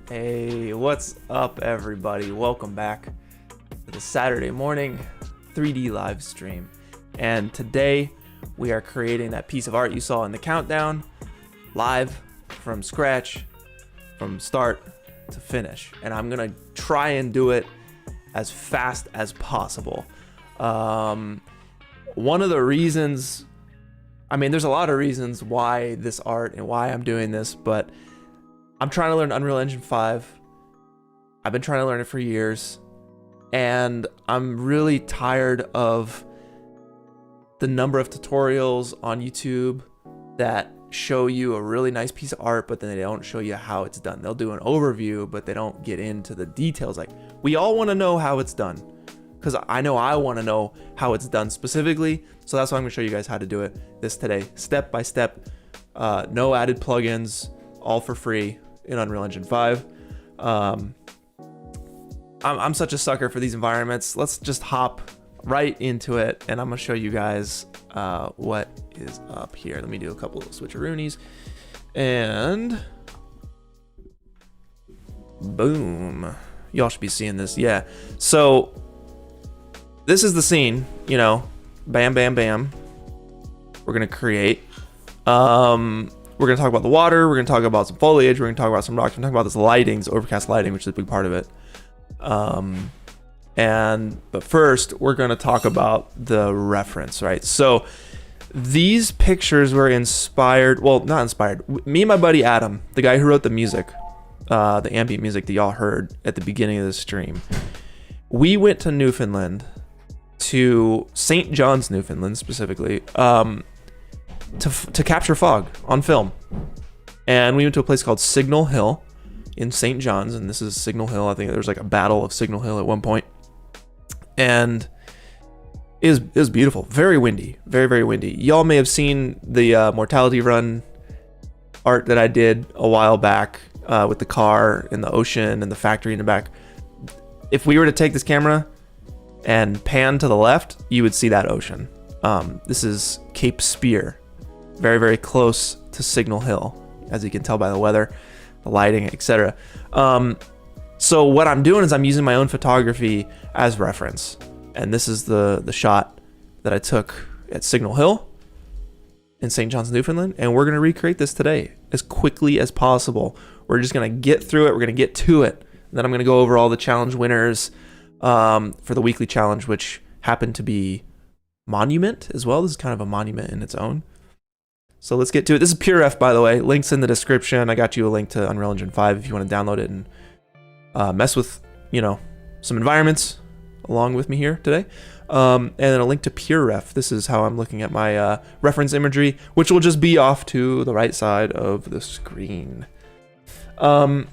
Hey, what's up everybody? Welcome back to the Saturday morning 3D live stream. And today we are creating that piece of art you saw in the countdown live from scratch, from start to finish. And I'm gonna try and do it as fast as possible. One of the reasons, I mean, there's a lot of reasons why this art and why I'm doing this, but I'm trying to learn Unreal Engine 5. I've been trying to learn it for years, and I'm really tired of the number of tutorials on YouTube that show you a really nice piece of art, but then they don't show you how it's done. They'll do an overview, but they don't get into the details. Like, we all want to know how it's done, because I know I want to know how it's done specifically. So that's why I'm going to show you guys how to do it this today, step by step. No added plugins, all for free in Unreal Engine 5. I'm such a sucker for these environments. Let's just hop right into it, and I'm gonna show you guys what is up here. Let me do a couple of switcheroonies, and boom. Y'all should be seeing this. Yeah, so this is the scene, you know, bam, bam, bam. We're gonna create. We're going to talk about the water, we're going to talk about some foliage, we're going to talk about some rocks, we're going to talk about this lighting, this overcast lighting, which is a big part of it. But first, we're going to talk about the reference, right? So these pictures were inspired, well, not inspired. Me and my buddy Adam, the guy who wrote the music, the ambient music that y'all heard at the beginning of the stream, we went to Newfoundland, to St. John's, Newfoundland specifically, to capture fog on film. And we went to a place called Signal Hill in St. John's, and this is Signal Hill. I think there was like a battle of Signal Hill at one point, and it was beautiful. Very windy, very, very windy. Y'all may have seen the Mortality Run art that I did a while back with the car and the ocean and the factory in the back. If we were to take this camera and pan to the left, you would see that ocean. This is Cape Spear, very, very close to Signal Hill, as you can tell by the weather, the lighting, etc. So what I'm doing is I'm using my own photography as reference, and this is the shot that I took at Signal Hill in St. John's, Newfoundland, and we're going to recreate this today as quickly as possible. We're just going to get through it, we're going to get to it, and then I'm going to go over all the challenge winners for the weekly challenge, which happened to be Monument as well. This is kind of a monument in its own. So let's get to it. This is PureRef, by the way. Links in the description. I got you a link to Unreal Engine 5 if you want to download it and mess with, you know, some environments along with me here today. And then a link to PureRef. This is how I'm looking at my reference imagery, which will just be off to the right side of the screen. We're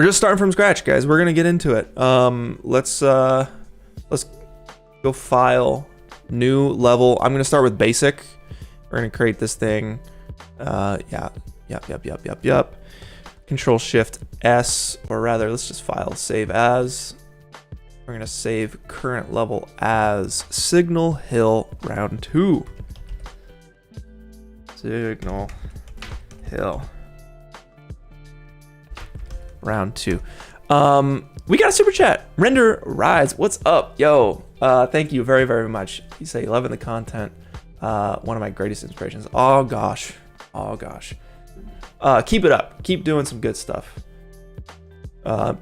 just starting from scratch, guys. We're gonna get into it. Let's go File, New Level. I'm gonna start with Basic. We're gonna create this thing. Yep. Control Shift S, or rather, let's just file Save As. We're gonna save current level as Signal Hill Round 2. Signal Hill Round 2. We got a super chat. Render Rise, what's up, yo? Thank you very, very much. You say loving the content. One of my greatest inspirations. Oh gosh. Keep it up. Keep doing some good stuff.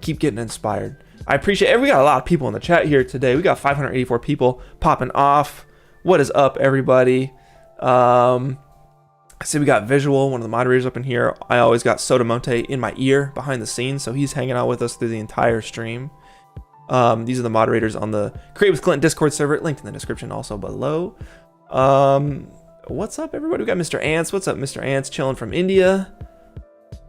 Keep getting inspired. I appreciate it. We got a lot of people in the chat here today. We got 584 people popping off. What is up, everybody? I see we got Visual, one of the moderators up in here. I always got Sodamonte in my ear behind the scenes, so he's hanging out with us through the entire stream. These are the moderators on the Create with Clint Discord server, linked in the description also below. What's up, everybody? We got Mr. Ants. What's up, Mr. Ants? Chilling from India.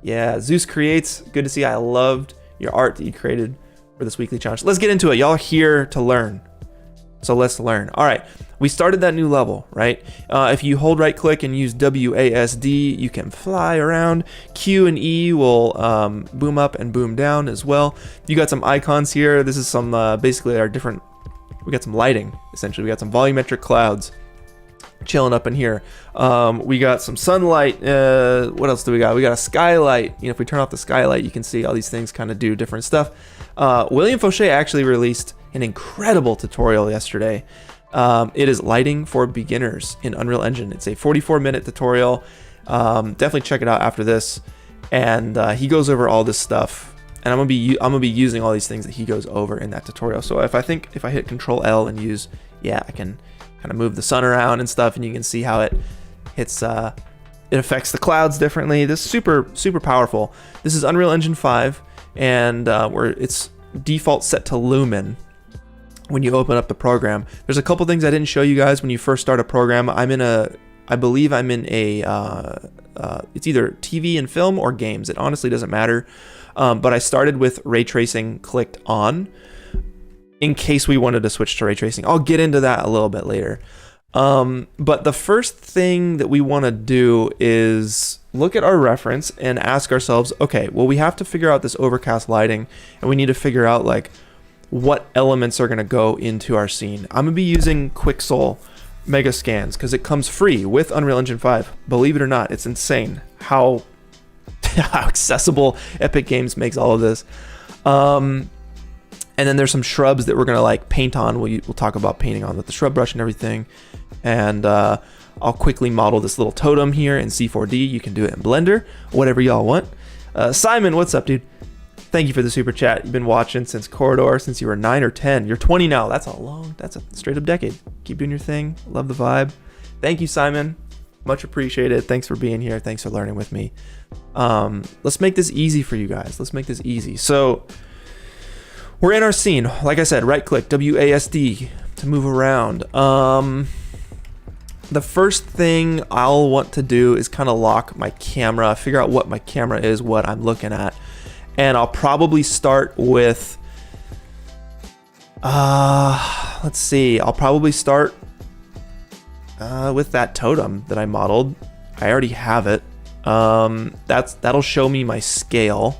Yeah, Zeus Creates. Good to see. I loved your art that you created for this weekly challenge. Let's get into it. Y'all are here to learn. So let's learn. All right, we started that new level, right? If you hold right click and use WASD, you can fly around. Q and E will boom up and boom down as well. You got some icons here. This is some basically our different, we got some lighting, essentially. We got some volumetric clouds. chilling up in here. We got some sunlight. What else do we got? We got a skylight. You know, if we turn off the skylight, you can see all these things kind of do different stuff. William Fauché actually released an incredible tutorial yesterday. It is lighting for beginners in Unreal Engine. It's a 44-minute tutorial. Definitely check it out after this. And he goes over all this stuff. And I'm gonna be using all these things that he goes over in that tutorial. So if I hit Control L and use, yeah, I can kind of move the sun around and stuff, and you can see how it hits. It affects the clouds differently. This is super powerful. This is Unreal Engine 5, and where it's default set to Lumen. When you open up the program, there's a couple things I didn't show you guys when you first start a program. I believe I'm in a, it's either TV and film or games. It honestly doesn't matter. But I started with ray tracing clicked on in case we wanted to switch to ray tracing. I'll get into that a little bit later. But the first thing that we want to do is look at our reference and ask ourselves, okay, well, we have to figure out this overcast lighting, and we need to figure out like what elements are going to go into our scene. I'm going to be using Quixel Mega Scans because it comes free with Unreal Engine 5. Believe it or not, it's insane how accessible Epic Games makes all of this. And then there's some shrubs that we're gonna like paint on. We'll talk about painting on with the shrub brush and everything. And I'll quickly model this little totem here in C4D. You can do it in Blender, whatever y'all want. Simon, what's up, dude? Thank you for the super chat. You've been watching since Corridor, since you were 9 or 10. You're 20 now. That's a straight up decade. Keep doing your thing. Love the vibe. Thank you, Simon. Much appreciated. Thanks for being here. Thanks for learning with me. Let's make this easy for you guys. Let's make this easy. So we're in our scene. Like I said, right click WASD to move around. The first thing I'll want to do is kind of lock my camera, figure out what my camera is, what I'm looking at. And I'll probably start with, let's see. I'll probably start with that totem that I modeled. I already have it. That'll show me my scale.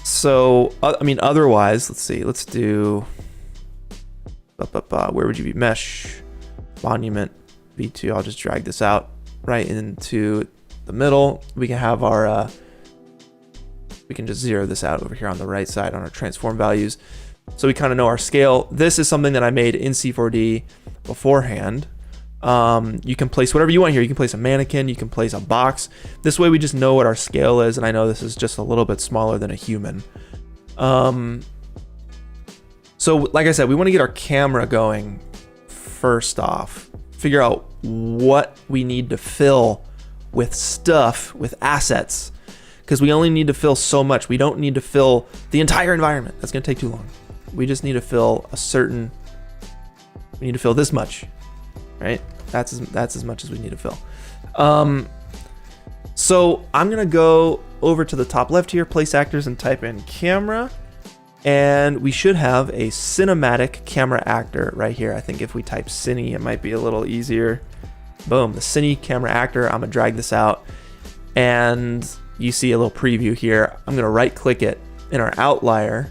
So I mean, otherwise, let's see. Let's do. Where would you be? Mesh, monument, V2. I'll just drag this out right into the middle. We can have our. We can just zero this out over here on the right side on our transform values. So we kind of know our scale. This is something that I made in C4D beforehand. You can place whatever you want here. You can place a mannequin, you can place a box. This way we just know what our scale is, and I know this is just a little bit smaller than a human. So like I said, we want to get our camera going first off. Figure out what we need to fill with stuff, with assets. Because we only need to fill so much. We don't need to fill the entire environment. That's going to take too long. We just need to fill we need to fill this much, right? That's as much as we need to fill. So I'm gonna go over to the top left here, place actors, and type in camera, and we should have a cinematic camera actor right here. I think if we type cine, it might be a little easier. Boom, the cine camera actor. I'm gonna drag this out, and you see a little preview here. I'm gonna right click it in our outliner,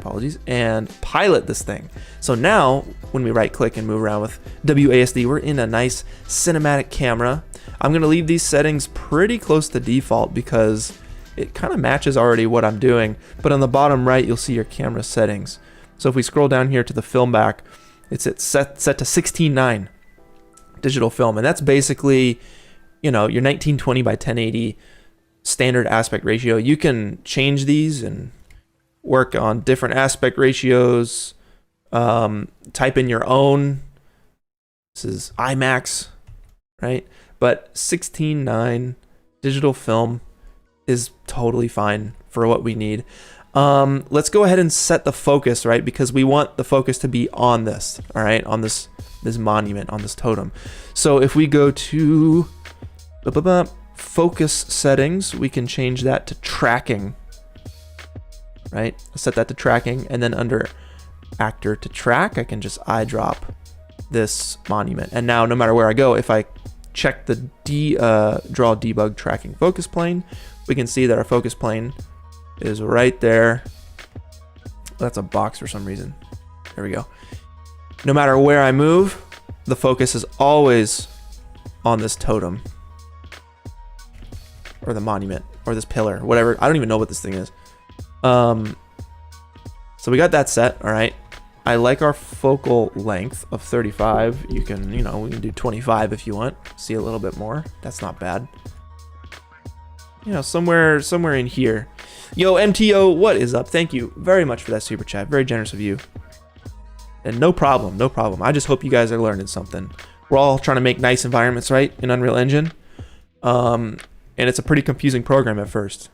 apologies, and pilot this thing. So now when we right click and move around with WASD, we're in a nice cinematic camera. I'm gonna leave these settings pretty close to default because it kind of matches already what I'm doing. But on the bottom right, you'll see your camera settings. So if we scroll down here to the film back, it's set to 16:9 digital film. And that's basically, you know, your 1920 by 1080 standard aspect ratio. You can change these and work on different aspect ratios. Type in your own. This is IMAX, right? But 16:9 digital film is totally fine for what we need. Let's go ahead and set the focus, right? Because we want the focus to be on this, all right? On this monument, on this totem. So if we go to focus settings, we can change that to tracking, right? Set that to tracking, and then under actor to track, I can just eyedrop this monument. And now no matter where I go, if I check the draw debug tracking focus plane, we can see that our focus plane is right there. That's a box for some reason. There we go. No matter where I move, the focus is always on this totem or the monument or this pillar, whatever. I don't even know what this thing is. So we got that set. All right. I like our focal length of 35. You can, you know, we can do 25 if you want. See a little bit more. That's not bad. You know, somewhere in here. Yo, MTO, what is up? Thank you very much for that super chat. Very generous of you. And no problem, no problem. I just hope you guys are learning something. We're all trying to make nice environments, right, in Unreal Engine. And it's a pretty confusing program at first.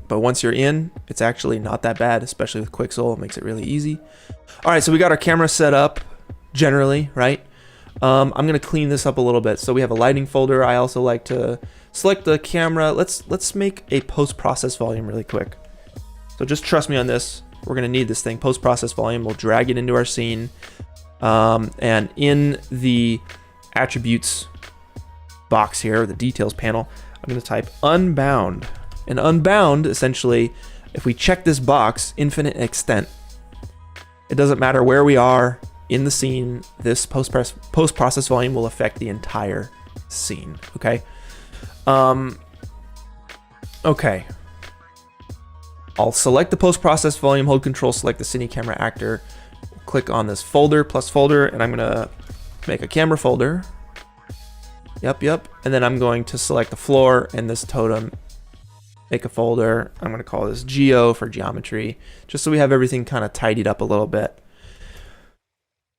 But once you're in, it's actually not that bad, especially with Quixel. It makes it really easy. All right, so we got our camera set up generally, right? I'm going to clean this up a little bit. So we have a lighting folder. I also like to select the camera. Let's make a post-process volume really quick. So just trust me on this. We're going to need this thing, post-process volume. We'll drag it into our scene. And in the attributes box here, the details panel, I'm going to type unbound. And unbound, essentially, if we check this box, infinite extent, it doesn't matter where we are in the scene, this post-process volume will affect the entire scene, okay? Okay. I'll select the post-process volume, hold control, select the cine camera actor, click on this folder, plus folder, and I'm gonna make a camera folder. Yep. And then I'm going to select the floor and this totem, make a folder. I'm gonna call this Geo for geometry, just so we have everything kind of tidied up a little bit.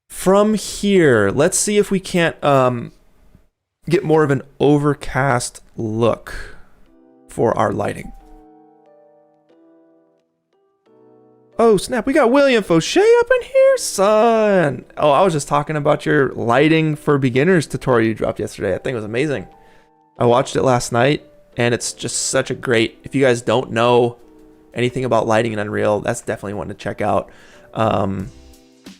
From here, let's see if we can't get more of an overcast look for our lighting. Oh snap, we got William Fauché up in here, son. Oh, I was just talking about your lighting for beginners tutorial you dropped yesterday. I think it was amazing. I watched it last night and it's just such a great, if you guys don't know anything about lighting in Unreal, that's definitely one to check out.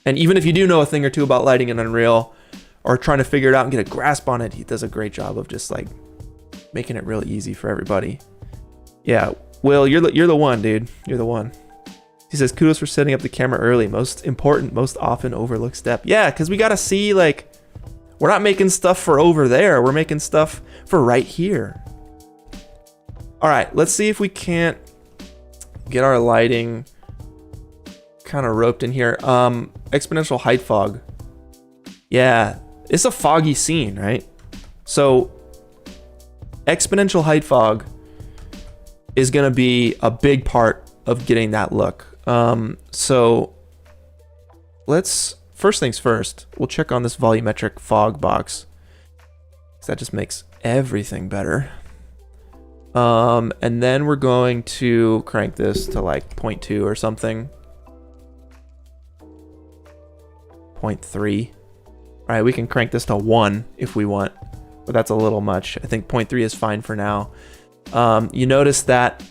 And even if you do know a thing or two about lighting in Unreal or trying to figure it out and get a grasp on it, he does a great job of just like making it really easy for everybody. Yeah, Will, you're the one, dude. You're the one. He says, kudos for setting up the camera early. Most important, most often overlooked step. Yeah, because we got to see, like, we're not making stuff for over there. We're making stuff for right here. All right, let's see if we can't get our lighting kind of roped in here. Exponential height fog. Yeah, it's a foggy scene, right? So exponential height fog is going to be a big part of getting that look. So let's, first things first, we'll check on this volumetric fog box, because that just makes everything better. And then we're going to crank this to like 0.2 or something. 0.3. All right, we can crank this to 1 if we want, but that's a little much. I think 0.3 is fine for now. You notice that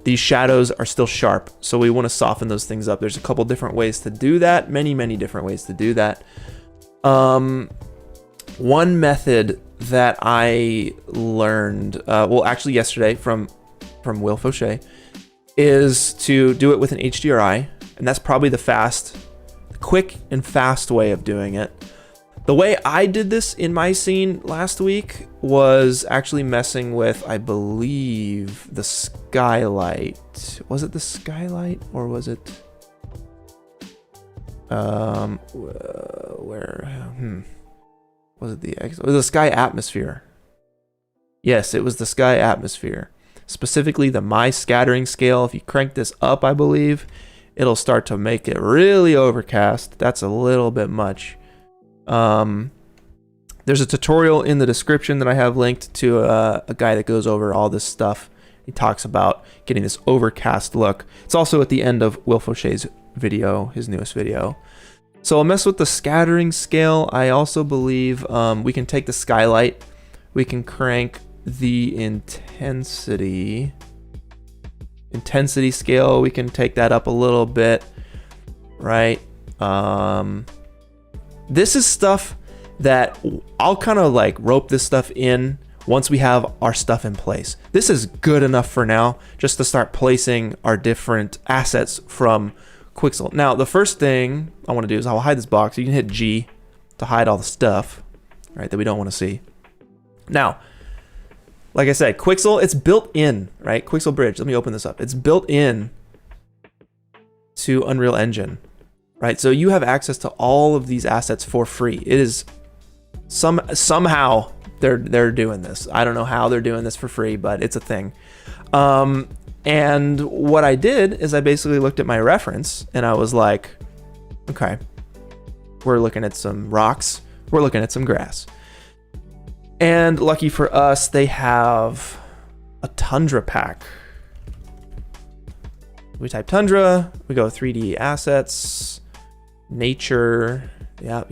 these shadows are still sharp, so we want to soften those things up. There's a couple different ways to do that, many different ways to do that. One method that I learned, well, actually yesterday from Will Fauché, is to do it with an HDRI, and that's probably the quick and fast way of doing it. The way I did this in my scene last week was actually messing with, I believe, the skylight. Was it the skylight or was it was it it was the sky atmosphere? Yes, it was the sky atmosphere. Specifically the my scattering scale. If you crank this up, I believe, it'll start to make it really overcast. That's a little bit much. There's a tutorial in the description that I have linked to a guy that goes over all this stuff. He talks about getting this overcast look. It's also at the end of Will Fauché's video, his newest video. So I'll mess with the scattering scale. I also believe we can take the skylight. We can crank the intensity scale. We can take that up a little bit, right? This is stuff that I'll kind of like rope this stuff in once we have our stuff in place. This is good enough for now, just to start placing our different assets from Quixel. Now, the first thing I want to do is I'll hide this box. You can hit G to hide all the stuff, right, that we don't want to see. Now, like I said, Quixel, it's built in, right? Quixel Bridge, let me open this up. It's built in to Unreal Engine, right? So you have access to all of these assets for free. It is somehow they're doing this. I don't know how they're doing this for free, but it's a thing. And what I did is I basically looked at my reference and I was like, okay, we're looking at some rocks, we're looking at some grass. And lucky for us, they have a tundra pack. We type tundra, we go 3D assets, nature, yep.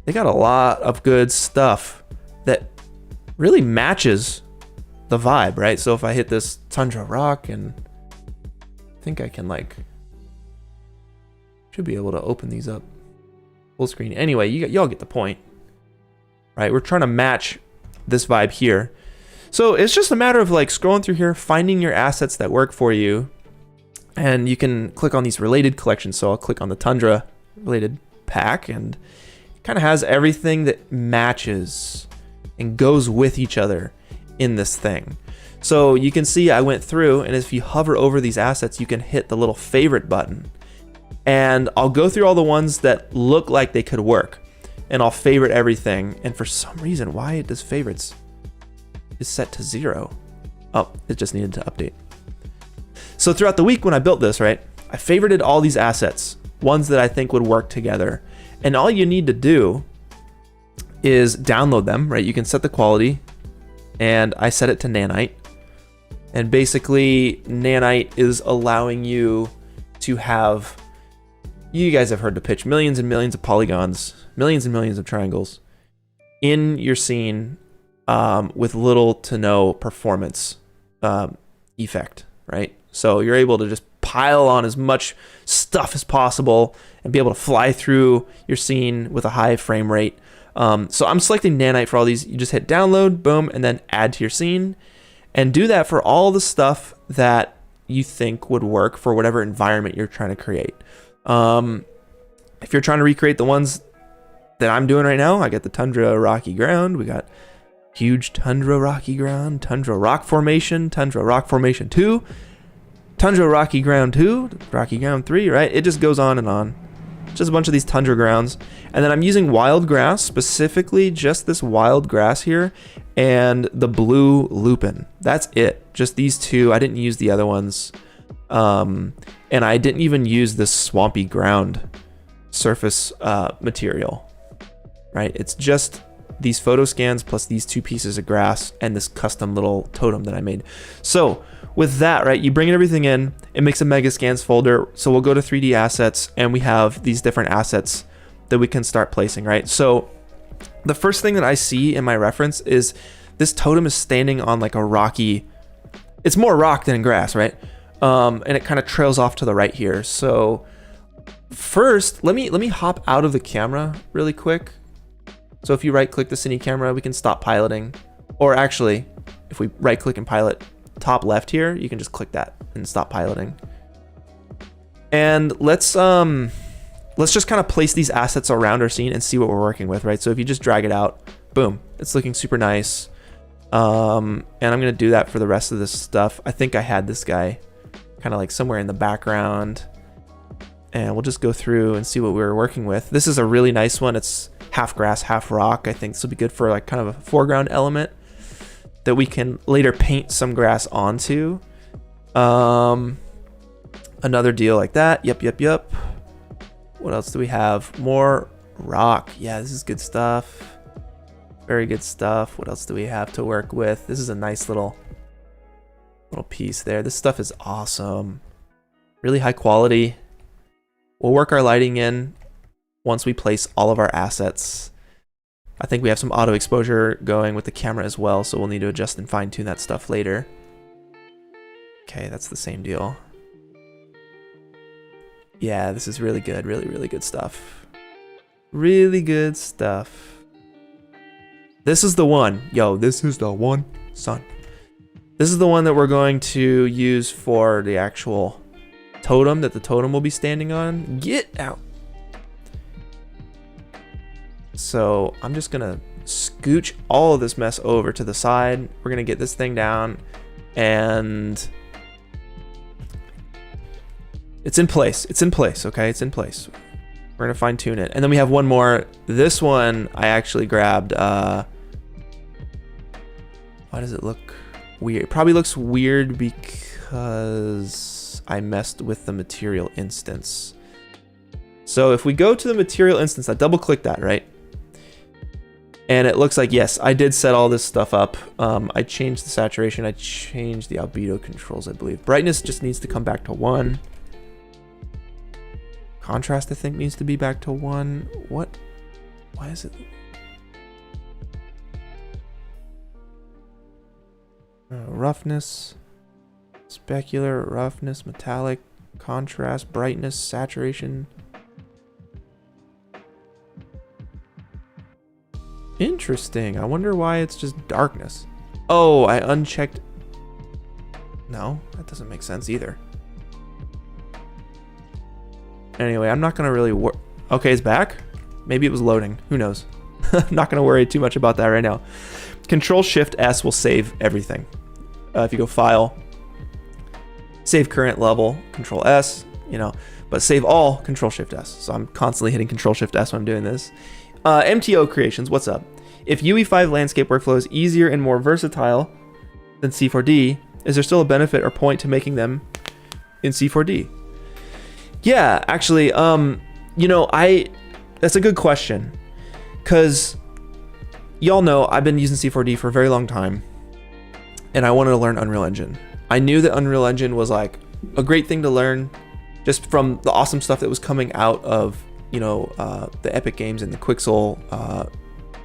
They got a lot of good stuff that really matches the vibe, right? So if I hit this tundra rock, and I think I can should be able to open these up full screen. Anyway, y'all get the point, right? We're trying to match this vibe here. So it's just a matter of scrolling through here, finding your assets that work for you, and you can click on these related collections. So I'll click on the tundra related pack, and it kind of has everything that matches and goes with each other in this thing. So you can see I went through, and if you hover over these assets, you can hit the little favorite button, and I'll go through all the ones that look like they could work, and I'll favorite everything. And for some reason, why it does favorites is set to 0. Oh, it just needed to update. So throughout the week when I built this, right, I favorited all these assets, ones that I think would work together. And all you need to do is download them, right? You can set the quality, and I set it to nanite. And basically, nanite is allowing you to have, you guys have heard the pitch, millions and millions of polygons, millions and millions of triangles in your scene with little to no performance effect, right? So you're able to just pile on as much stuff as possible and be able to fly through your scene with a high frame rate. So I'm selecting nanite for all these. You just hit download, boom, and then add to your scene, and do that for all the stuff that you think would work for whatever environment you're trying to create. If you're trying to recreate the ones that I'm doing right now, I got the tundra rocky ground. We got huge tundra rocky ground, tundra rock formation 2, tundra rocky ground 2, rocky ground 3, right? It just goes on and on. Just a bunch of these tundra grounds. And then I'm using wild grass, specifically just this wild grass here and the blue lupin. That's it. Just these two. I didn't use the other ones. And I didn't even use this swampy ground surface material, right? It's just these photo scans plus these 2 pieces of grass and this custom little totem that I made. So with that, right, you bring everything in, it makes a mega scans folder. So we'll go to 3D assets, and we have these different assets that we can start placing, right? So the first thing that I see in my reference is this totem is standing on a rocky, it's more rock than grass, right? And it kind of trails off to the right here. So first, let me hop out of the camera really quick. So if you right click the cine camera, we can stop piloting. Or actually, if we right click and pilot top left here, you can just click that and stop piloting. And let's just kind of place these assets around our scene and see what we're working with, right? So if you just drag it out, boom, it's looking super nice. And I'm gonna do that for the rest of this stuff. I think I had this guy kind of somewhere in the background, and we'll just go through and see what we were working with. This is a really nice one. It's half grass, half rock. I think this will be good for kind of a foreground element that we can later paint some grass onto. Another deal like that. Yep. What else do we have? More rock. Yeah, this is good stuff. Very good stuff. What else do we have to work with? This is a nice little piece there. This stuff is awesome. Really high quality. We'll work our lighting in once we place all of our assets. I think we have some auto exposure going with the camera as well, so we'll need to adjust and fine tune that stuff later. Okay, that's the same deal. Yeah, this is really good. Really good stuff. Really good stuff. This is the one. Yo, this is the one, son. This is the one that we're going to use for the actual totem that the totem will be standing on. Get out. So I'm just gonna scooch all of this mess over to the side. We're gonna get this thing down, and it's in place. It's in place, okay? It's in place. We're gonna fine tune it. And then we have one more. This one I actually grabbed, why does it look weird? It probably looks weird because I messed with the material instance. So if we go to the material instance, I double click that, right? And it looks like, yes, I did set all this stuff up. I changed the saturation. I changed the albedo controls, I believe. Brightness just needs to come back to 1. Contrast, I think, needs to be back to 1. What? Why is it? Roughness, specular, roughness, metallic, contrast, brightness, saturation. Interesting. I wonder why it's just darkness. Oh, I unchecked. No, that doesn't make sense either. Anyway, I'm not going to really okay, it's back. Maybe it was loading. Who knows? I'm not going to worry too much about that right now. Control-Shift-S will save everything. If you go File, Save Current Level, Control-S, you know, but save all, Control-Shift-S. So I'm constantly hitting Control-Shift-S when I'm doing this. MTO Creations, what's up? If UE5 landscape workflow is easier and more versatile than C4D, is there still a benefit or point to making them in C4D? Yeah, actually, you know, that's a good question, because y'all know I've been using C4D for a very long time, and I wanted to learn Unreal Engine. I knew that Unreal Engine was like a great thing to learn just from the awesome stuff that was coming out of, you know, the Epic Games and the Quixel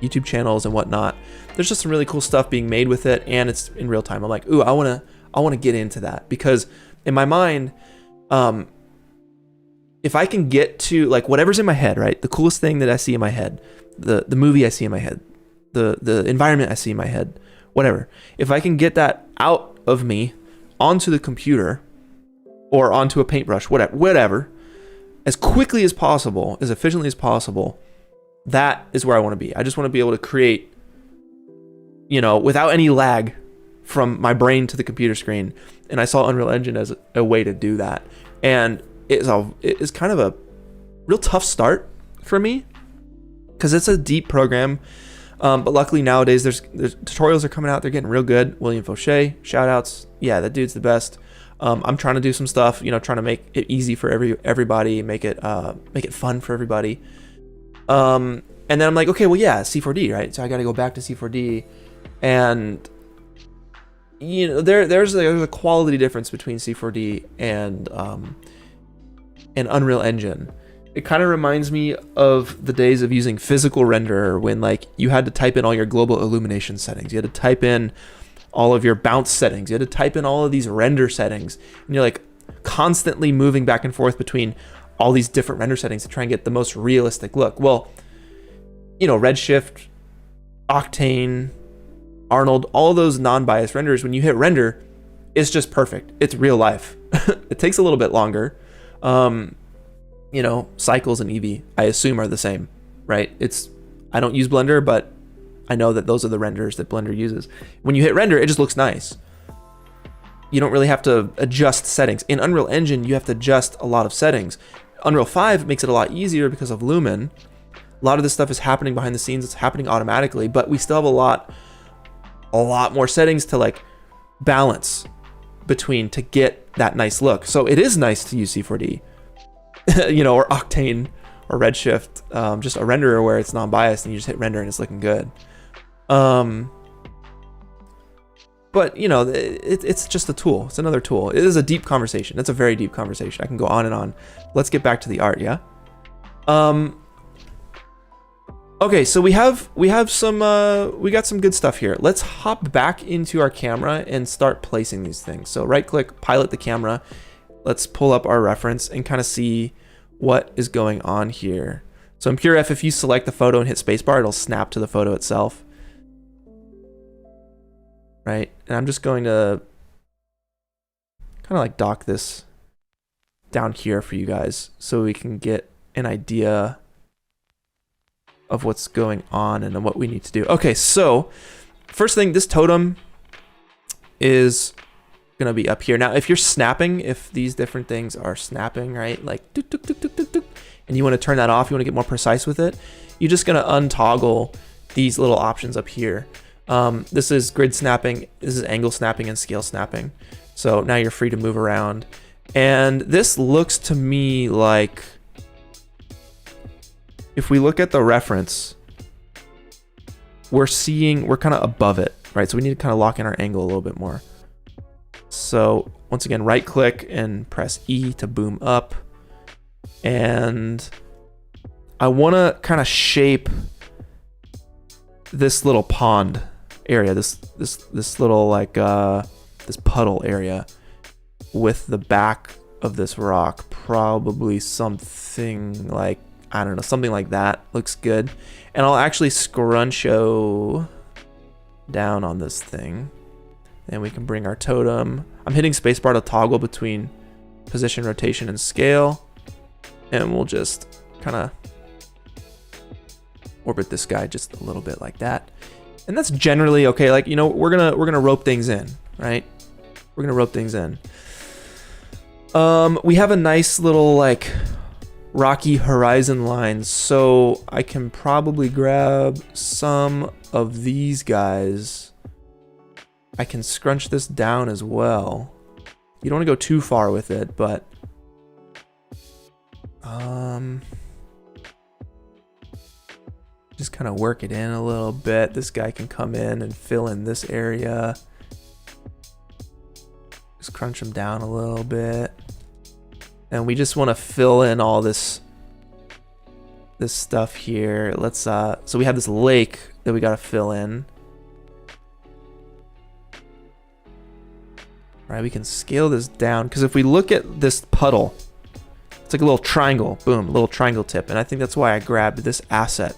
YouTube channels and whatnot. There's just some really cool stuff being made with it, and it's in real time. I'm like, ooh, I wanna get into that, because in my mind, if I can get to like whatever's in my head, right? The coolest thing that I see in my head, the movie I see in my head, the environment I see in my head, whatever. If I can get that out of me onto the computer or onto a paintbrush, whatever, as quickly as possible, as efficiently as possible, that is where I want to be. I just want to be able to create, you know, without any lag from my brain to the computer screen. And I saw Unreal Engine as a way to do that. And it's kind of a real tough start for me, because it's a deep program. But luckily nowadays there's tutorials are coming out. They're getting real good. William Fauché, shout outs. Yeah, that dude's the best. I'm trying to do some stuff, you know, trying to make it easy for everybody, make it fun for everybody. And then I'm like, okay, well, yeah, C4D, right? So I got to go back to C4D, and you know, there's a quality difference between C4D and Unreal Engine. It kind of reminds me of the days of using physical renderer, when like you had to type in all your global illumination settings, you had to type in all of your bounce settings, you had to type in all of these render settings, and you're like constantly moving back and forth between all these different render settings to try and get the most realistic look. Well, you know, Redshift, Octane, Arnold, all those non-biased renderers, when you hit render, it's just perfect. It's real life. It takes a little bit longer. You know, Cycles and Eevee, I assume, are the same, right? I don't use Blender, but I know that those are the renders that Blender uses. When you hit render, it just looks nice. You don't really have to adjust settings. In Unreal Engine, you have to adjust a lot of settings. Unreal 5 makes it a lot easier because of Lumen. A lot of this stuff is happening behind the scenes. It's happening automatically, but we still have a lot more settings to like balance between to get that nice look. So it is nice to use C4D, you know, or Octane or Redshift, just a renderer where it's non-biased and you just hit render and it's looking good. But you know, it's just a tool. It's another tool. It is a deep conversation. It's a very deep conversation. I can go on and on. Let's get back to the art. Yeah. Okay, so we got some good stuff here. Let's hop back into our camera and start placing these things. So right click, pilot the camera. Let's pull up our reference and kind of see what is going on here. So in PureF, if you select the photo and hit spacebar, it'll snap to the photo itself. Right, and I'm just going to kind of like dock this down here for you guys so we can get an idea of what's going on and what we need to do. Okay, so first thing, this totem is gonna be up here. Now, if you're snapping, if these different things are snapping, right, like tuk, tuk, tuk, tuk, tuk, tuk, and you want to turn that off, you want to get more precise with it, you're just gonna untoggle these little options up here. This is grid snapping, this is angle snapping and scale snapping. So now you're free to move around. And this looks to me like, if we look at the reference, we're kind of above it, right? So we need to kind of lock in our angle a little bit more. So once again, right click and press E to boom up. And I want to kind of shape this little pond area, this little like this puddle area with the back of this rock, probably something like, I don't know, something like that looks good. And I'll actually scruncho down on this thing. And we can bring our totem. I'm hitting spacebar to toggle between position, rotation, and scale. And we'll just kind of orbit this guy just a little bit like that. And that's generally okay. Like, you know, we're gonna rope things in, right? We're gonna rope things in. We have a nice little like rocky horizon line, so I can probably grab some of these guys. I can scrunch this down as well. You don't want to go too far with it, but just kind of work it in a little bit. This guy can come in and fill in this area. Just crunch him down a little bit. And we just want to fill in all this stuff here. Let's so we have this lake that we got to fill in. Right, we can scale this down, because if we look at this puddle, it's like a little triangle, boom, a little triangle tip. And I think that's why I grabbed this asset,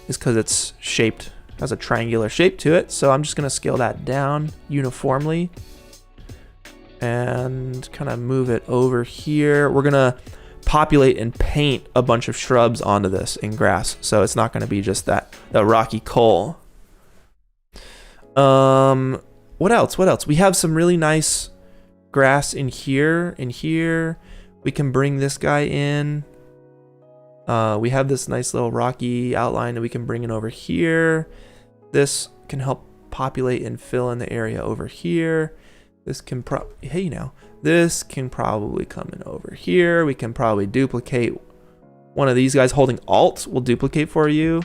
is because it's shaped, has a triangular shape to it. So I'm just gonna scale that down uniformly and kind of move it over here. We're gonna populate and paint a bunch of shrubs onto this in grass. So it's not gonna be just that rocky coal. What else? What else? We have some really nice grass in here. In here, we can bring this guy in. We have this nice little rocky outline that we can bring in over here. This can help populate and fill in the area over here. This can this can probably come in over here. We can probably duplicate one of these guys. Holding Alt will duplicate for you.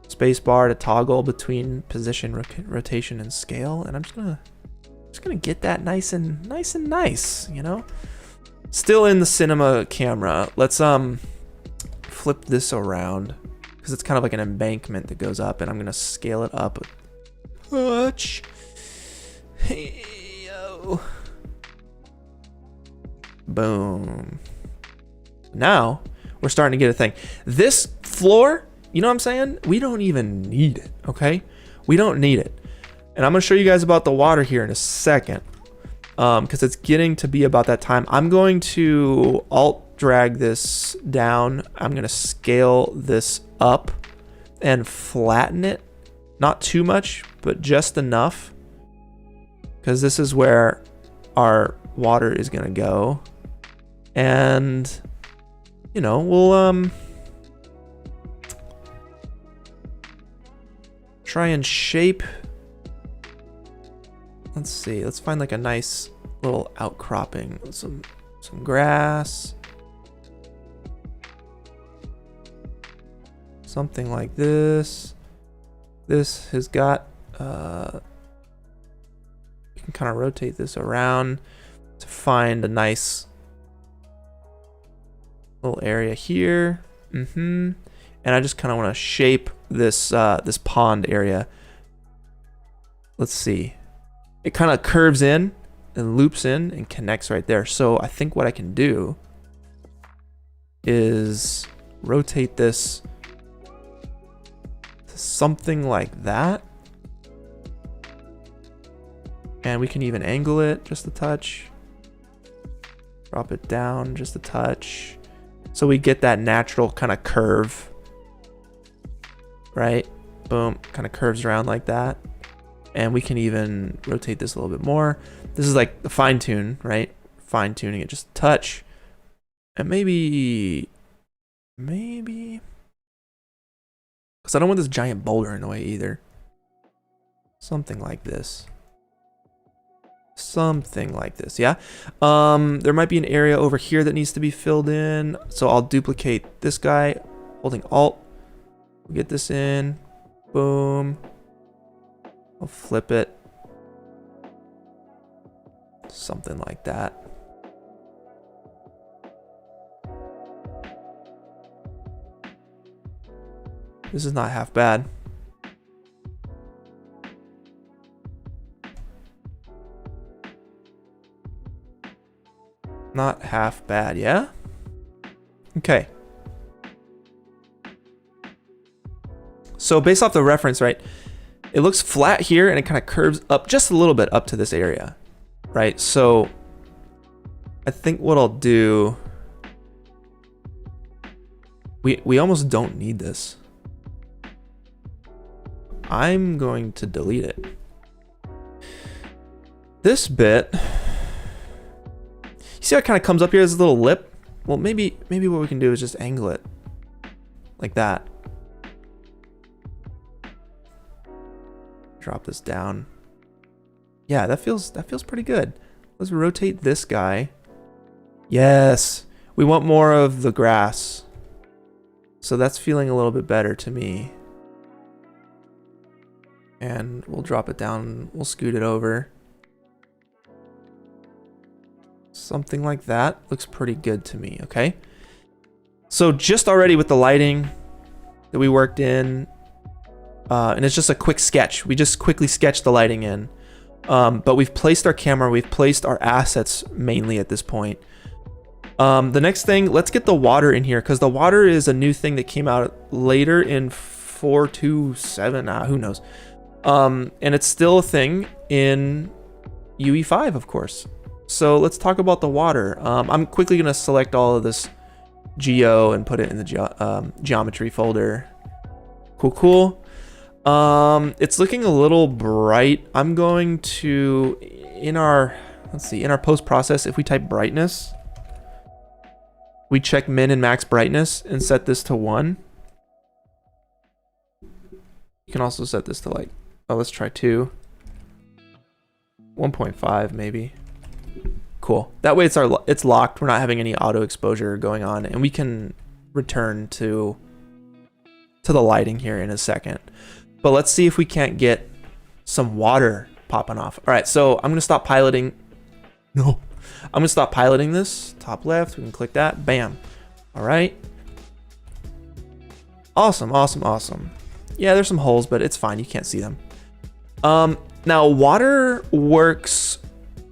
Spacebar to toggle between position, rotation, and scale. And I'm just gonna get that nice and nice, you know. Still in the cinema camera. Let's flip this around, because it's kind of like an embankment that goes up, and I'm gonna scale it up a touch. Hey, yo. Boom. Now we're starting to get a thing. This floor, you know what I'm saying? We don't even need it, okay? We don't need it. And I'm gonna show you guys about the water here in a second, because it's getting to be about that time. I'm going to Alt drag this down. I'm gonna scale this up and flatten it. Not too much, but just enough, because this is where our water is gonna go. And, you know, we'll try and shape. Let's see, let's find like a nice little outcropping, some grass, something like this. This has got you can kind of rotate this around to find a nice little area here. And I just kind of want to shape this this pond area. Let's see, it kind of curves in and loops in and connects right there. So I think what I can do is rotate this to something like that, and we can even angle it just a touch, drop it down just a touch, so we get that natural kind of curve right? Boom, kind of curves around like that. And we can even rotate this a little bit more. This is like the fine tune, right? Fine tuning it just a touch. And maybe, because I don't want this giant boulder in the way either. Something like this. Something like this, yeah. There might be an area over here that needs to be filled in. So I'll duplicate this guy, holding Alt. We'll get this in. Boom. I'll flip it. Something like that. This is not half bad. Not half bad, yeah? Okay. So based off the reference, right, it looks flat here and it kind of curves up just a little bit up to this area, right? So I think what I'll do, we almost don't need this. I'm going to delete it. This bit, you see how it kind of comes up here as a little lip? Well, maybe what we can do is just angle it like that. Drop this down. Yeah, that feels pretty good. Let's rotate this guy. Yes, we want more of the grass. So that's feeling a little bit better to me. And we'll drop it down. We'll scoot it over. Something like that looks pretty good to me, okay? So just already with the lighting that we worked in, and it's just a quick sketch. We just quickly sketched the lighting in. But we've placed our camera, we've placed our assets mainly at this point. The next thing, let's get the water in here, because the water is a new thing that came out later in 4.2.7, who knows. And it's still a thing in UE5, of course. So let's talk about the water. I'm quickly going to select all of this geo and put it in the geometry folder. Cool. It's looking a little bright. I'm going to, in our post process, if we type brightness, we check min and max brightness and set this to 1. You can also set this to like, let's try 2. 1.5 maybe. Cool. That way it's locked. We're not having any auto exposure going on, and we can return to the lighting here in a second. But let's see if we can't get some water popping off. All right, so I'm gonna stop piloting. No, I'm gonna stop piloting this. Top left, we can click that. Bam. All right. Awesome. Yeah, there's some holes, but it's fine. You can't see them. Now water works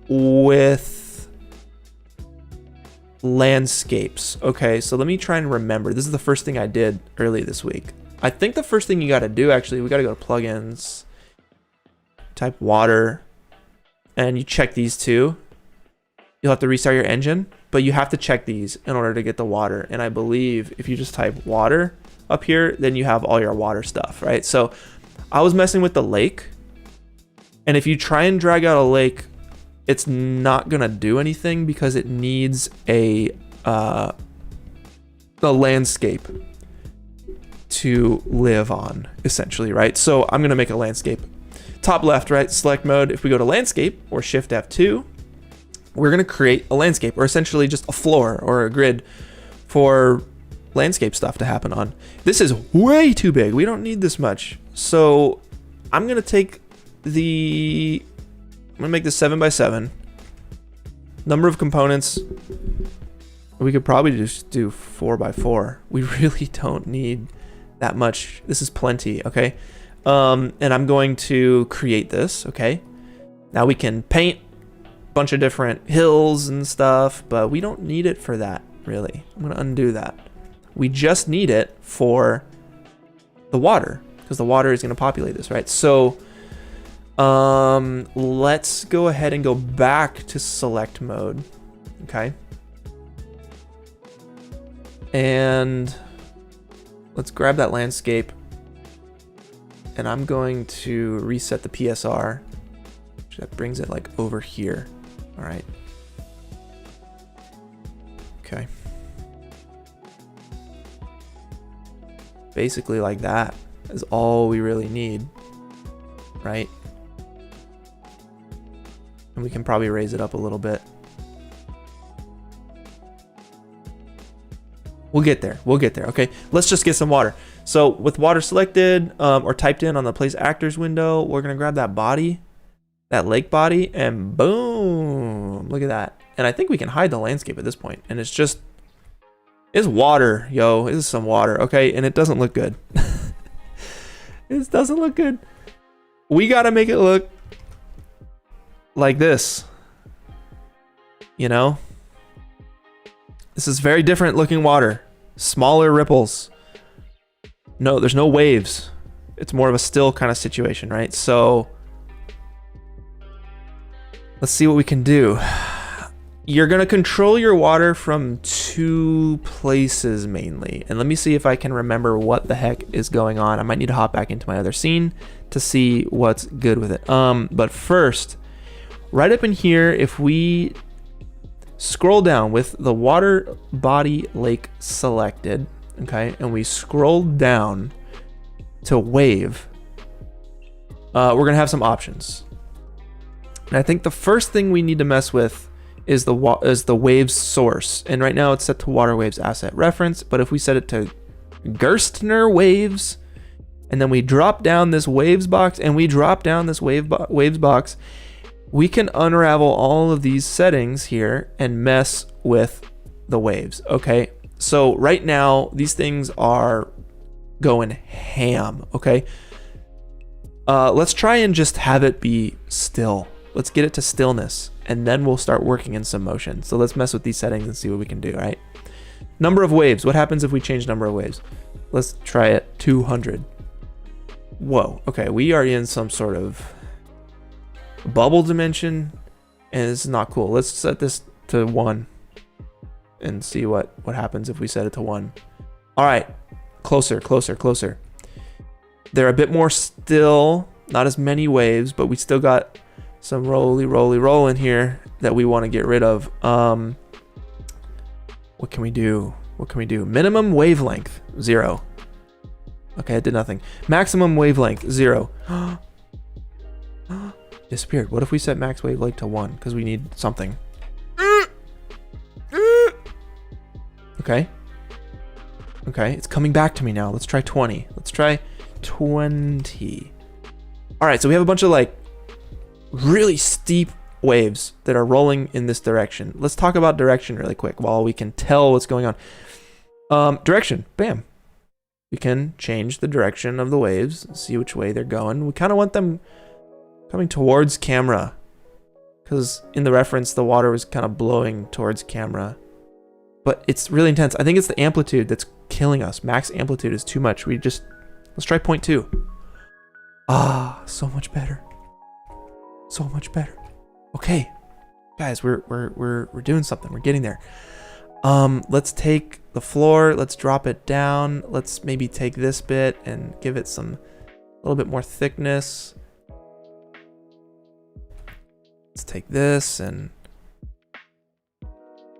with landscapes. Okay, so let me try and remember. This is the first thing I did early this week. I think the first thing you got to do, actually, we got to go to plugins, type water, and you check these two. You'll have to restart your engine, but you have to check these in order to get the water. And I believe if you just type water up here, then you have all your water stuff, right? So I was messing with the lake, and if you try and drag out a lake, it's not gonna do anything because it needs a landscape to live on, essentially, right? So I'm gonna make a landscape. Top left, right, select mode. If we go to landscape or shift F2, we're gonna create a landscape, or essentially just a floor or a grid for landscape stuff to happen on. This is way too big. We don't need this much. So I'm gonna take I'm gonna make this 7x7. Number of components, we could probably just do 4x4. We really don't need that much. This is plenty, okay? And I'm going to create this, okay? Now we can paint a bunch of different hills and stuff, but we don't need it for that, really. I'm gonna undo that. We just need it for the water, because the water is gonna populate this, right? So let's go ahead and go back to select mode. Okay. And let's grab that landscape and I'm going to reset the PSR. That brings it like over here. All right. Okay. Basically like that is all we really need, right? And we can probably raise it up a little bit. We'll get there. We'll get there. Okay. Let's just get some water. So with water selected or typed in on the place actors window, we're going to grab that body, that lake body, and boom, look at that. And I think we can hide the landscape at this point. And it's just, it's water, yo. This is some water. Okay. And it doesn't look good. It doesn't look good. We got to make it look like this, you know? This is very different looking water. Smaller ripples. No, there's no waves. It's more of a still kind of situation, right? So let's see what we can do. You're going to control your water from 2 places mainly. And let me see if I can remember what the heck is going on. I might need to hop back into my other scene to see what's good with it. But first, right up in here, if we scroll down with the water body lake selected, okay, and we scroll down to wave, we're gonna have some options. And I think the first thing we need to mess with is the wave's source. And right now it's set to water waves asset reference, but if we set it to Gerstner waves, and then we drop down this waves box, and we drop down this waves box, we can unravel all of these settings here and mess with the waves. Okay, so right now these things are going ham. Okay, let's try and just have it be still. Let's get it to stillness, and then we'll start working in some motion. So let's mess with these settings and see what we can do. Right, number of waves. What happens if we change number of waves? Let's try it 200. Whoa. Okay, we are in some sort of bubble dimension, and it's not cool. Let's set this to 1 and see what happens if we set it to 1. All right, closer. They're a bit more still, not as many waves, but we still got some roll in here that we want to get rid of. What can we do? Minimum wavelength 0. Okay, it did nothing. Maximum wavelength 0. Disappeared. What if we set max wavelength to 1 because we need something? Okay, it's coming back to me now. Let's try 20. All right, so we have a bunch of like really steep waves that are rolling in this direction. Let's talk about direction really quick while we can tell what's going on. Direction, bam. We can change the direction of the waves, see which way they're going. We kind of want them coming towards camera, because in the reference the water was kind of blowing towards camera, but it's really intense. I think it's the amplitude that's killing us. Max amplitude is too much. Let's try 0.2. Ah, so much better. Okay, guys, we're doing something. We're getting there. Let's take the floor, let's drop it down. Let's maybe take this bit and give it a little bit more thickness. Let's take this and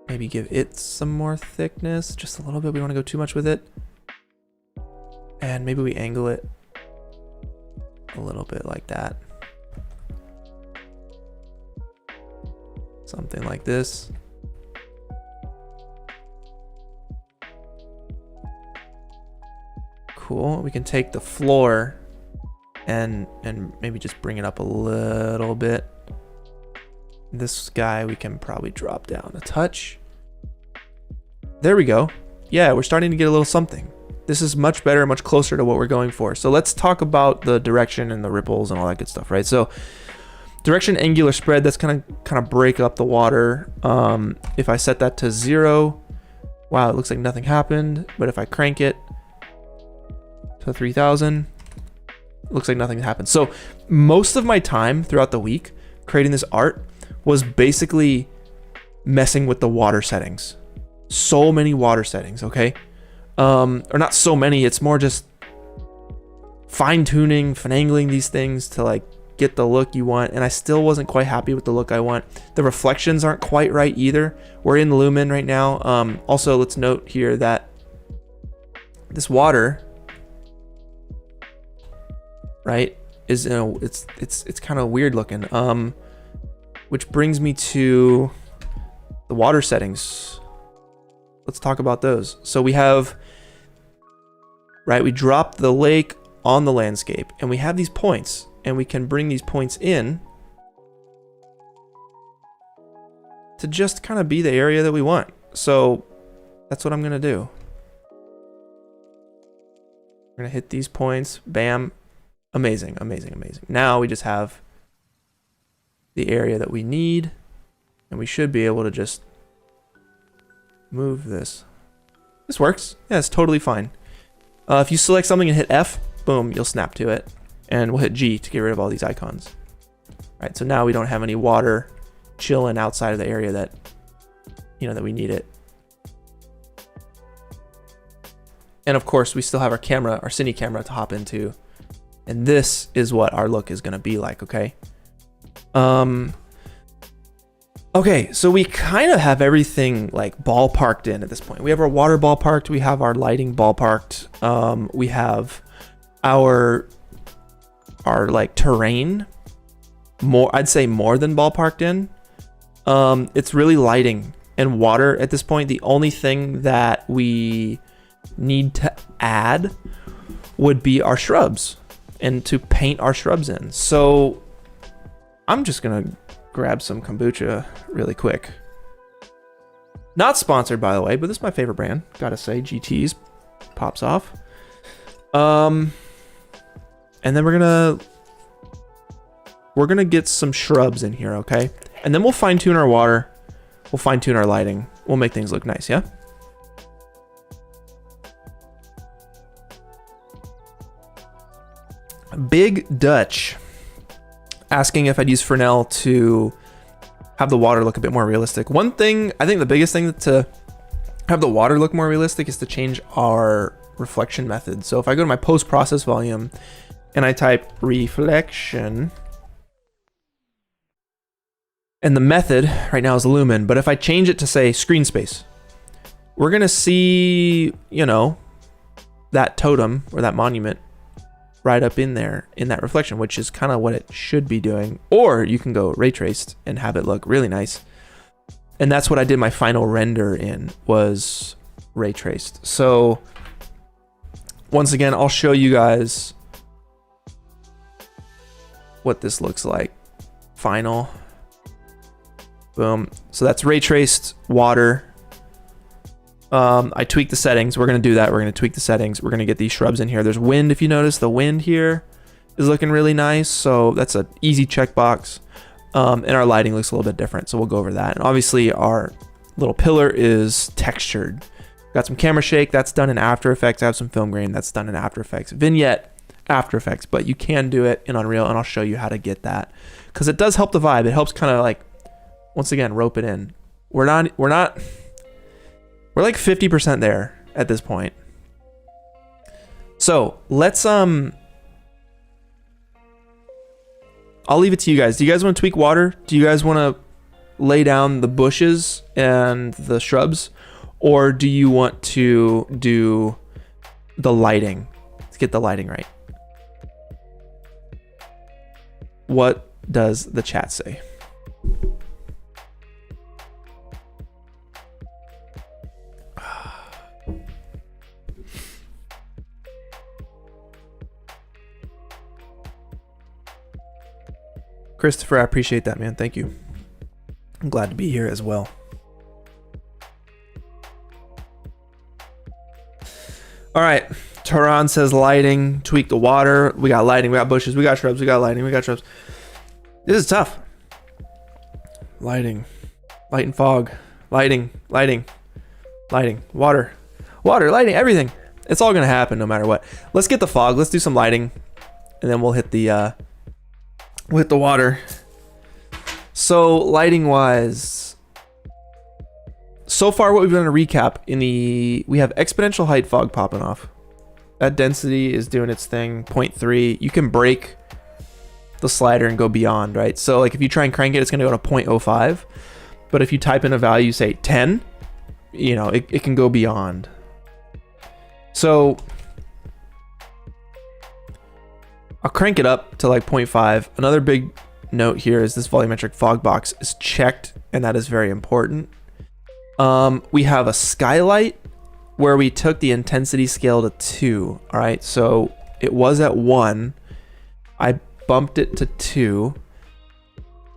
maybe give it some more thickness, just a little bit. We don't want to go too much with it. And maybe we angle it a little bit like that. Something like this. Cool. We can take the floor and maybe just bring it up a little bit. This guy we can probably drop down a touch. There we go. Yeah, we're starting to get a little something. This is much better, much closer to what we're going for. So let's talk about the direction and the ripples and all that good stuff, right? So direction, angular spread, that's kind of break up the water. If I set that to 0, wow, it looks like nothing happened. But if I crank it to 3000, it looks like nothing happened. So most of my time throughout the week creating this art was basically messing with the water settings. So many water settings, okay? Or not so many, it's more just fine tuning, finagling these things to like get the look you want, and I still wasn't quite happy with the look I want. The reflections aren't quite right either. We're in Lumen right now. Also, let's note here that this water, right, is it's kind of weird looking. Which brings me to the water settings. Let's talk about those. So we have, right, we dropped the lake on the landscape, and we have these points, and we can bring these points in to just kind of be the area that we want. So that's what I'm gonna do. We're gonna hit these points, bam, amazing, amazing, amazing. Now we just have the area that we need, and we should be able to just move this. This works. Yeah, it's totally fine. If you select something and hit F, boom, you'll snap to it. And we'll hit G to get rid of all these icons. All right, so now we don't have any water chilling outside of the area that, that we need it. And of course, we still have our camera, our cine camera to hop into. And this is what our look is gonna be like, okay? Okay, so we kind of have everything like ballparked in at this point. We have our water ballparked, we have our lighting ballparked, we have our like terrain more, I'd say more than ballparked in. It's really lighting and water at this point. The only thing that we need to add would be our shrubs and to paint our shrubs in. So I'm just gonna grab some kombucha really quick. Not sponsored, by the way, but this is my favorite brand. Gotta say, GT's pops off. And then we're gonna get some shrubs in here, okay? And then we'll fine tune our water. We'll fine tune our lighting. We'll make things look nice, yeah? Big Dutch asking if I'd use Fresnel to have the water look a bit more realistic. One thing, I think the biggest thing to have the water look more realistic is to change our reflection method. So if I go to my post-process volume and I type reflection, and the method right now is lumen, but if I change it to say screen space, we're gonna see, that totem or that monument right up in there in that reflection, which is kind of what it should be doing. Or you can go ray traced and have it look really nice. And that's what I did my final render in, was ray traced. So once again, I'll show you guys what this looks like. Final. Boom. So that's ray traced water. I tweaked the settings. We're going to do that. We're going to tweak the settings. We're going to get these shrubs in here. There's wind. If you notice, the wind here is looking really nice. So that's an easy checkbox. And our lighting looks a little bit different. So we'll go over that. And obviously our little pillar is textured. Got some camera shake. That's done in After Effects. I have some film grain. That's done in After Effects. Vignette, After Effects. But you can do it in Unreal, and I'll show you how to get that. Because it does help the vibe. It helps kind of like, once again, rope it in. We're like 50% there at this point. So let's I'll leave it to you guys. Do you guys want to tweak water? Do you guys want to lay down the bushes and the shrubs? Or do you want to do the lighting? Let's get the lighting right. What does the chat say? Christopher, I appreciate that, man. Thank you. I'm glad to be here as well. All right. Taran says lighting, tweak the water. We got lighting, we got bushes, we got shrubs, we got lighting, we got shrubs. This is tough. Lighting, light and fog, lighting, lighting, lighting, water, lighting, everything. It's all going to happen no matter what. Let's get the fog. Let's do some lighting, and then we'll hit the water. So lighting wise, so far what we've done a recap we have exponential height fog popping off. That density is doing its thing. 0.3. You can break the slider and go beyond, right? So like if you try and crank it, it's going to go to 0.05. But if you type in a value, say 10, you know, it can go beyond. So I'll crank it up to like 0.5. Another big note here is this volumetric fog box is checked, and that is very important. We have a skylight where we took the intensity scale to 2. All right, so it was at 1. I bumped it to 2.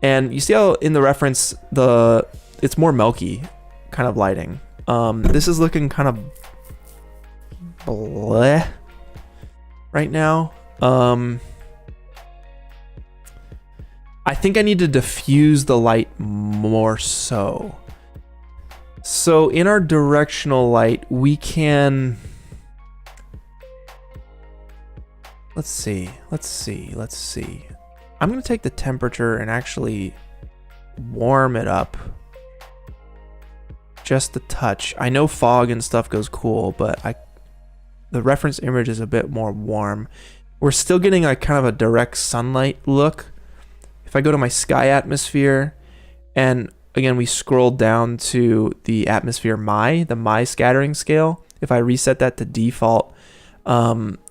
And you see how in the reference, it's more milky kind of lighting. This is looking kind of bleh right now. I think I need to diffuse the light more so. So in our directional light, we can, let's see. I'm gonna take the temperature and actually warm it up just a touch. I know fog and stuff goes cool, but the reference image is a bit more warm. We're still getting like kind of a direct sunlight look. If I go to my sky atmosphere, and again, we scroll down to the atmosphere the my scattering scale. If I reset that to default,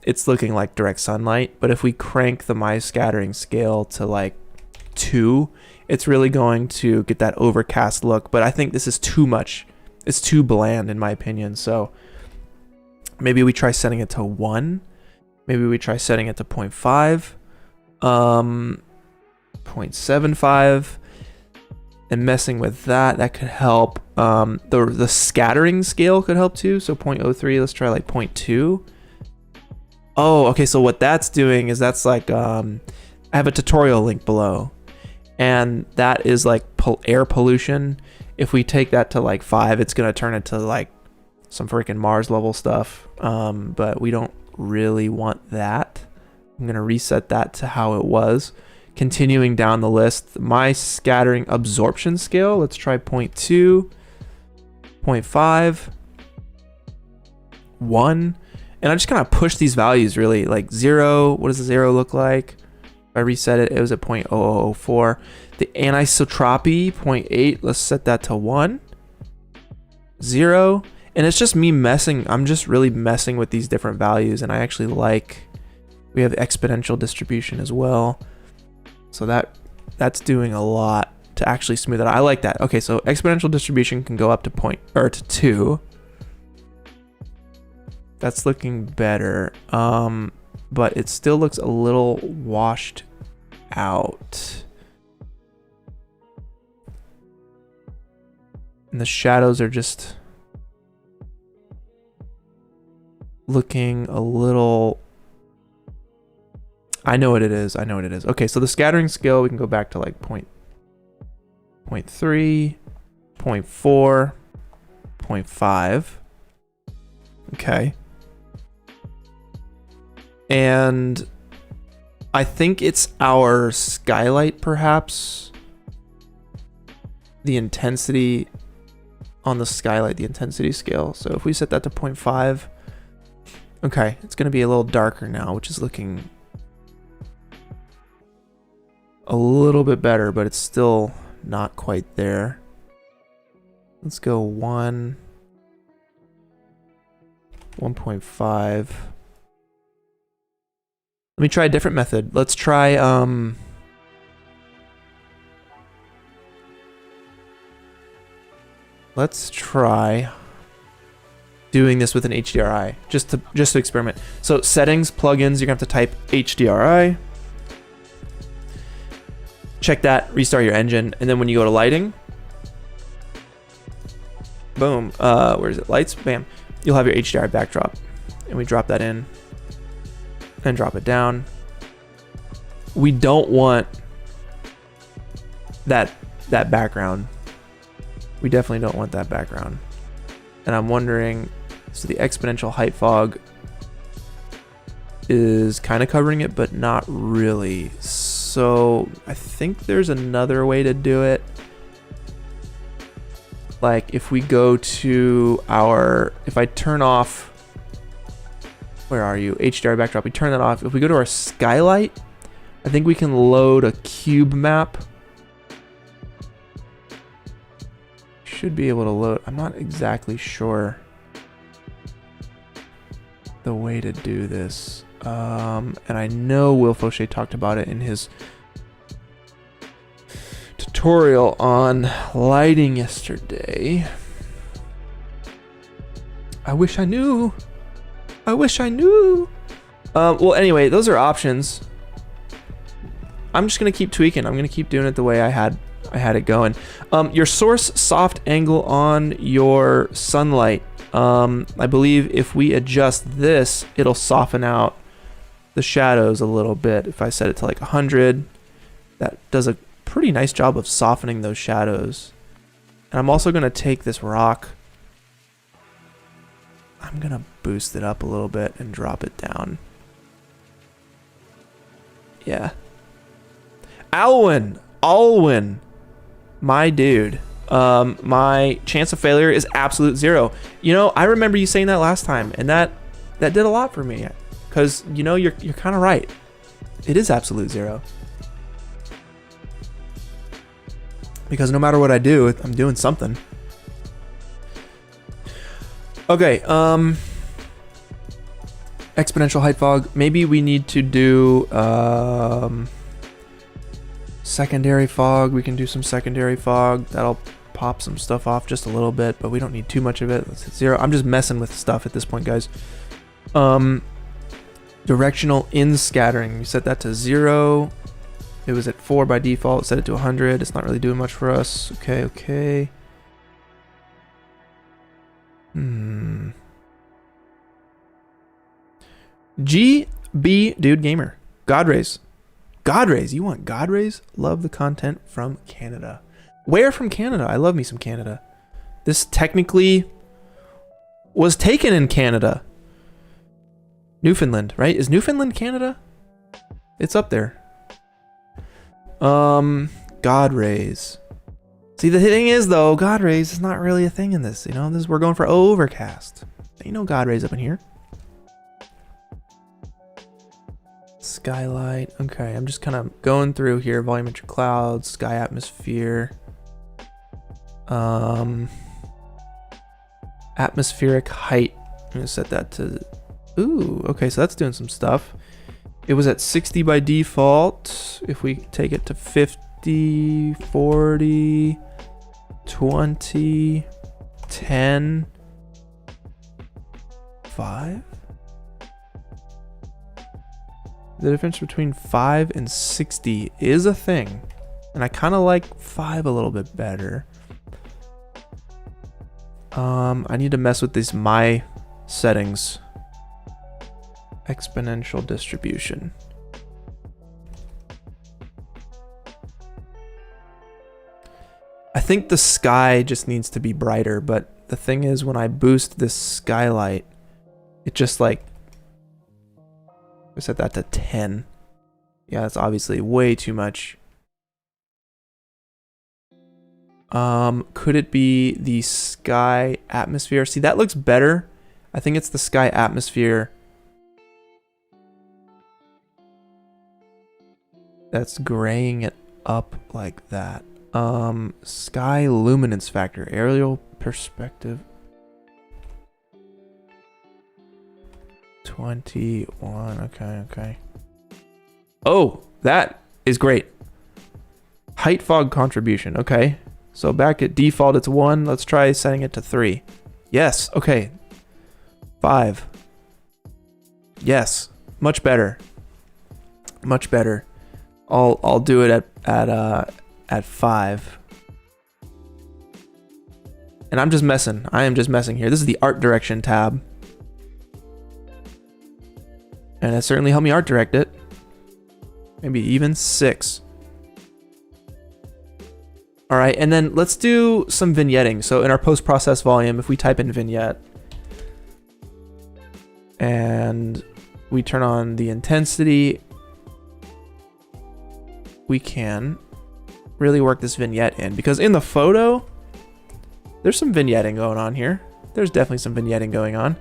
it's looking like direct sunlight. But if we crank the my scattering scale to like 2, it's really going to get that overcast look. But I think this is too much. It's too bland in my opinion. So maybe we try setting it to 1. Maybe we try setting it to 0.5, 0.75. And messing with that could help. The scattering scale could help too. So 0.03, let's try like 0.2. Oh, okay. So what that's doing is that's like, I have a tutorial link below, and that is like air pollution. If we take that to like 5, it's going to turn into like some freaking Mars level stuff. But we don't really want that. I'm going to reset that to how it was. Continuing down the list, my scattering absorption scale, let's try 0.2, 0.5, 1. And I just kind of push these values really, like 0. What does the 0 look like? If I reset it, it was at 0.0004. The anisotropy, 0.8. Let's set that to 1. 0. And it's just me messing. I'm just really messing with these different values. And I actually like, we have exponential distribution as well. So that's doing a lot to actually smooth it out. I like that. Okay, so exponential distribution can go up to 2. That's looking better. But it still looks a little washed out. And the shadows are just looking a little, I know what it is. Okay, so the scattering scale, we can go back to like 0.3, 0.4, 0.5. Okay. And I think it's our skylight, perhaps. The intensity on the skylight, the intensity scale. So if we set that to 0.5, okay, it's going to be a little darker now, which is looking a little bit better, but it's still not quite there. Let's go 1.5. Let me try a different method. Let's try doing this with an HDRI just to experiment. So settings, plugins, you're gonna have to type HDRI. Check that, restart your engine, and then when you go to lighting, boom, where is it? Lights, bam. You'll have your HDRI backdrop, and we drop that in and drop it down. We don't want that background. We definitely don't want that background. And I'm wondering, so the exponential height fog is kind of covering it, but not really. So I think there's another way to do it. Like if we go to if I turn off Where are you? HDR backdrop. We turn that off. If we go to our skylight, I think we can load a cube map. Should be able to load. I'm not exactly sure the way to do this. And I know Will Fauché talked about it in his tutorial on lighting yesterday. I wish I knew. I wish I knew. Well, anyway, those are options. I'm just gonna keep tweaking. I'm gonna keep doing it the way I had it going. Your source soft angle on your sunlight. I believe if we adjust this, it'll soften out the shadows a little bit. If I set it to like 100, that does a pretty nice job of softening those shadows. And I'm also gonna take this rock. I'm gonna boost it up a little bit and drop it down. Yeah. Alwyn, my dude. My chance of failure is absolute 0. You know, I remember you saying that last time, and that did a lot for me. Cause you know, you're kind of right. It is absolute 0. Because no matter what I do, I'm doing something. Okay, exponential height fog. Maybe we need to do secondary fog. We can do some secondary fog. That'll pop some stuff off just a little bit, but we don't need too much of it. Let's hit 0. I'm just messing with stuff at this point, guys. Directional in scattering. We set that to 0. It was at 4 by default. Set it to 100. It's not really doing much for us. Okay. GB Dude Gamer. God rays. You want God rays? Love the content from Canada. Where from Canada? I love me some Canada. This technically was taken in Canada. Newfoundland, right? Is Newfoundland Canada? It's up there. God rays. See, the thing is though, God rays is not really a thing in this. You know, we're going for overcast. Ain't no God rays up in here. Skylight. Okay, I'm just kind of going through here. Volumetric clouds, sky atmosphere. Atmospheric height. I'm gonna set that to. Ooh, okay, so that's doing some stuff. It was at 60 by default. If we take it to 50, 40, 20, 10, 5. The difference between 5 and 60 is a thing. And I kind of like 5 a little bit better. I need to mess with these my settings. Exponential distribution. I think the sky just needs to be brighter, but the thing is when I boost this skylight, it just like, I set that to 10. Yeah, that's obviously way too much. Could it be the sky atmosphere? See, that looks better. I think it's the sky atmosphere that's graying it up like that. Sky luminance factor, aerial perspective. 21, okay. Oh, that is great. Height fog contribution, okay. So back at default, it's 1. Let's try setting it to 3. Yes, okay. 5. Yes, much better. Much better. I'll do it at 5. And I'm just messing. I am just messing here. This is the art direction tab. And it certainly helped me art direct it. Maybe even 6. All right, and then let's do some vignetting. So in our post-process volume, if we type in vignette and we turn on the intensity, we can really work this vignette in, because in the photo, there's some vignetting going on here. There's definitely some vignetting going on.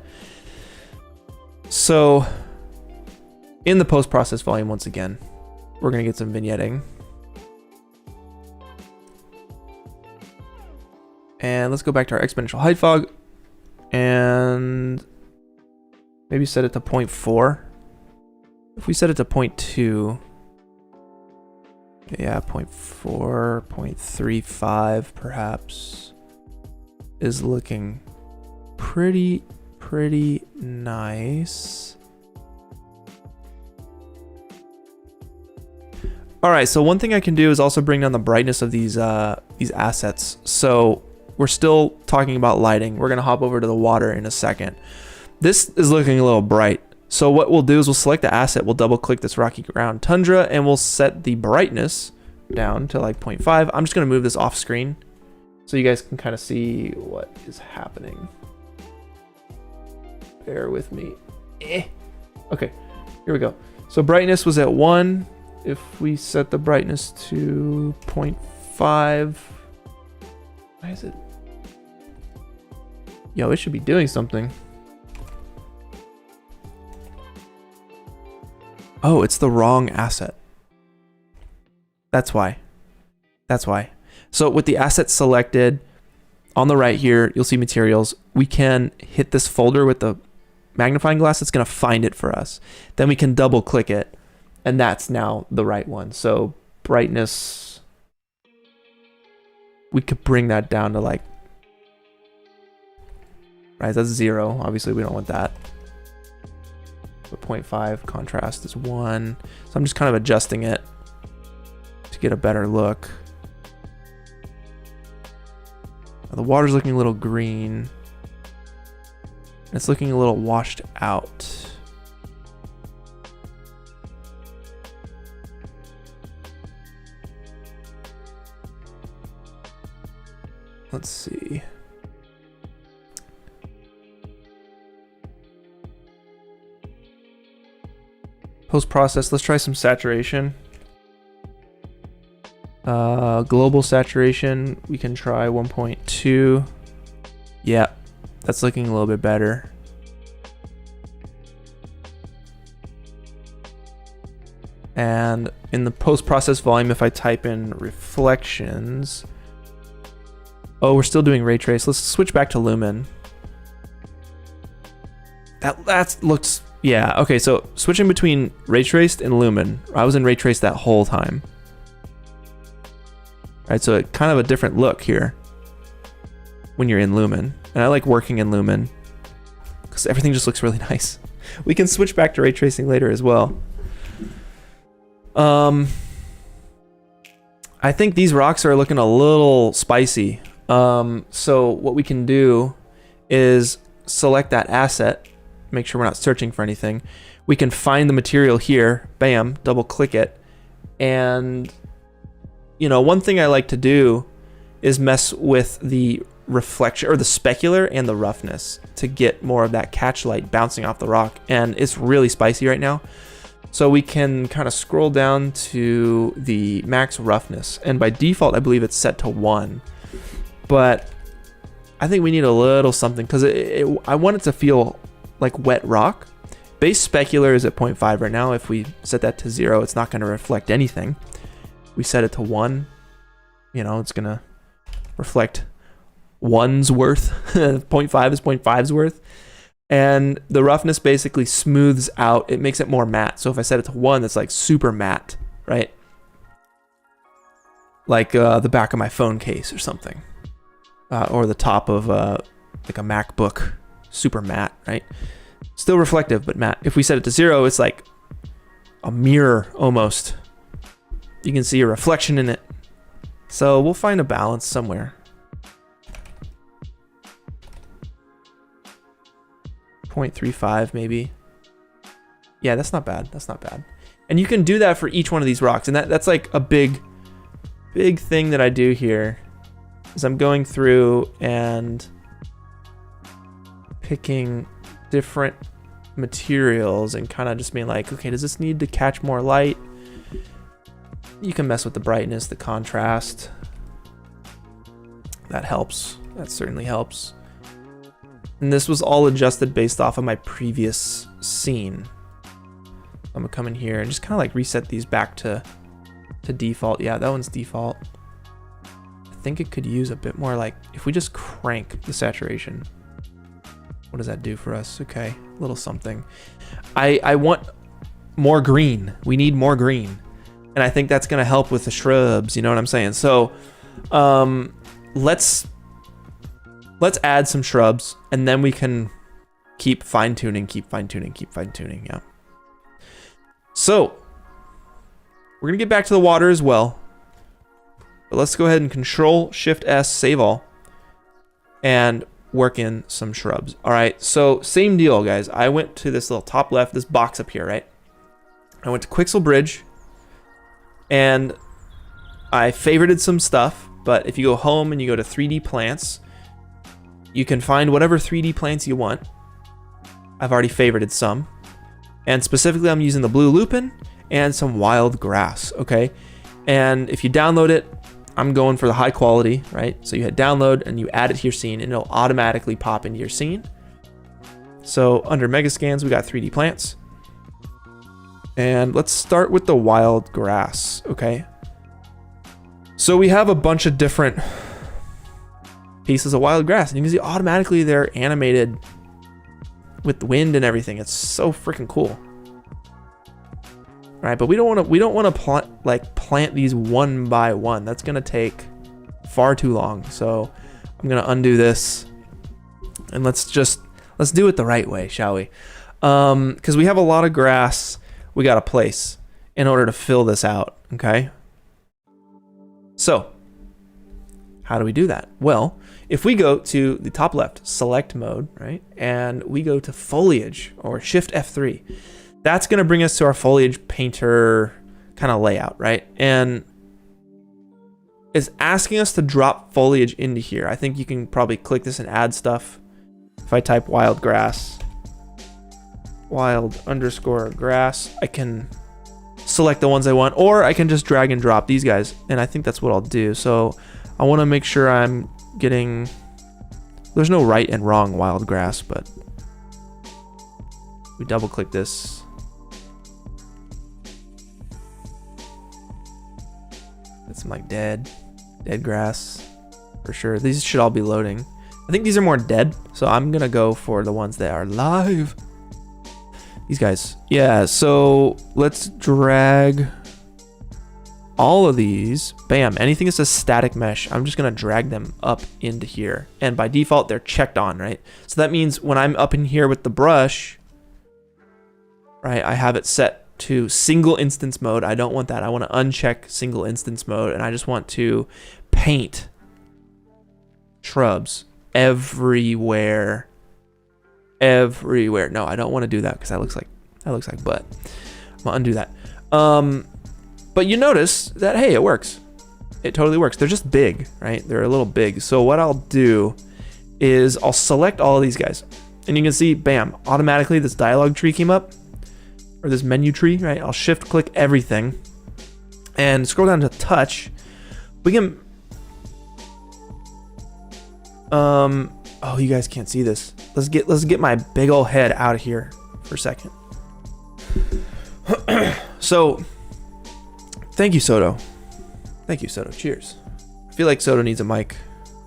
So in the post-process volume, once again, we're gonna get some vignetting. And let's go back to our exponential height fog and maybe set it to 0.4. If we set it to 0.2, yeah, 0.4, 0.35 perhaps is looking pretty nice. All right, so one thing I can do is also bring down the brightness of these assets. So we're still talking about lighting. We're gonna hop over to the water in a second. This is looking a little bright. So what we'll do is we'll select the asset, we'll double click this rocky ground tundra, and we'll set the brightness down to like 0.5. I'm just gonna move this off screen so you guys can kind of see what is happening. Bear with me. Okay, here we go. So brightness was at 1. If we set the brightness to 0.5, why is it? Yo, it should be doing something. Oh, it's the wrong asset. That's why. That's why. So with the asset selected on the right here, you'll see materials. We can hit this folder with the magnifying glass. It's going to find it for us. Then we can double click it, and that's now the right one. So brightness, we could bring that down to like, right, that's 0. Obviously we don't want that. But 0.5, contrast is 1. So I'm just kind of adjusting it to get a better look. Now the water's looking a little green. It's looking a little washed out. Let's see. Post-process, let's try some saturation. Global saturation, we can try 1.2. Yeah, that's looking a little bit better. And in the post-process volume, if I type in reflections, oh, we're still doing ray trace. Let's switch back to lumen. That looks, yeah, okay, so switching between ray traced and lumen. I was in ray trace that whole time. All right, so it kind of a different look here when you're in lumen. And I like working in lumen because everything just looks really nice. We can switch back to ray tracing later as well. I think these rocks are looking a little spicy. So what we can do is select that asset, make sure we're not searching for anything. We can find the material here, bam, double click it. And, you know, one thing I like to do is mess with the reflection or the specular and the roughness to get more of that catch light bouncing off the rock. And it's really spicy right now. So we can kind of scroll down to the max roughness. And by default, I believe it's set to 1. But I think we need a little something because I want it to feel like wet rock. Base specular is at 0.5 right now. If we set that to 0, it's not going to reflect anything. We set it to 1, you know, it's going to reflect 1's worth. 0.5 is 0.5's worth. And the roughness basically smooths out. It makes it more matte. So if I set it to 1, it's like super matte, right? Like the back of my phone case or something. Or the top of like a MacBook, super matte, right? Still reflective, but matte. If we set it to 0, it's like a mirror almost. You can see a reflection in it. So we'll find a balance somewhere. 0.35 maybe. Yeah, that's not bad. That's not bad. And you can do that for each one of these rocks. And that's like a big thing that I do here is I'm going through and picking different materials and kind of just being like, okay, does this need to catch more light? You can mess with the brightness, the contrast. That helps. That certainly helps. And this was all adjusted based off of my previous scene. I'm gonna come in here and just kind of like reset these back to default. Yeah, that one's default. I think it could use a bit more, like if we just crank the saturation. What does that do for us? Okay, a little something. I want more green. We need more green. And I think that's gonna help with the shrubs, you know what I'm saying? So let's add some shrubs, and then we can keep fine-tuning, yeah. So we're gonna get back to the water as well. But let's go ahead and Control-Shift-S, save all, and work in some shrubs. All right, so same deal, guys. I went to this little top left, this box up here, right? I went to Quixel Bridge, and I favorited some stuff, but if you go home and you go to 3D plants, you can find whatever 3D plants you want. I've already favorited some. And specifically, I'm using the blue lupin and some wild grass, okay? And if you download it, I'm going for the high quality, right? So you hit download and you add it to your scene, and it'll automatically pop into your scene. So under Megascans, we got 3D plants. And let's start with the wild grass, okay? So we have a bunch of different pieces of wild grass, and you can see automatically they're animated with the wind and everything. It's so freaking cool. Right, but we don't want to plant these one by one. That's gonna take far too long. So I'm gonna undo this, and let's do it the right way, shall we? Because we have a lot of grass we got to place in order to fill this out. Okay. So how do we do that? Well, if we go to the top left, select mode, right, and we go to foliage or Shift F3. That's going to bring us to our foliage painter kind of layout, right? And it's asking us to drop foliage into here. I think you can probably click this and add stuff. If I type wild grass, wild_grass, I can select the ones I want, or I can just drag and drop these guys. And I think that's what I'll do. So I want to make sure I'm getting, there's no right and wrong wild grass, but we double click this. It's like dead grass for sure. These should all be loading. I think these are more dead, so I'm gonna go for the ones that are live. These guys, yeah. So let's drag all of these. Bam, anything that says static mesh, I'm just gonna drag them up into here, and by default they're checked on, right? So that means when I'm up in here with the brush, right, I have it set to single instance mode. I don't want that. I want to uncheck single instance mode, and I just want to paint shrubs everywhere. No, I don't want to do that because that looks like butt. I'm gonna undo that. But you notice that, hey, it works. It totally works. They're just big, right? They're a little big. So what I'll do is I'll select all of these guys, and you can see, bam, automatically this dialog tree came up, or this menu tree, right? I'll shift click everything and scroll down to touch. We can, oh, you guys can't see this. Let's get my big old head out of here for a second. So, thank you, Soto. Thank you, Soto. Cheers. I feel like Soto needs a mic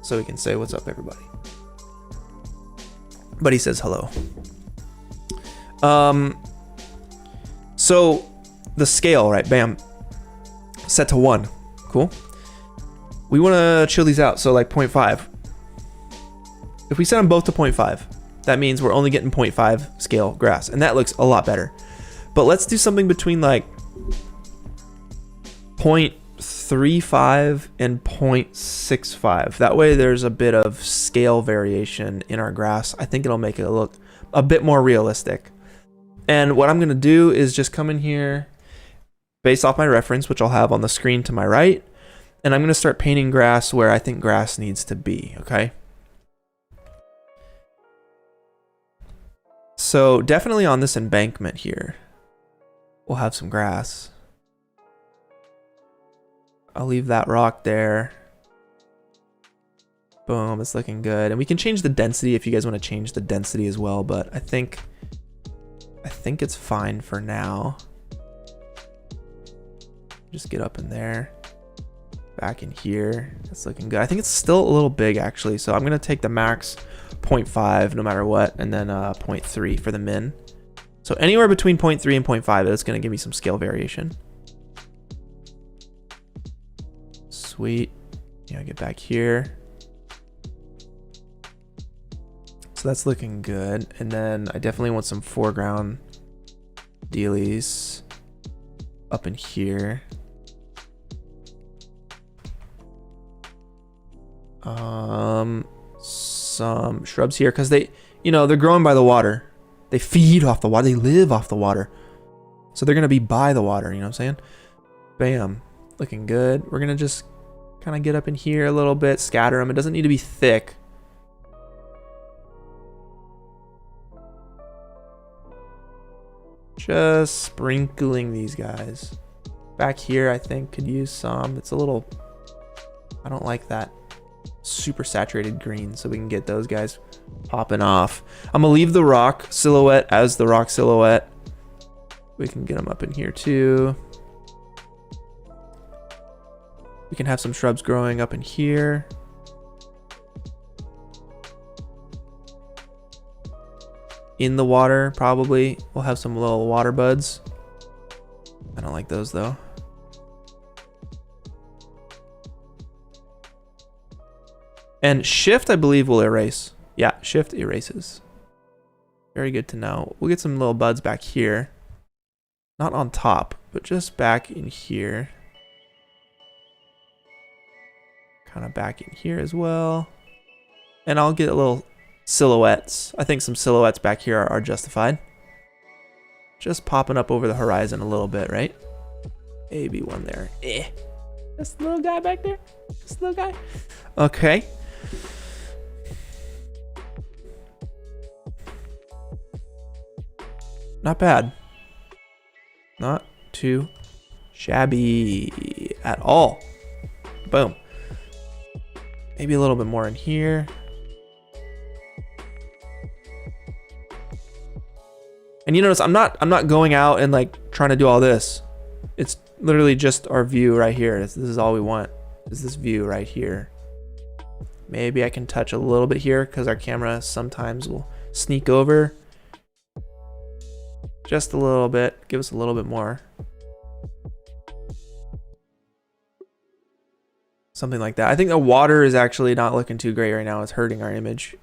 so he can say what's up, everybody. But he says hello. So the scale, right? Bam. Set to 1. Cool. We want to chill these out. So like 0.5. If we set them both to 0.5, that means we're only getting 0.5 scale grass, and that looks a lot better. But let's do something between like 0.35 and 0.65. That way there's a bit of scale variation in our grass. I think it'll make it look a bit more realistic. And what I'm going to do is just come in here based off my reference, which I'll have on the screen to my right. And I'm going to start painting grass where I think grass needs to be, okay? So definitely on this embankment here, we'll have some grass. I'll leave that rock there. Boom, it's looking good. And we can change the density if you guys want to change the density as well, but I think it's fine for now. Just get up in there. Back in here. That's looking good. I think it's still a little big actually, so I'm going to take the max 0.5 no matter what, and then 0.3 for the min. So anywhere between 0.3 and 0.5, that's going to give me some scale variation. Sweet. Yeah, get back here. So that's looking good. And then I definitely want some foreground dealies up in here. Some shrubs here because they, they're growing by the water. They feed off the water. They live off the water. So they're going to be by the water. You know what I'm saying? Bam. Looking good. We're going to just kind of get up in here a little bit, scatter them. It doesn't need to be thick. Just sprinkling these guys. Back here, I think, could use some. It's a little, I don't like that super saturated green, so we can get those guys popping off. I'm gonna leave the rock silhouette as the rock silhouette. We can get them up in here too. We can have some shrubs growing up in here. In the water, probably. We'll have some little water buds. I don't like those though. And shift, I believe, will erase. Yeah, shift erases. Very good to know. We'll get some little buds back here. Not on top, but just back in here. Kind of back in here as well. And I'll get a little silhouettes. I think some silhouettes back here are justified. Just popping up over the horizon a little bit, right? Maybe one there. This little guy back there. This little guy. Okay. Not bad. Not too shabby at all. Boom. Maybe a little bit more in here. And you notice I'm not going out and like trying to do all this. It's literally just our view right here. This is all we want, is this view right here. Maybe I can touch a little bit here because our camera sometimes will sneak over. Just a little bit, give us a little bit more. Something like that. I think the water is actually not looking too great right now. It's hurting our image.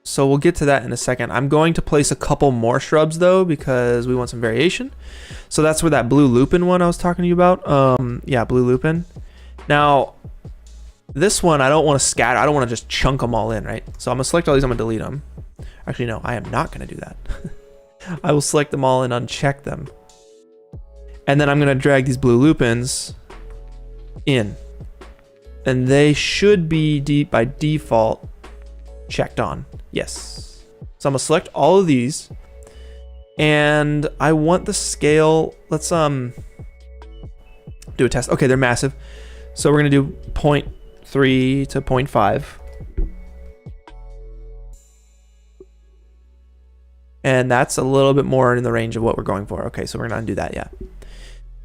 So we'll get to that in a second. I'm going to place a couple more shrubs though, because we want some variation. So that's where that blue lupin one I was talking to you about. Yeah, blue lupin. Now, this one, I don't want to scatter. I don't want to just chunk them all in, right? So I'm gonna select all these, I'm gonna delete them. Actually, no, I am not gonna do that. I will select them all and uncheck them. And then I'm gonna drag these blue lupins in. And they should be by default checked on. Yes. So I'm gonna select all of these. And I want the scale, let's do a test. Okay, they're massive. So we're gonna do 0.3 to 0.5. And that's a little bit more in the range of what we're going for. Okay, so we're gonna undo that, yeah.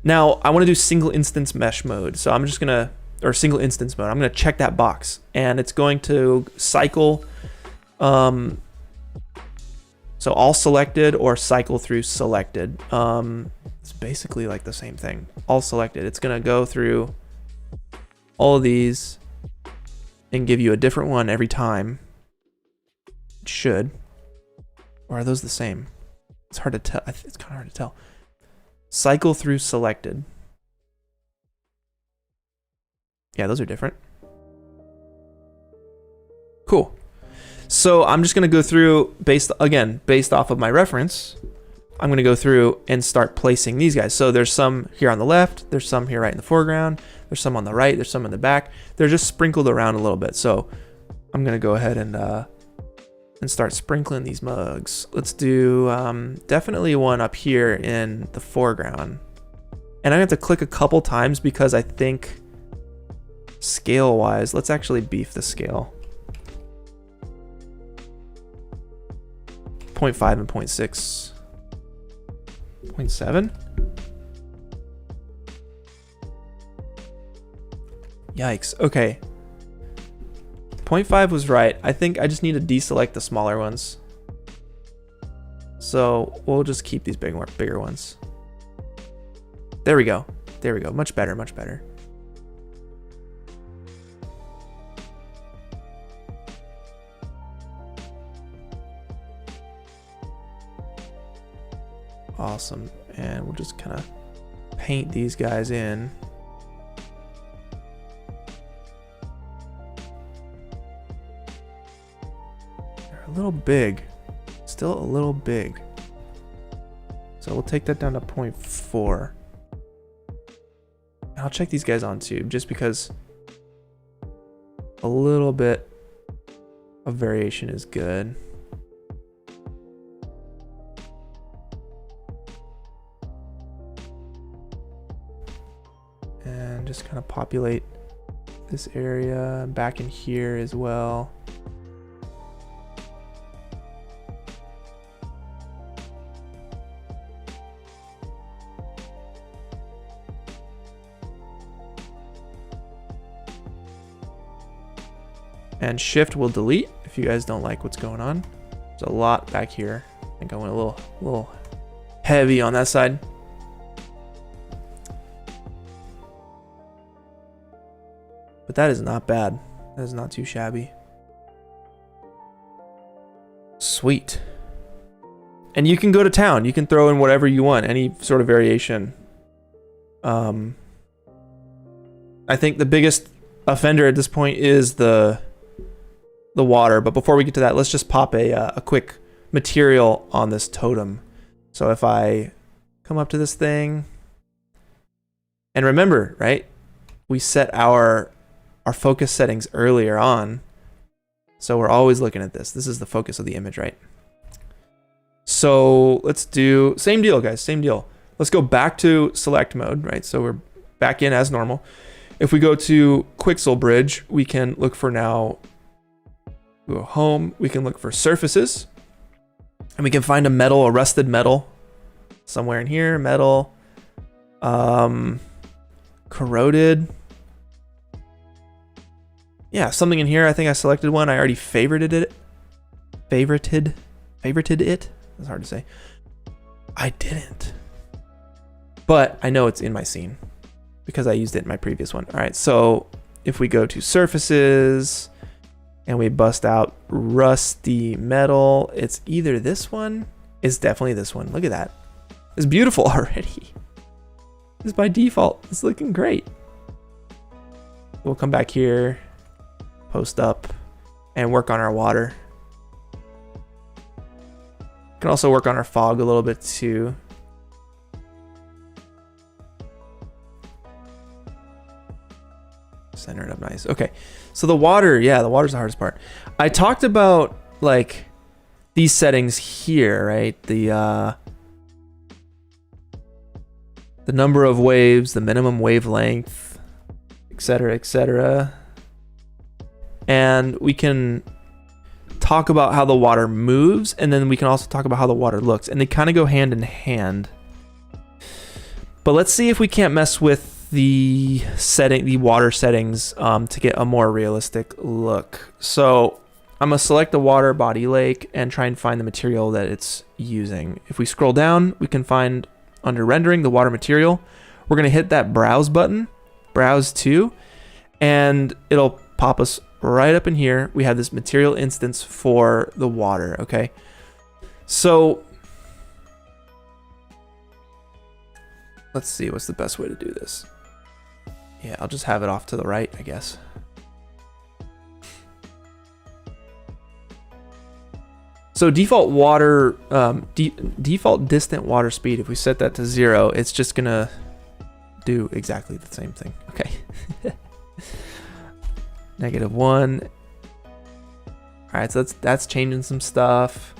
Now, I wanna do single instance mesh mode. So I'm just gonna, or single instance mode, I'm gonna check that box. And it's going to cycle, so all selected or cycle through selected. It's basically like the same thing. All selected, it's gonna go through all of these and give you a different one every time. It should. Or are those the same? It's hard to tell. It's kind of hard to tell. Cycle through selected. Yeah, those are different. Cool. So I'm just going to go through, based off of my reference, I'm going to go through and start placing these guys. So there's some here on the left, there's some here right in the foreground, there's some on the right, there's some in the back. They're just sprinkled around a little bit. So I'm going to go ahead and start sprinkling these mugs. Let's do definitely one up here in the foreground. And I have to click a couple times because I think Scale wise, let's actually beef the scale. 0.5 and 0.6. 0.7? Yikes. Okay. 0.5 was right. I think I just need to deselect the smaller ones. So we'll just keep these bigger ones. There we go. There we go. Much better, much better. Awesome. And we'll just kind of paint these guys in. They're a little big. Still a little big. So we'll take that down to 0.4. I'll check these guys on tube just because a little bit of variation is good. And just kind of populate this area back in here as well. And shift will delete if you guys don't like what's going on. There's a lot back here. I think I went a little heavy on that side. But that is not bad. That is not too shabby. Sweet. And you can go to town. You can throw in whatever you want, any sort of variation. I think the biggest offender at this point is the water, but before we get to that, let's just pop a quick material on this totem. So if I come up to this thing, and remember, right, we set our focus settings earlier on, so we're always looking at this. This is the focus of the image, right? So let's do same deal, guys, same deal. Let's go back to select mode, right? So we're back in as normal. If we go to Quixel Bridge, we can look for now. Go home, we can look for surfaces, and we can find a metal, a rusted metal somewhere in here. Metal, corroded. Yeah, something in here. I think I selected one. I already favorited it. Favorited it. That's hard to say. I didn't, but I know it's in my scene because I used it in my previous one. All right, so if we go to surfaces and we bust out rusty metal, it's either this one. It's definitely this one. Look at that. It's beautiful already. It's by default. It's looking great. We'll come back here, post up, and work on our water. Can also work on our fog a little bit too. Center it up nice. Okay, so the water, yeah, the water's the hardest part. I talked about like these settings here, right? The number of waves, the minimum wavelength, etc., etc. And we can talk about how the water moves, and then we can also talk about how the water looks, and they kind of go hand in hand. But let's see if we can't mess with the water settings to get a more realistic look. So I'm gonna select the water body lake and try and find the material that it's using. If we scroll down, we can find under rendering the water material. We're gonna hit that browse button, browse to, and it'll pop us right up in here. We have this material instance for the water. Okay, so let's see what's the best way to do this. Yeah, I'll just have it off to the right, I guess. So default water, default distant water speed, if we set that to 0, it's just gonna do exactly the same thing. Okay. -1. All right, so that's changing some stuff.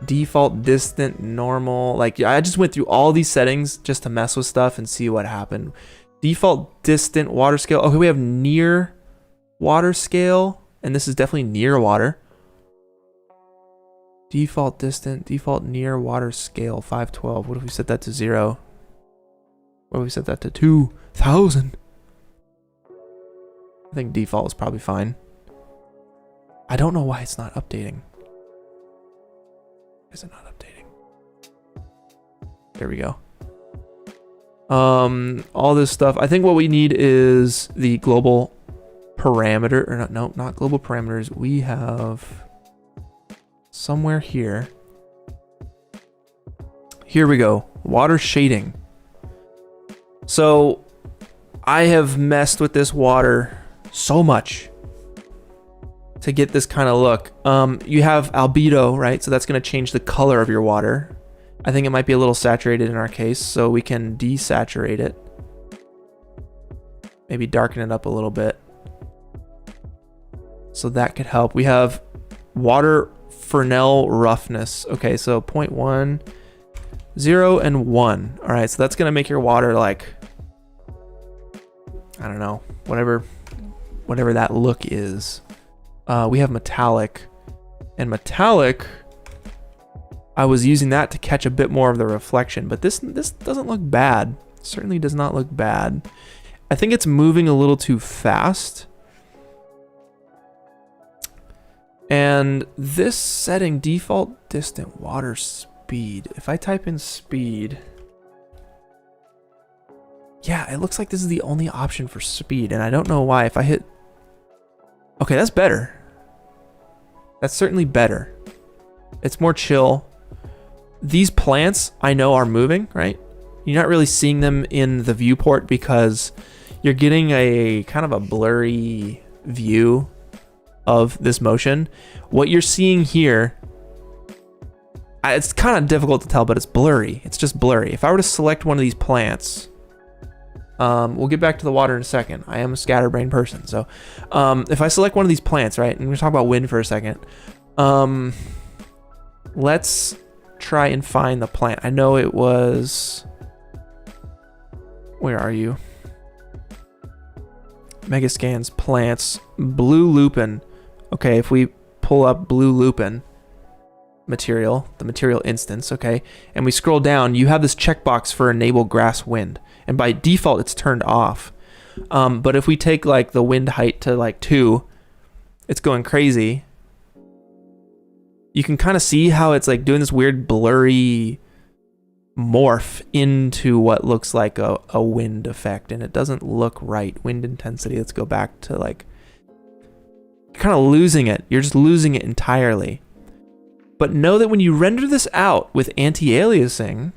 Default distant normal, like I just went through all these settings just to mess with stuff and see what happened. Default distant water scale. Okay, we have near water scale, and this is definitely near water. Default distant, default near water scale, 512. What if we set that to 0? What if we set that to 2000? I think default is probably fine. I don't know why it's not updating. Is it not updating? There we go. All this stuff. I think what we need is the global parameter, or not global parameters. We have somewhere here. Here we go. Water shading. So I have messed with this water so much to get this kind of look. You have albedo, right? So that's going to change the color of your water. I think it might be a little saturated in our case, so we can desaturate it. Maybe darken it up a little bit. So that could help. We have water Fresnel roughness. Okay, so 0.1, 0, and 1. All right, so that's going to make your water like, I don't know, whatever that look is. We have metallic, and metallic, I was using that to catch a bit more of the reflection, but this doesn't look bad. Certainly does not look bad. I think it's moving a little too fast. And this setting, default distant water speed. If I type in speed, yeah, it looks like this is the only option for speed, and I don't know why. If I hit, okay, that's better. That's certainly better. It's more chill. These plants I know are moving, right? You're not really seeing them in the viewport because you're getting a kind of a blurry view of this motion. What you're seeing here, it's kind of difficult to tell, but it's blurry. It's just blurry. If I were to select one of these plants, we'll get back to the water in a second. I am a scatterbrained person. So if I select one of these plants, right, and we're going to talk about wind for a second, let's try and find the plant. I know it was, where are you? Megascans, plants, blue lupin. Okay, if we pull up blue lupin material, the material instance, okay, and we scroll down, you have this checkbox for enable grass wind, and by default it's turned off. But if we take like the wind height to like 2, it's going crazy. You can kind of see how it's like doing this weird blurry morph into what looks like a wind effect, and it doesn't look right. Wind intensity, let's go back to like, you're kind of losing it. You're just losing it entirely. But know that when you render this out with anti-aliasing,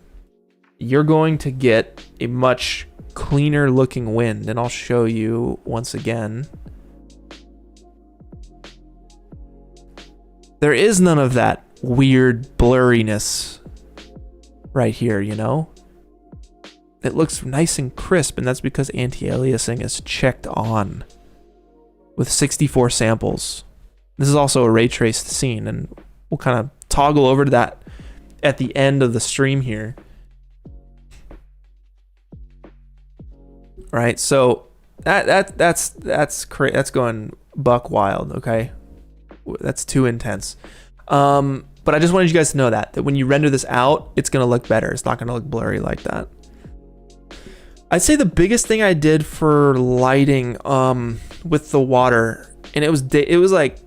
you're going to get a much cleaner looking wind, and I'll show you once again. There is none of that weird blurriness right here, you know? It looks nice and crisp, and that's because anti-aliasing is checked on with 64 samples. This is also a ray traced scene, and we'll kind of toggle over to that at the end of the stream here. All right, so that's going buck wild, okay? That's too intense. But I just wanted you guys to know that when you render this out, it's going to look better. It's not going to look blurry like that. I'd say the biggest thing I did for lighting with the water, and it was like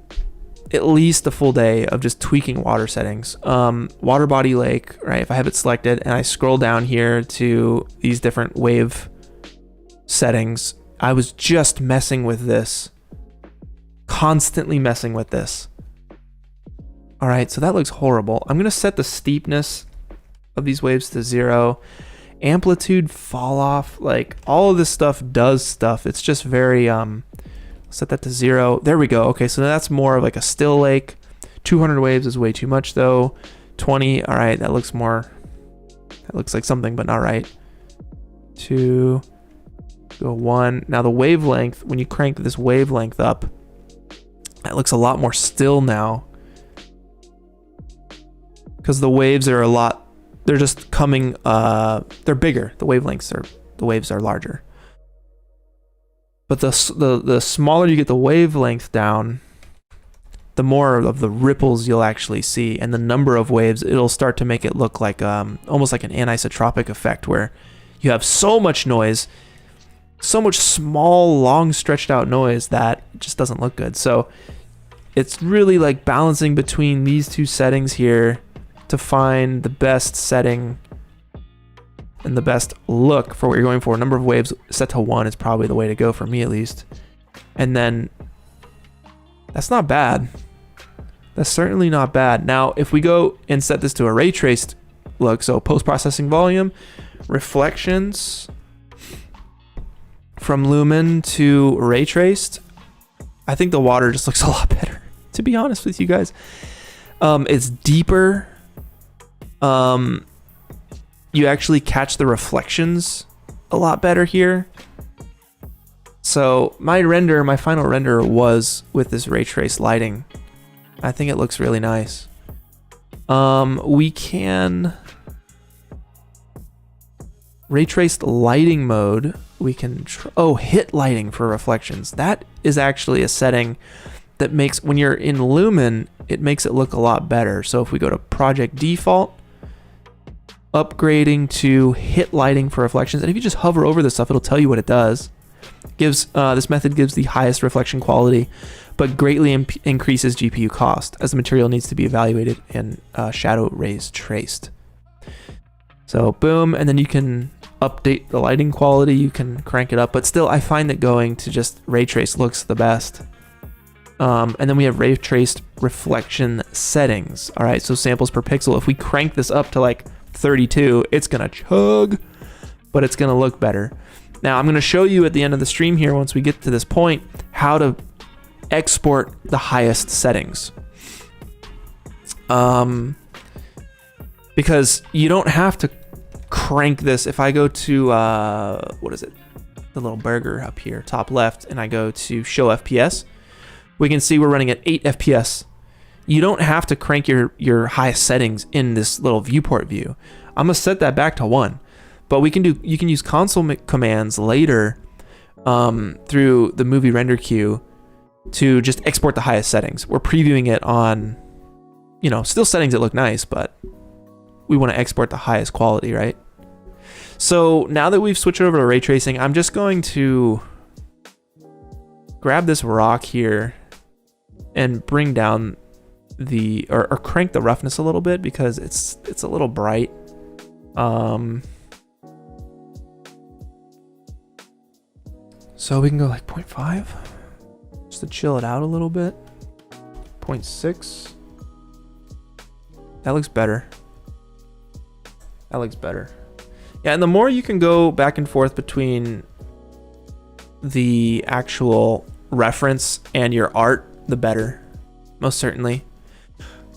at least a full day of just tweaking water settings. Water body lake, right? If I have it selected and I scroll down here to these different wave settings, I was just messing with this. Constantly messing with this. All right, so that looks horrible. I'm gonna set the steepness of these waves to 0. Amplitude, fall off, like all of this stuff does stuff. It's just very, set that to 0. There we go. Okay, so that's more of like a still lake. 200 waves is way too much though. 20, all right, that looks like something, but not right. 2, go 1. Now the wavelength, when you crank this wavelength up, that looks a lot more still now. Because the waves are they're just coming, they're bigger. The waves are larger. But the smaller you get the wavelength down, the more of the ripples you'll actually see, and the number of waves, it'll start to make it look like almost like an anisotropic effect, where you have so much noise, so much small, long, stretched out noise that it just doesn't look good. So it's really like balancing between these two settings here to find the best setting and the best look for what you're going for. Number of waves set to 1 is probably the way to go for me, at least. And then that's not bad. That's certainly not bad. Now, if we go and set this to a ray traced look, so post-processing volume, reflections from lumen to ray traced, I think the water just looks a lot better, to be honest with you guys. It's deeper. You actually catch the reflections a lot better here. So my final render was with this ray trace lighting. I think it looks really nice. We can ray traced lighting mode. We can hit lighting for reflections. That is actually a setting that makes, when you're in Lumen, it makes it look a lot better. So if we go to project default, upgrading to hit lighting for reflections, and if you just hover over this stuff, it'll tell you what it does. This method gives the highest reflection quality, but greatly increases GPU cost, as the material needs to be evaluated and shadow rays traced. So boom, and then you can update the lighting quality, you can crank it up, but still I find that going to just ray trace looks the best. And then we have ray traced reflection settings. All right, so samples per pixel. If we crank this up to like 32, it's gonna chug, but it's gonna look better. Now I'm gonna show you at the end of the stream here, once we get to this point, how to export the highest settings. Because you don't have to crank this. If I go to, what is it? The little burger up here, top left, and I go to show FPS, we can see we're running at 8 FPS. You don't have to crank your highest settings in this little viewport view. I'm gonna set that back to 1, but you can use console commands later through the movie render queue to just export the highest settings. We're previewing it on, still settings that look nice, but we want to export the highest quality, right? So now that we've switched over to ray tracing, I'm just going to grab this rock here and bring down or crank the roughness a little bit, because it's a little bright. So we can go like 0.5 just to chill it out a little bit. 0.6. That looks better. That looks better. Yeah, and the more you can go back and forth between the actual reference and your art, the better. Most certainly.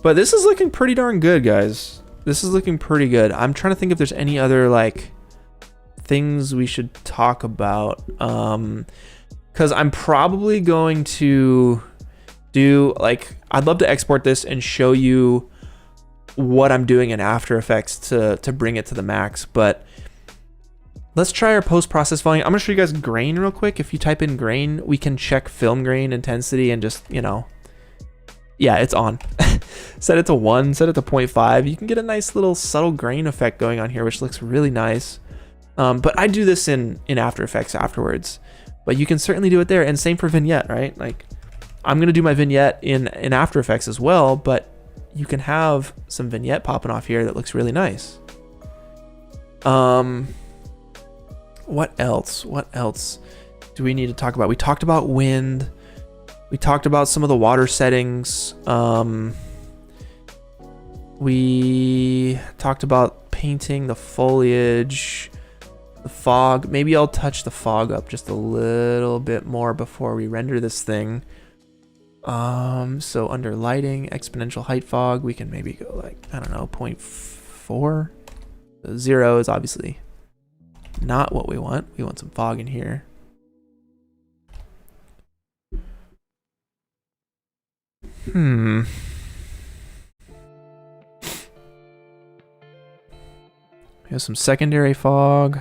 But this is looking pretty darn good, guys. This is looking pretty good. I'm trying to think if there's any other things we should talk about. Because I'm probably going to do I'd love to export this and show you what I'm doing in After Effects to bring it to the max. But let's try our post-process volume. I'm gonna show you guys grain real quick. If you type in grain, we can check film grain intensity and just, yeah, it's on. Set it to 1, set it to 0.5. You can get a nice little subtle grain effect going on here, which looks really nice. But I do this in After Effects afterwards. But you can certainly do it there, and same for vignette, right? I'm gonna do my vignette in After Effects as well, but you can have some vignette popping off here that looks really nice. What else? What else do we need to talk about? We talked about wind. We talked about some of the water settings. We talked about painting the foliage, the fog. Maybe I'll touch the fog up just a little bit more before we render this thing. So under lighting, exponential height fog, we can maybe go 0.4. 0 is obviously not what we want. We want some fog in here. We have some secondary fog.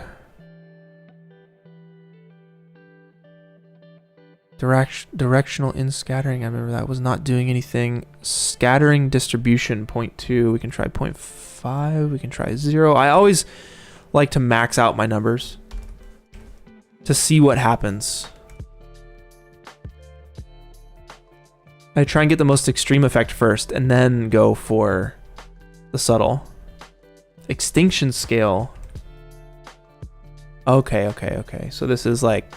Directional in scattering. I remember that was not doing anything. Scattering distribution 0.2. We can try 0.5. We can try 0. I always like to max out my numbers to see what happens. I try and get the most extreme effect first and then go for the subtle. Extinction scale. Okay. So this is like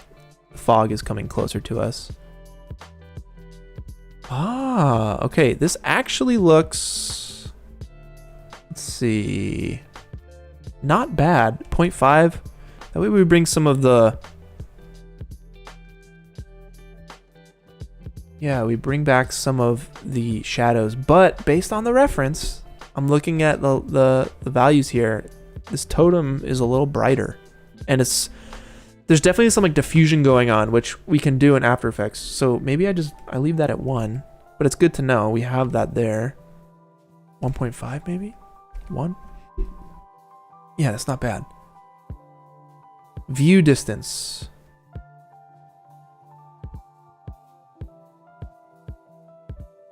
the fog is coming closer to us. Ah, okay. This actually looks, let's see, not bad. 0.5. That way we bring some of the, yeah, we bring back some of the shadows, but based on the reference, I'm looking at the values here. This totem is a little brighter, and there's definitely some like diffusion going on, which we can do in After Effects. So maybe I leave that at 1, but it's good to know we have that there. 1.5 maybe? 1? Yeah, that's not bad. View distance.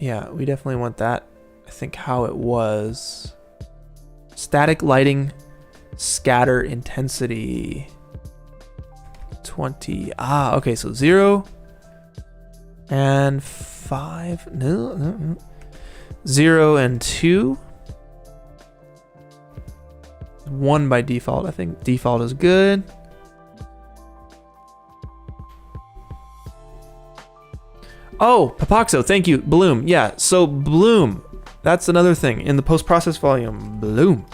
Yeah, we definitely want that. I think how it was. Static lighting, scatter intensity. 20. Ah, okay, so 0 and 5. No. 0 and 2. 1 by default. I think default is good. Oh, Papaxo, thank you. Bloom. Yeah, so bloom. That's another thing in the post-process volume. Bloom.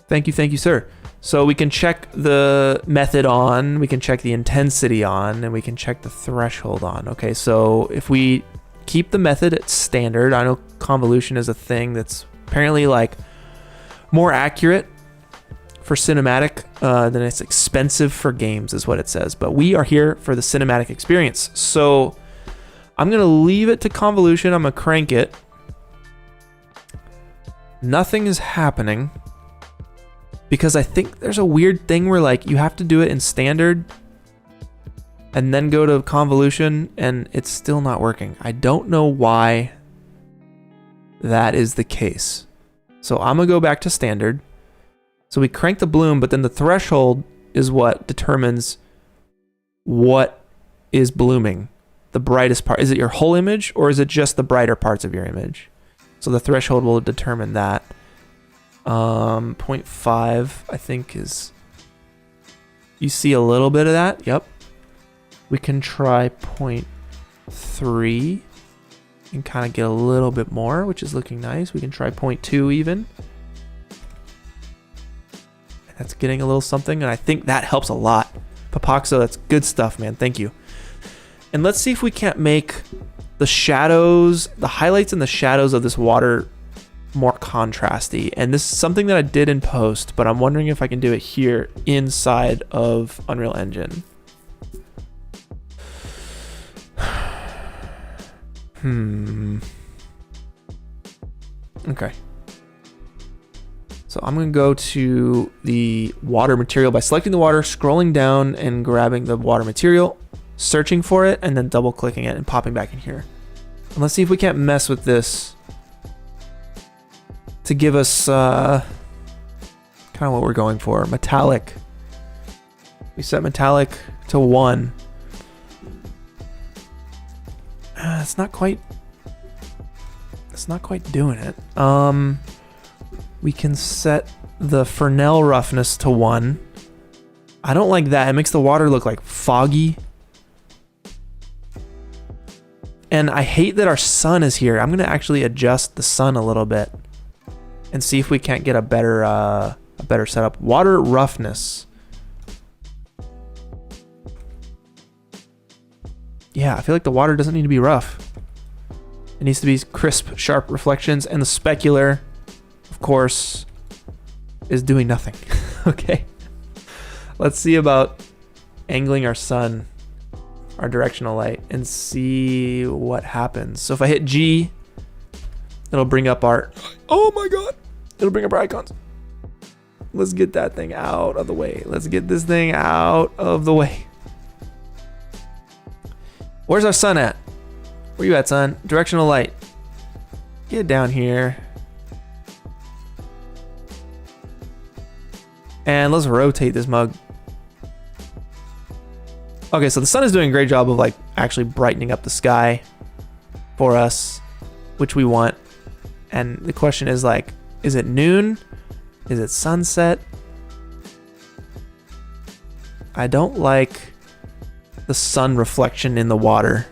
Thank you, sir. So we can check the method on, we can check the intensity on, and we can check the threshold on. Okay, so if we keep the method at standard, I know convolution is a thing that's apparently like more accurate for cinematic than it's expensive for games is what it says. But we are here for the cinematic experience. So I'm going to leave it to convolution. I'm going to crank it. Nothing is happening because I think there's a weird thing where like you have to do it in standard and then go to convolution and it's still not working. I don't know why that is the case. So I'm going to go back to standard. So we crank the bloom, but then the threshold is what determines what is blooming. The brightest part. Is it your whole image or is it just the brighter parts of your image? So the threshold will determine that. 0.5, I think is, you see a little bit of that. Yep. We can try 0.3 and kind of get a little bit more, which is looking nice. We can try 0.2 even. That's getting a little something, and I think that helps a lot. Papaxo, that's good stuff, man. Thank you. And let's see if we can't make the shadows, the highlights and the shadows of this water more contrasty. And this is something that I did in post, but I'm wondering if I can do it here inside of Unreal Engine. Okay. So I'm going to go to the water material by selecting the water, scrolling down and grabbing the water material, searching for it, and then double clicking it and popping back in here. And let's see if we can't mess with this to give us kind of what we're going for. Metallic. We set metallic to 1. It's not quite doing it. We can set the Fresnel roughness to 1. I don't like that. It makes the water look like foggy. And I hate that our sun is here. I'm going to actually adjust the sun a little bit and see if we can't get a better setup. Water roughness. Yeah, I feel like the water doesn't need to be rough. It needs to be crisp, sharp reflections, and the specular, of course, is doing nothing. Okay. Let's see about angling our sun, our directional light, and see what happens. So if I hit G, it'll bring up our, oh my God, it'll bring up our icons. Let's get that thing out of the way. Let's get this thing out of the way. Where's our sun at? Where you at, sun? Directional light. Get down here. And let's rotate this mug. Okay, so the sun is doing a great job of like actually brightening up the sky for us, which we want. And the question is like, is it noon? Is it sunset? I don't like the sun reflection in the water.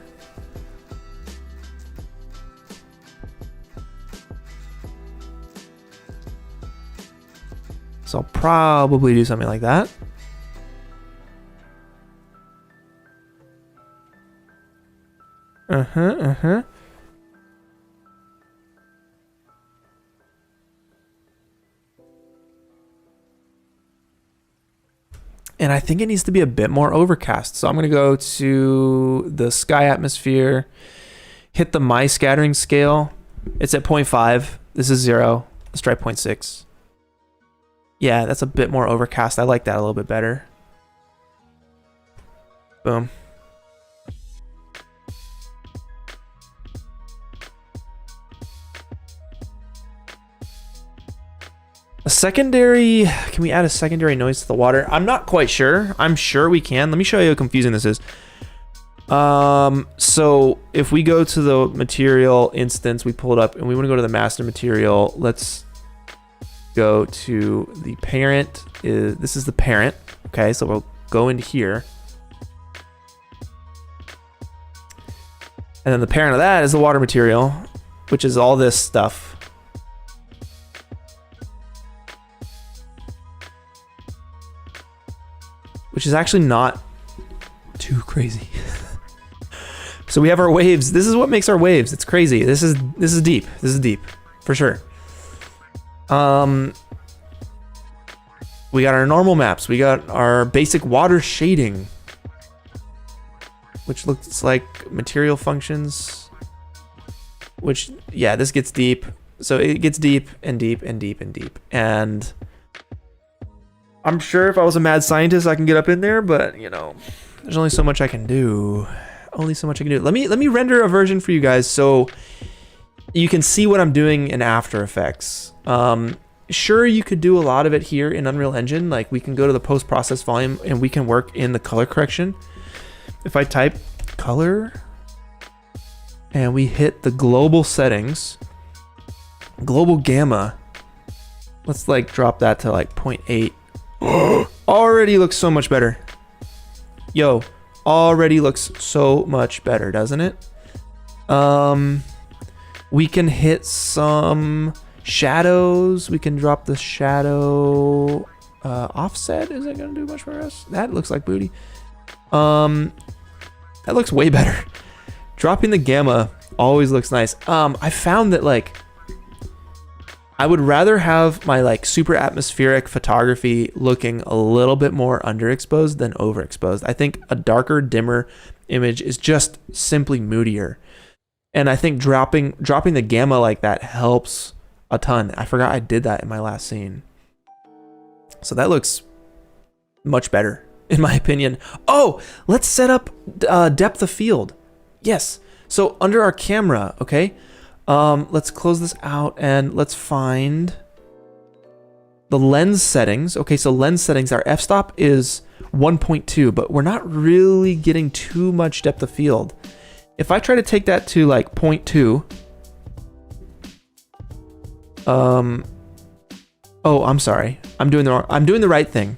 So I'll probably do something like that. And I think it needs to be a bit more overcast. So I'm going to go to the sky atmosphere, hit the my scattering scale. It's at 0.5. This is 0. Let's try 0.6. Yeah, that's a bit more overcast. I like that a little bit better. Boom. A secondary, can we add a secondary noise to the water? I'm not quite sure. I'm sure we can. Let me show you how confusing this is. So if we go to the material instance, we pull it up and we want to go to the master material. Let's go to the parent. This is the parent. Okay, so we'll go into here. And then the parent of that is the water material, which is all this stuff. Which is actually not too crazy. So we have our waves. This is what makes our waves. It's crazy. This is deep. This is deep for sure. We got our normal maps. We got our basic water shading, which looks like material functions. Which, yeah, this gets deep. So it gets deep and deep and deep and deep. And I'm sure if I was a mad scientist, I can get up in there, but you know, there's only so much I can do. Only so much I can do. Let me render a version for you guys so you can see what I'm doing in After Effects. Sure, you could do a lot of it here in Unreal Engine. Like we can go to the post-process volume and we can work in the color correction. If I type color and we hit the global settings, global gamma, let's like drop that to like 0.8. Already looks so much better. Yo, already looks so much better, doesn't it? We can hit some shadows. We can drop the shadow offset. Is that gonna do much for us? That looks like booty. That looks way better. Dropping the gamma always looks nice. I found that like I would rather have my like super atmospheric photography looking a little bit more underexposed than overexposed. I think a darker, dimmer image is just simply moodier. And I think dropping the gamma like that helps a ton. I forgot I did that in my last scene. So that looks much better in my opinion. Oh, let's set up depth of field. Yes. So under our camera, okay? Let's close this out and let's find the lens settings. Okay, so lens settings, our f-stop is 1.2, but we're not really getting too much depth of field. If I try to take that to like 0.2, oh, I'm sorry. I'm doing the right thing,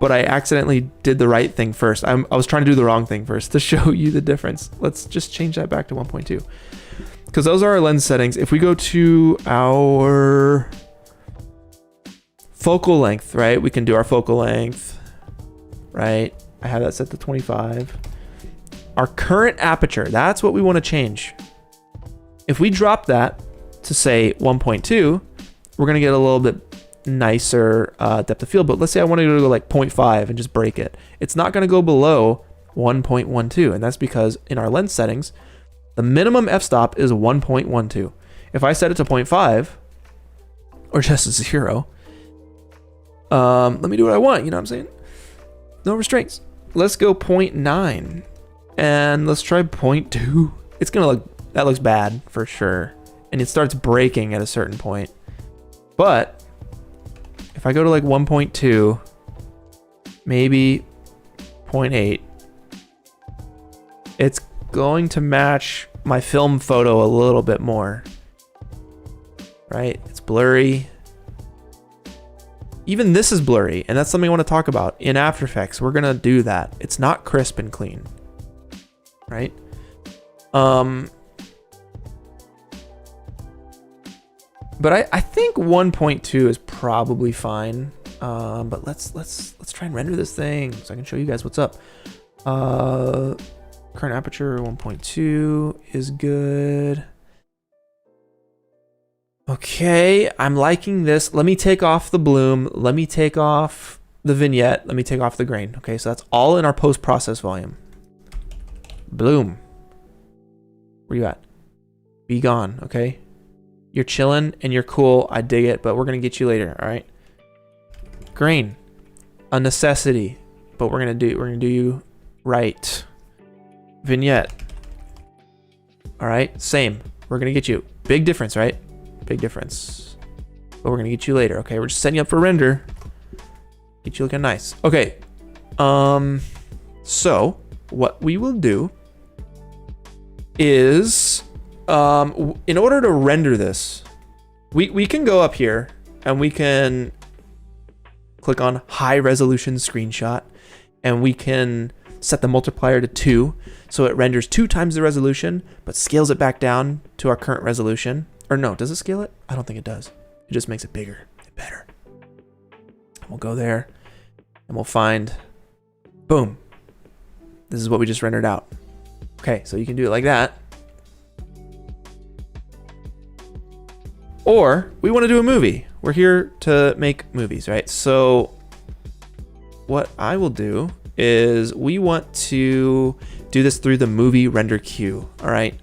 but I accidentally did the right thing first. I was trying to do the wrong thing first to show you the difference. Let's just change that back to 1.2. Because those are our lens settings. If we go to our focal length, right? We can do our focal length, right? I have that set to 25. Our current aperture, that's what we want to change. If we drop that to say 1.2, we're going to get a little bit nicer depth of field. But let's say I want to go like 0.5 and just break it. It's not going to go below 1.12. And that's because in our lens settings, the minimum f-stop is 1.12. If I set it to 0.5 or just 0, let me do what I want. You know what I'm saying? No restraints. Let's go 0.9. And let's try 0.2. It's gonna look, that looks bad for sure. And it starts breaking at a certain point. But if I go to like 1.2, maybe 0.8, it's going to match my film photo a little bit more. Right? It's blurry. Even this is blurry, and that's something I want to talk about. In After Effects, we're gonna do that. It's not crisp and clean. Right? But I think 1.2 is probably fine. But let's try and render this thing so I can show you guys what's up. Current aperture 1.2 is good. Okay, I'm liking this. Let me take off the bloom. Let me take off the vignette. Let me take off the grain. Okay, so that's all in our post-process volume. Bloom. Where you at? Be gone, okay? You're chilling and you're cool. I dig it, but we're gonna get you later, all right? Grain. A necessity, but we're gonna do you right. Vignette. All right, same. We're gonna get you. Big difference, right? Big difference. But we're gonna get you later, okay? We're just setting you up for render. Get you looking nice. Okay. So what we will do is, in order to render this, we can go up here and we can click on high resolution screenshot, and we can set the multiplier to 2, so it renders 2 times the resolution, but scales it back down to our current resolution. Or no, does it scale it? I don't think it does. It just makes it bigger and better. And we'll go there and we'll find, boom. This is what we just rendered out. Okay, so you can do it like that. Or we want to do a movie. We're here to make movies, right? So what I will do is we want to do this through the movie render queue, all right?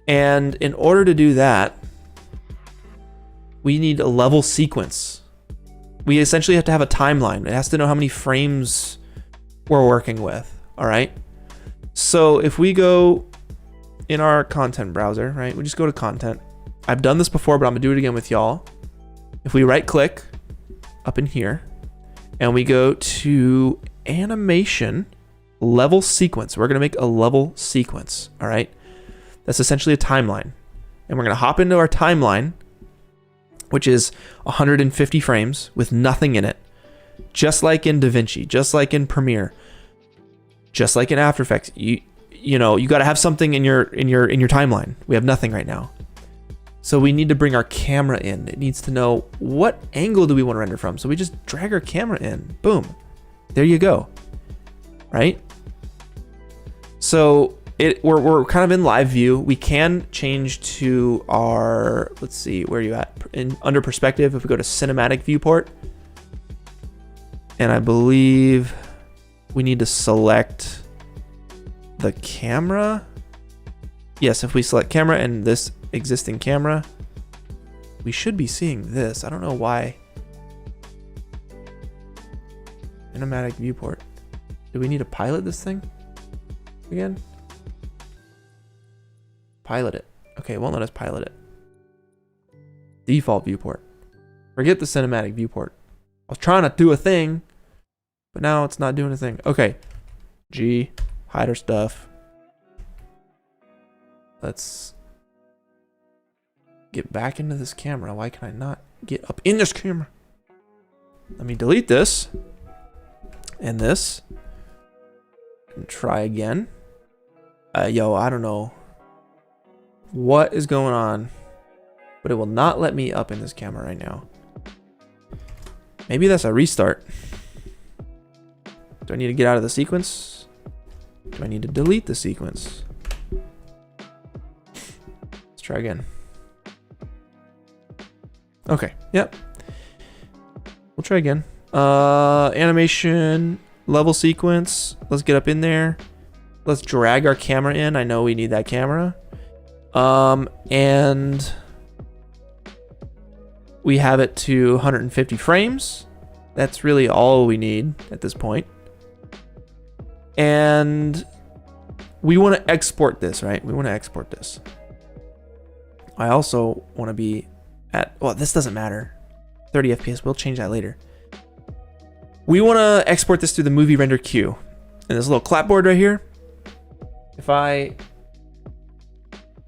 And in order to do that, we need a level sequence. We essentially have to have a timeline. It has to know how many frames we're working with, all right? So if we go in our content browser, right? We just go to content. I've done this before, but I'm gonna do it again with y'all. If we right click up in here and we go to animation level sequence, we're gonna make a level sequence, all right? That's essentially a timeline. And we're gonna hop into our timeline, which is 150 frames with nothing in it. Just like in DaVinci, just like in Premiere, just like in After Effects. You know, you gotta have something in your timeline. We have nothing right now. So we need to bring our camera in. It needs to know what angle do we want to render from. So we just drag our camera in. Boom. There you go. Right? So we're kind of in live view. We can change to our, let's see, where are you at? Under perspective, if we go to cinematic viewport. And I believe we need to select the camera. Yes, if we select camera and this existing camera, we should be seeing this. I don't know why. Cinematic viewport. Do we need to pilot this thing again? Pilot it. Okay, it won't let us pilot it. Default viewport. Forget the cinematic viewport. I was trying to do a thing, but now it's not doing a thing. Okay. G, hide our stuff. Let's get back into this camera. Why can I not get up in this camera? Let me delete this and this and try again. Yo, I don't know what is going on, but it will not let me up in this camera right now. Maybe that's a restart. Do I need to get out of the sequence? Do I need to delete the sequence? Let's try again. Okay, yep. We'll try again. Animation, level sequence. Let's get up in there. Let's drag our camera in. I know we need that camera. And we have it to 150 frames. That's really all we need at this point. And we want to export this, right? We want to export this. I also want to be at, well, this doesn't matter. 30 FPS, we'll change that later. We want to export this through the movie render queue. And this little clapboard right here, if I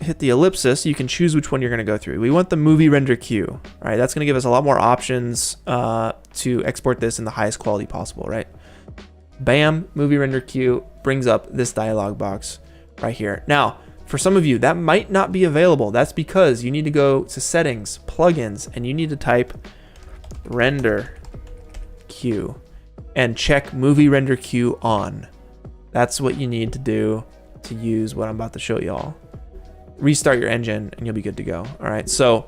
hit the ellipsis, you can choose which one you're going to go through. We want the movie render queue. All right, that's going to give us a lot more options to export this in the highest quality possible, right? Bam, movie render queue brings up this dialog box right here. Now, for some of you, that might not be available. That's because you need to go to settings, plugins, and you need to type render queue and check movie render queue on. That's what you need to do to use what I'm about to show y'all. Restart your engine and you'll be good to go. All right, so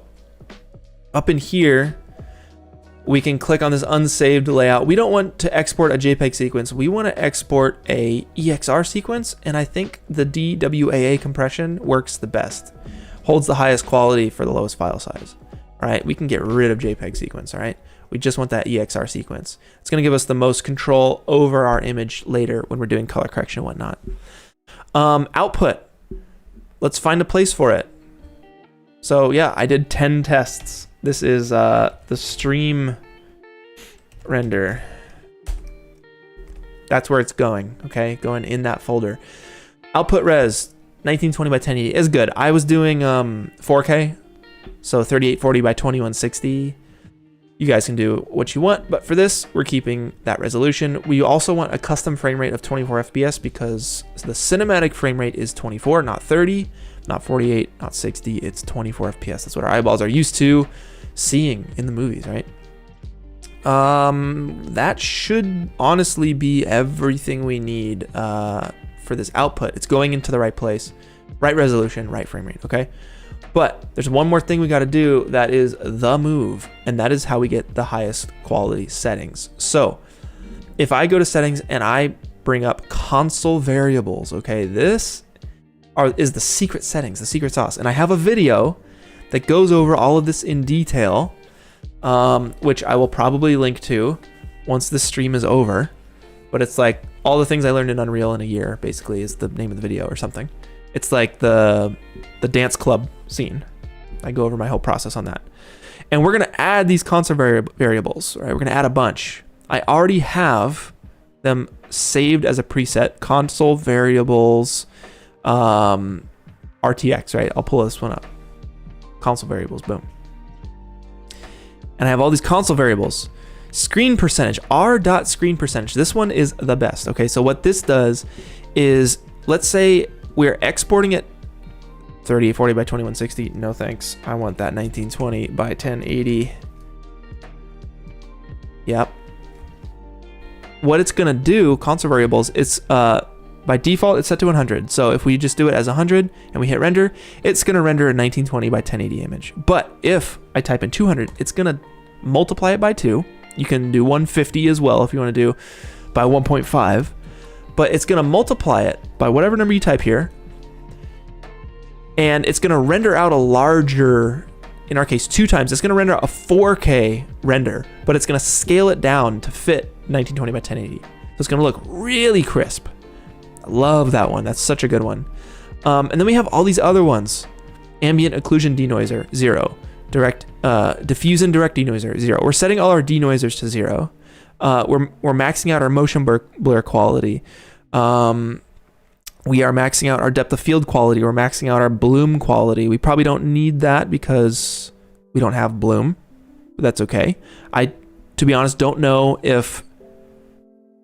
up in here, we can click on this unsaved layout. We don't want to export a JPEG sequence. We want to export a EXR sequence, and I think the DWAA compression works the best. Holds the highest quality for the lowest file size. All right, we can get rid of JPEG sequence, all right? We just want that EXR sequence. It's gonna give us the most control over our image later when we're doing color correction and whatnot. Output, let's find a place for it. So yeah, I did 10 tests. This is the stream render. That's where it's going, okay? Going in that folder. Output res, 1920 by 1080 is good. I was doing 4K, so 3840 by 2160. You guys can do what you want, but for this, we're keeping that resolution. We also want a custom frame rate of 24 FPS because the cinematic frame rate is 24, not 30, not 48, not 60. It's 24 FPS. That's what our eyeballs are used to seeing in the movies, right? That should honestly be everything we need for this output. It's going into the right place, right resolution, right frame rate, okay? But there's one more thing we got to do that is the move, and that is how we get the highest quality settings. So if I go to settings and I bring up console variables, okay, this is the secret settings, the secret sauce. And I have a video that goes over all of this in detail, which I will probably link to once this stream is over. But it's like all the things I learned in Unreal in a year, basically, is the name of the video or something. It's like the dance club scene. I go over my whole process on that. And we're gonna add these console variables, right? We're gonna add a bunch. I already have them saved as a preset, console variables, RTX, right? I'll pull this one up. Console variables, boom. And I have all these console variables. Screen percentage, r.screen percentage. This one is the best, okay? So what this does is, let's say we're exporting it 3840 by 2160. No thanks. I want that 1920 by 1080. Yep. What it's gonna do, console variables, it's by default it's set to 100. So if we just do it as 100 and we hit render, it's gonna render a 1920 by 1080 image. But if I type in 200, it's gonna multiply it by 2. You can do 150 as well if you want to do by 1.5. But it's gonna multiply it by whatever number you type here, and it's gonna render out a larger, in our case 2 times, it's gonna render out a 4K render, but it's gonna scale it down to fit 1920 by 1080. So it's gonna look really crisp. I love that one, that's such a good one. And then we have all these other ones. Ambient occlusion denoiser, 0. Direct, diffuse and direct denoiser, 0. We're setting all our denoisers to 0. We're maxing out our motion blur quality. We are maxing out our depth of field quality. We're maxing out our bloom quality. We probably don't need that because we don't have bloom, but that's okay. I, to be honest, don't know if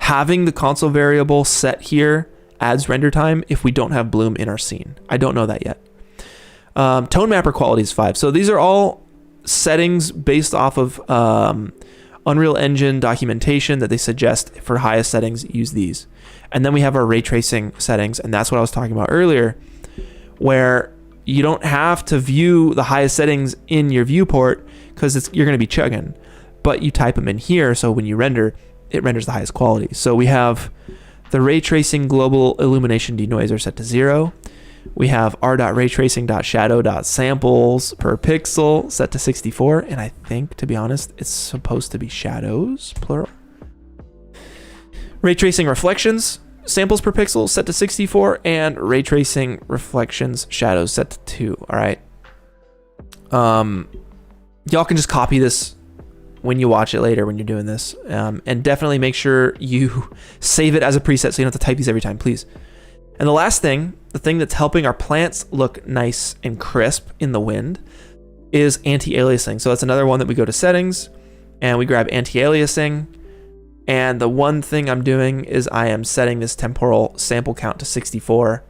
having the console variable set here adds render time if we don't have bloom in our scene. I don't know that yet. Tone mapper quality is 5. So these are all settings based off of Unreal Engine documentation that they suggest for highest settings, use these. And then we have our ray tracing settings, and that's what I was talking about earlier, where you don't have to view the highest settings in your viewport because you're going to be chugging, but you type them in here, so when you render, it renders the highest quality. So we have the ray tracing global illumination denoiser set to 0. We have r.raytracing.shadow.samples per pixel set to 64, and I think, to be honest, it's supposed to be shadows, plural. Ray tracing reflections samples per pixel set to 64, and ray tracing reflections shadows set to 2. All right. Y'all can just copy this when you watch it later when you're doing this, and definitely make sure you save it as a preset so you don't have to type these every time, please. And the last thing, the thing that's helping our plants look nice and crisp in the wind, is anti-aliasing. So that's another one that we go to settings and we grab anti-aliasing. And the one thing I'm doing is I am setting this temporal sample count to 64.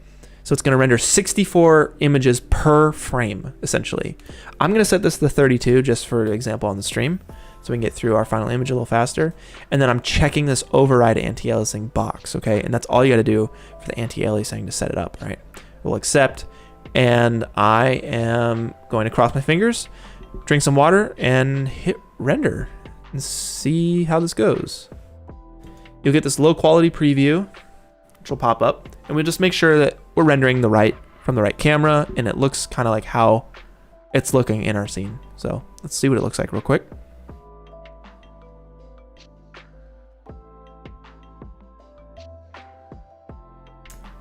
So it's going to render 64 images per frame, essentially. I'm going to set this to 32 just for example on the stream, so we can get through our final image a little faster. And then I'm checking this override anti-aliasing box, okay? And that's all you got to do for the anti-aliasing to set it up, right? We'll accept, and I am going to cross my fingers, drink some water, and hit render and see how this goes. You'll get this low quality preview, which will pop up, and we'll just make sure that we're rendering from the right camera, and it looks kind of like how it's looking in our scene. So let's see what it looks like real quick.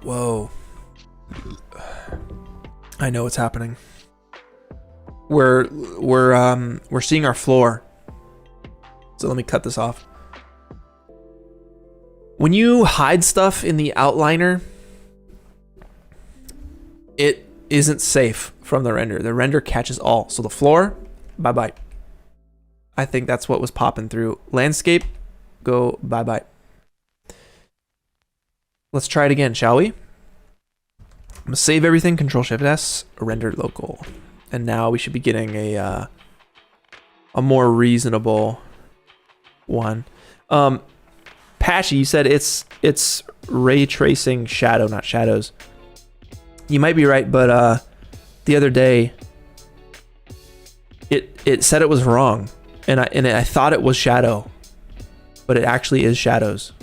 Whoa. I know what's happening. We're seeing our floor. So let me cut this off. When you hide stuff in the outliner, it isn't safe from the render. The render catches all. So the floor, bye-bye. I think that's what was popping through. Landscape, go bye-bye. Let's try it again, shall we? I'm gonna save everything, Control-Shift-S, render local. And now we should be getting a more reasonable one. Patchy, you said it's ray tracing shadow, not shadows. You might be right, but the other day it said it was wrong, and I thought it was shadow, but it actually is shadows.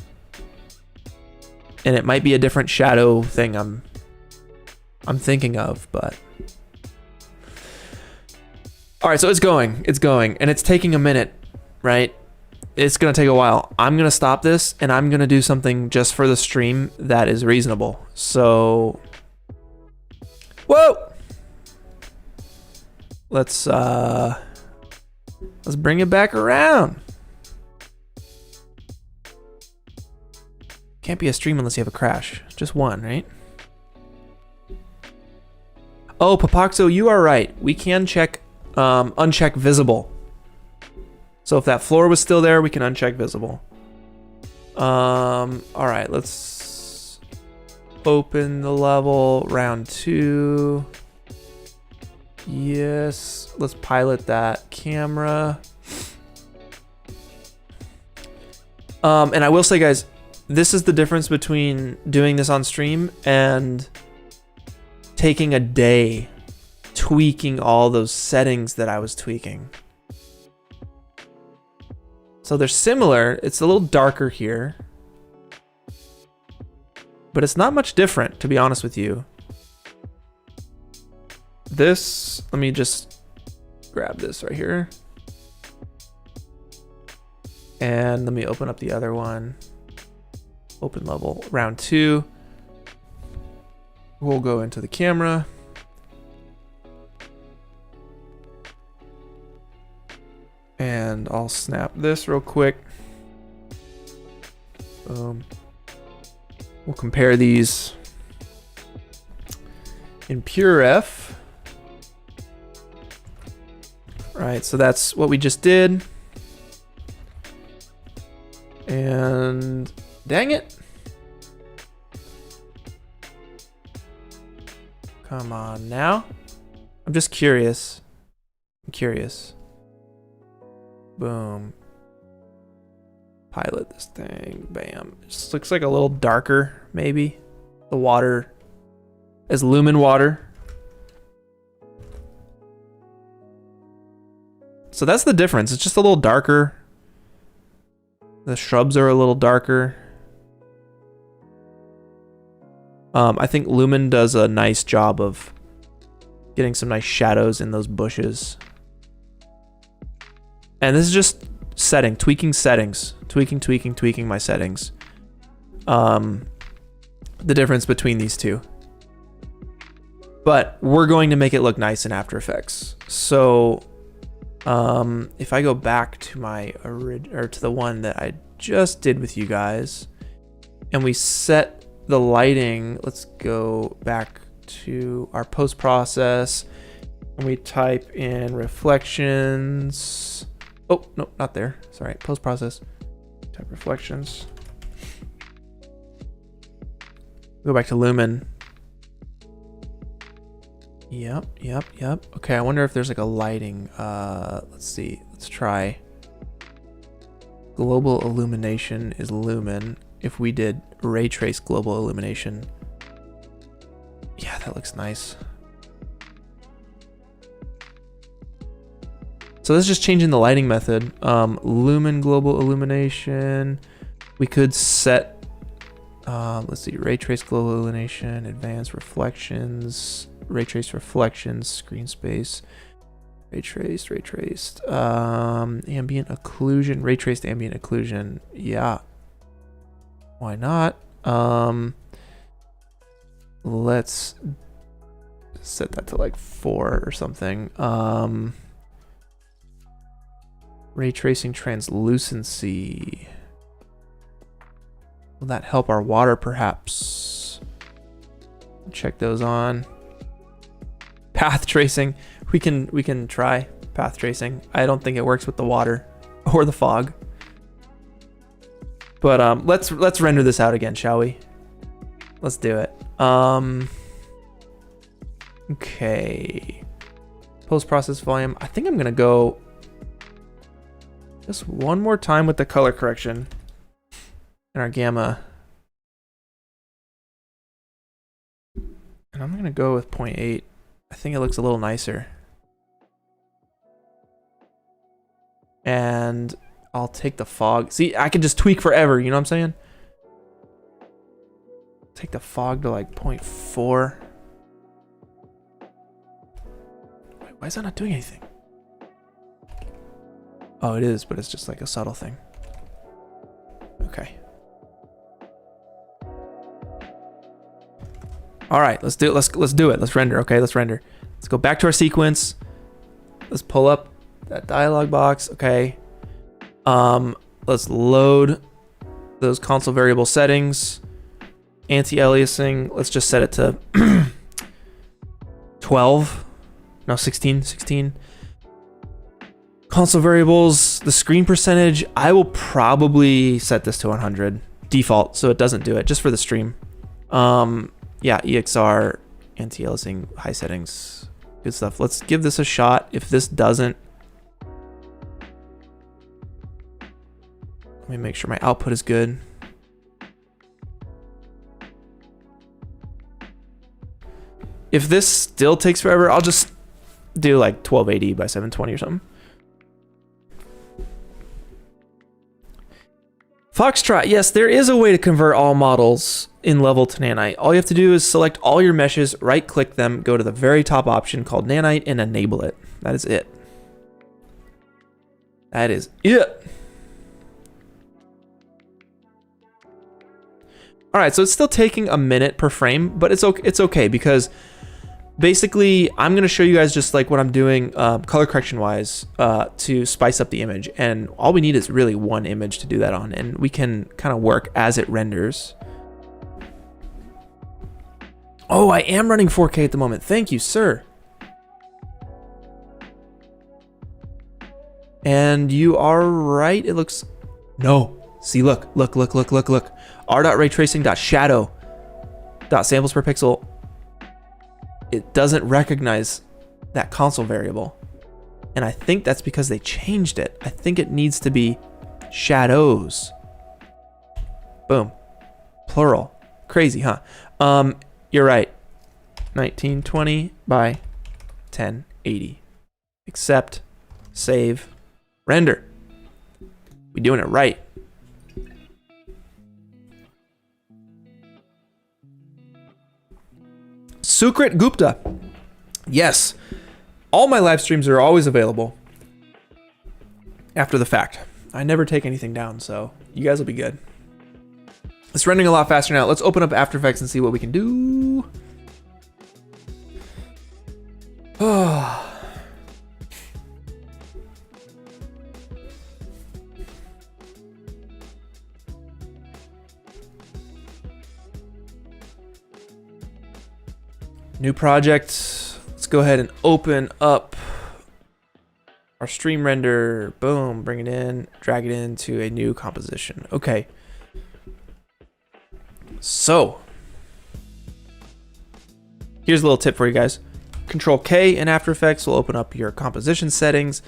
And it might be a different shadow thing I'm thinking of, but all right, so it's going, and it's taking a minute, right? It's gonna take a while. I'm gonna stop this, and I'm gonna do something just for the stream that is reasonable. So, whoa! Let's bring it back around. Can't be a stream unless you have a crash. Just one, right? Oh, Papaxo, you are right. We can check uncheck visible. So if that floor was still there, we can uncheck visible. All right, let's open the level, round 2. Yes, let's pilot that camera. And I will say, guys, this is the difference between doing this on stream and taking a day tweaking all those settings that I was tweaking. So they're similar. It's a little darker here, but it's not much different, to be honest with you. This, let me just grab this right here. And let me open up the other one. Open level, round 2. We'll go into the camera. And I'll snap this real quick. Boom. We'll compare these in PureF. Right, so that's what we just did. And dang it. Come on now. I'm just curious. I'm curious. Boom. Pilot this thing. Bam. It just looks like a little darker, maybe. The water is lumen water. So that's the difference. It's just a little darker. The shrubs are a little darker. I think Lumen does a nice job of getting some nice shadows in those bushes. And this is just tweaking settings. Tweaking my settings. the difference between these two. But we're going to make it look nice in After Effects. So if I go back to my to the one that I just did with you guys, and we set the lighting, let's go back to our post process, and we type in reflections. Oh, no, not there. Sorry, post process. Type reflections. Go back to Lumen. Yep. Okay, I wonder if there's like a lighting. Let's see. Let's try. Global illumination is Lumen. If we did ray trace global illumination. Yeah, that looks nice. So this is just changing the lighting method. Lumen global illumination. We could set, let's see, ray trace global illumination, advanced reflections, ray trace reflections, screen space, ray traced, ambient occlusion, ray traced ambient occlusion. Yeah, why not? Let's set that to like 4 or something. Ray tracing translucency. Will that help our water perhaps? Check those on. Path tracing. We can try path tracing. I don't think it works with the water or the fog. But let's render this out again, shall we? Let's do it. Okay. Post-process volume. I think I'm gonna go just one more time with the color correction and our gamma. And I'm gonna go with 0.8. I think it looks a little nicer. And I'll take the fog. See, I can just tweak forever, you know what I'm saying? Take the fog to like 0.4. Wait, why is that not doing anything? Oh, it is, but it's just like a subtle thing. Okay. All right, let's do it. Let's do it. Let's render. Okay, let's render. Let's go back to our sequence. Let's pull up that dialog box. Okay. Let's load those console variable settings. Anti-aliasing. Let's just set it to 12. No, 16. Console variables, the screen percentage, I will probably set this to 100 default, so it doesn't do it, just for the stream. Yeah, EXR, anti-aliasing, high settings, good stuff. Let's give this a shot. If this doesn't, let me make sure my output is good. If this still takes forever, I'll just do like 1280 by 720 or something. Foxtrot, yes, there is a way to convert all models in level to nanite. All you have to do is select all your meshes, right click them, go to the very top option called nanite and enable it. That is it. That is it. All right, so it's still taking a minute per frame, but it's okay because basically I'm gonna show you guys just like what I'm doing color correction wise to spice up the image, and all we need is really one image to do that on, and we can kind of work as it renders. Oh, I am running 4K at the moment. Thank you, sir. And you are right. It looks, no. See, look. r.raytracing.shadow.samples per pixel. It doesn't recognize that console variable. And I think that's because they changed it. I think it needs to be shadows. Boom. Plural. Crazy, huh? You're right. 1920 by 1080. Accept, save, render. We're doing it right. Sukrit Gupta. Yes. All my live streams are always available after the fact. I never take anything down, so you guys will be good. It's rendering a lot faster now. Let's open up After Effects and see what we can do. New project. Let's go ahead and open up our stream render. Boom, bring it in, drag it into a new composition. Okay. So, here's a little tip for you guys. Control K in After Effects will open up your composition settings.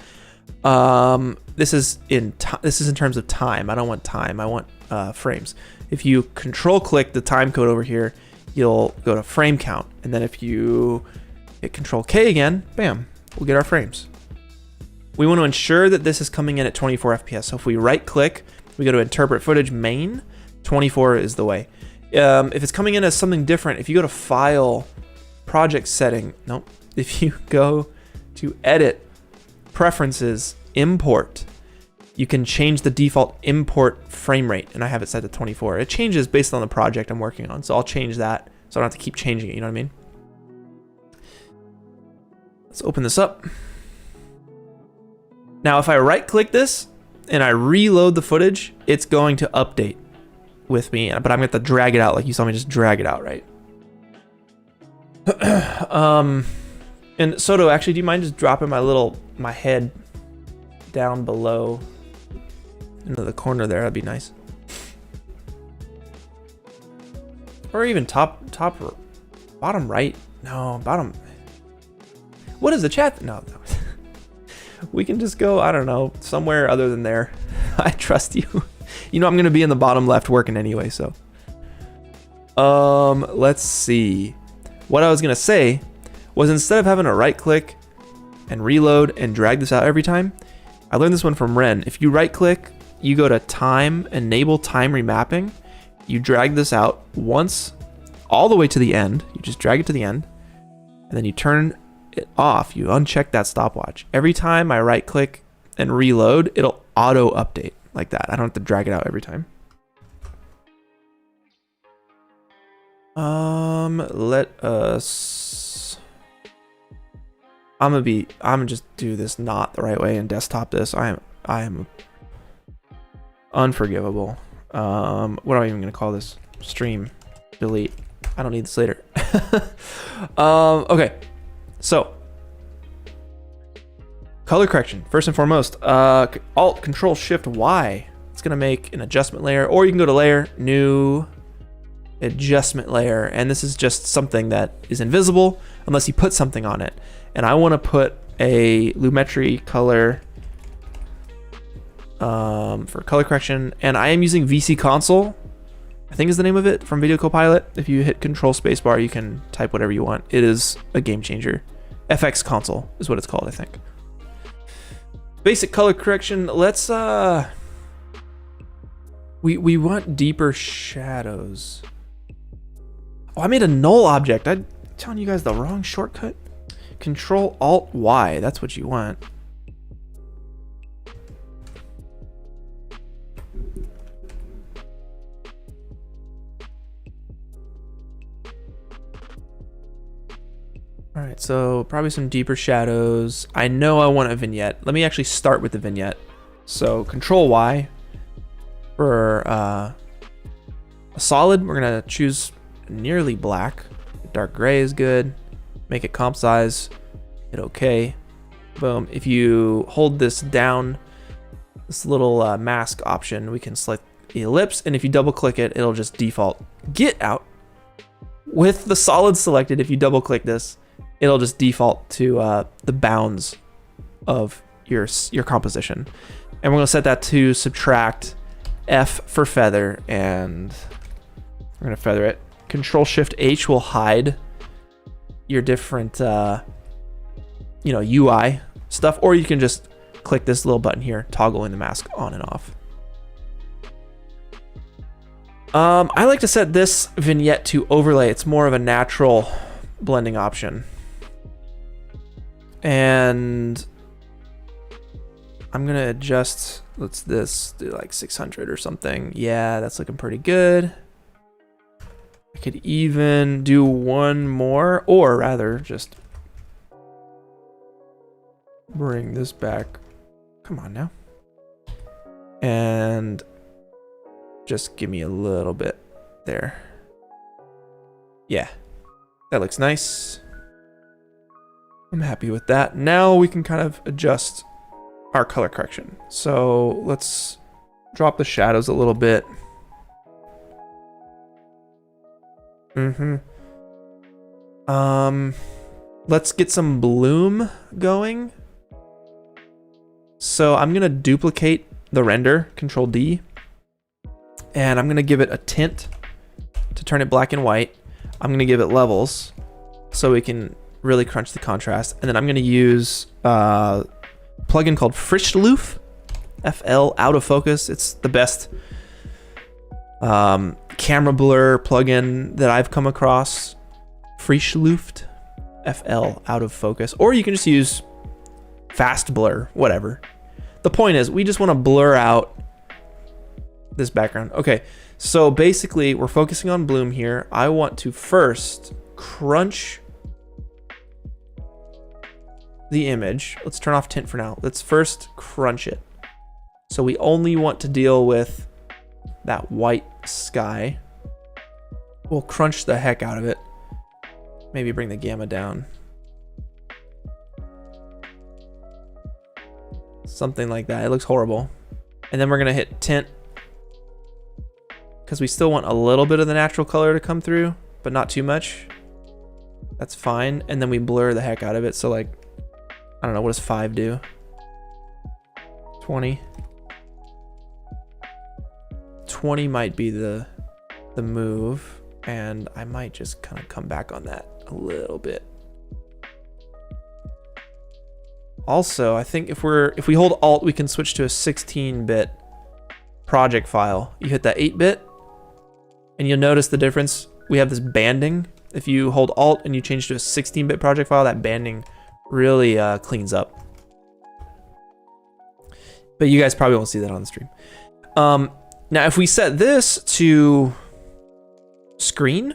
This is in terms of time. I don't want time. I want frames. If you control click the time code over here, you'll go to frame count, and then if you hit Control K again, bam, we'll get our frames. We want to ensure that this is coming in at 24 FPS. So if we right click, we go to Interpret Footage Main, 24 is the way. If it's coming in as something different, if you go to File, Project Setting, nope. If you go to Edit, Preferences, Import, you can change the default import frame rate, and I have it set to 24. It changes based on the project I'm working on, so I'll change that so I don't have to keep changing it, you know what I mean? Let's open this up. Now, if I right-click this and I reload the footage, it's going to update with me, but I'm going to have to drag it out like you saw me just drag it out, right? And Soto, actually, do you mind just dropping my head down below into the corner there? That'd be nice. Or even top, bottom right. No, bottom. What is the chat? No. We can just go, I don't know, somewhere other than there. I trust you. You know I'm going to be in the bottom left working anyway, so. Let's see. What I was going to say was instead of having to right click and reload and drag this out every time, I learned this one from Ren. If you right click, you go to time, enable time remapping, you drag this out once all the way to the end. You just drag it to the end, and then you turn it off. You uncheck that stopwatch. Every time I right click and reload, it'll auto update like that. I don't have to drag it out every time. Let us, I'm gonna just do this not the right way and desktop this. I am unforgivable. What am I even gonna call this? Stream, delete. I don't need this later. Okay, so color correction. First and foremost, Alt Control Shift Y. It's gonna make an adjustment layer, or you can go to Layer, New, Adjustment Layer, and this is just something that is invisible unless you put something on it. And I want to put a Lumetri color for color correction, and I am using VC Console, I think is the name of it, from Video Copilot. If you hit Control Spacebar, you can type whatever you want. It is a game changer. FX Console is what it's called, I think. Basic color correction. Let's we want deeper shadows. Oh, I made a null object. I'm telling you guys the wrong shortcut. Control Alt Y. That's what you want. All right, so probably some deeper shadows. I know I want a vignette. Let me actually start with the vignette. So Control Y for a solid. We're gonna choose nearly black. Dark gray is good. Make it comp size. Hit OK. Boom. If you hold this down, this little mask option, we can select the ellipse, and if you double click it, it'll just default. Get out. With the solid selected, if you double click this, it'll just default to the bounds of your composition. And we're gonna set that to subtract F for feather, and we're gonna feather it. Control Shift H will hide your different UI stuff, or you can just click this little button here, toggling the mask on and off. I like to set this vignette to overlay. It's more of a natural blending option. And I'm gonna adjust, let's do like 600 or something. Yeah, that's looking pretty good. could even do one more, or rather just bring this back. Come on now. And just give me a little bit there. Yeah, that looks nice. I'm happy with that. Now we can kind of adjust our color correction. So let's drop the shadows a little bit. Let's get some bloom going. So I'm gonna duplicate the render, Control D, and I'm gonna give it a tint to turn it black and white. I'm gonna give it levels so we can really crunch the contrast. And then I'm gonna use a plugin called Frischluft, FL, out of focus. It's the best camera blur plugin that I've come across. Frischluft, FL, out of focus. Or you can just use fast blur, whatever. The point is, we just want to blur out this background. Okay, so basically we're focusing on bloom here. I want to first crunch the image. Let's turn off tint for now. Let's first crunch it. So we only want to deal with that white sky. We'll crunch the heck out of it. Maybe bring the gamma down. Something like that. It looks horrible. And then we're gonna hit tint, because we still want a little bit of the natural color to come through, but not too much. That's fine. And then we blur the heck out of it. So like, I don't know, what does 5 do? 20. 20 might be the move, and I might just kind of come back on that a little bit. Also, I think if we hold Alt, we can switch to a 16-bit project file. You hit that 8-bit, and you'll notice the difference. We have this banding. If you hold Alt and you change to a 16-bit project file, that banding really cleans up. But you guys probably won't see that on the stream. Now, if we set this to screen,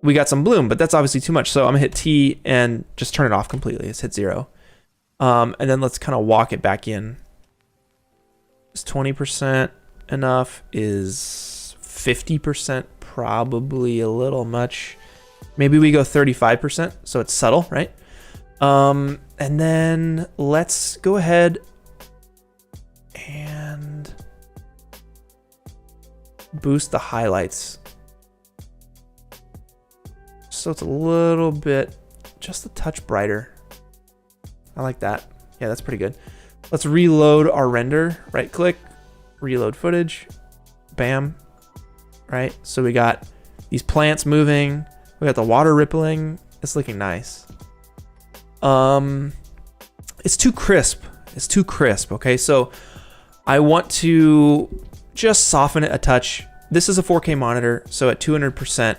we got some bloom, but that's obviously too much. So I'm gonna hit T and just turn it off completely. Let's hit 0. And then let's kind of walk it back in. Is 20% enough? Is 50% probably a little much? Maybe we go 35%, so it's subtle, right? And then let's go ahead and boost the highlights. So it's a little bit, just a touch brighter. I like that. Yeah, that's pretty good. Let's reload our render. Right click, reload footage. Bam. Right, so we got these plants moving. We got the water rippling. It's looking nice. It's too crisp. It's too crisp, okay? So I want to just soften it a touch. This is a 4K monitor, so at 200%,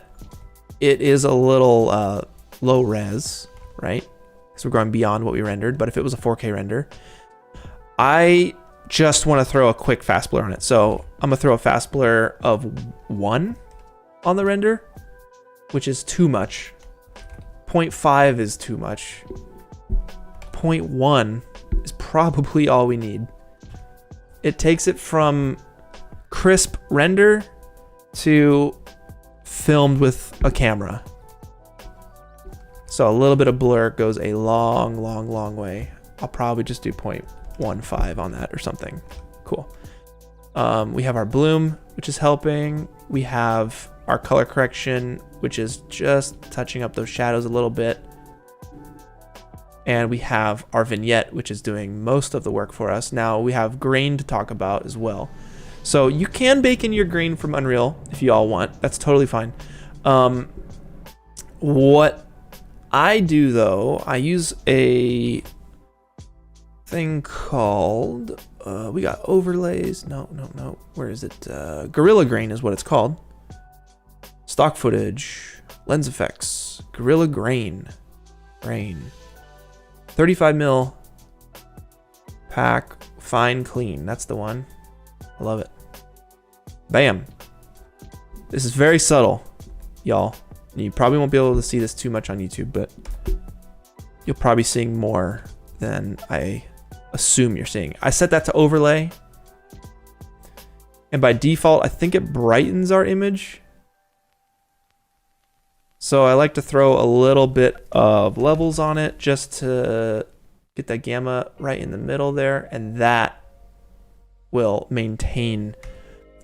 it is a little low res, right? Because we're going beyond what we rendered, but if it was a 4K render, I just want to throw a quick fast blur on it. So I'm gonna throw a fast blur of 1 on the render, which is too much. 0.5 is too much. 0.1 is probably all we need. It takes it from crisp render to filmed with a camera. So a little bit of blur goes a long way. I'll probably just do 0.15 on that or something. Cool. We have our bloom, which is helping. We have our color correction, which is just touching up those shadows a little bit. And we have our vignette, which is doing most of the work for us. Now we have grain to talk about as well. So you can bake in your grain from Unreal if you all want. That's totally fine. What I do though, I use a thing called, we got overlays. No. Where is it? Gorilla Grain is what it's called. Stock footage, lens effects, Gorilla Grain. 35 mil pack, fine clean. That's the one. I love it. Bam. This is very subtle, y'all. You probably won't be able to see this too much on YouTube, but you'll probably seeing more than I assume you're seeing. I set that to overlay. And by default, I think it brightens our image. So I like to throw a little bit of levels on it just to get that gamma right in the middle there. And that will maintain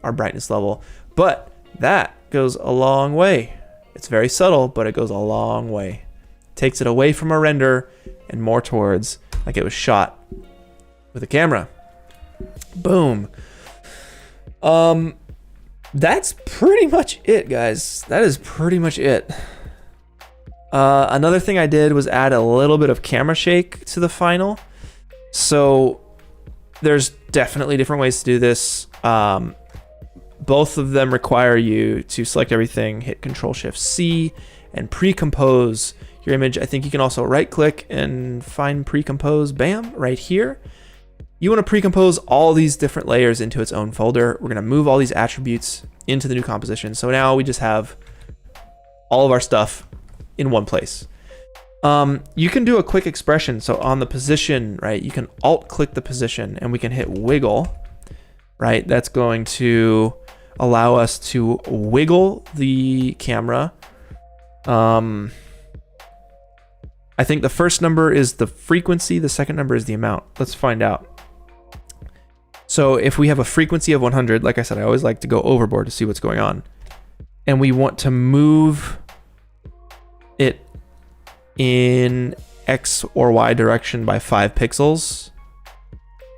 our brightness level. But that goes a long way. It's very subtle, but it goes a long way. Takes it away from a render and more towards like it was shot with a camera. Boom. That's pretty much it, guys. That is pretty much it. Another thing I did was add a little bit of camera shake to the final. So there's definitely different ways to do this. Both of them require you to select everything, hit Control-Shift-C, and pre-compose your image. I think you can also right-click and find pre-compose, bam, right here. You want to pre-compose all these different layers into its own folder. We're going to move all these attributes into the new composition. So now we just have all of our stuff in one place. You can do a quick expression. So on the position, right, you can alt-click the position and we can hit wiggle, right? That's going to allow us to wiggle the camera. I think the first number is the frequency, the second number is the amount. Let's find out. So if we have a frequency of 100, like I said, I always like to go overboard to see what's going on. And we want to move it in X or Y direction by 5 pixels.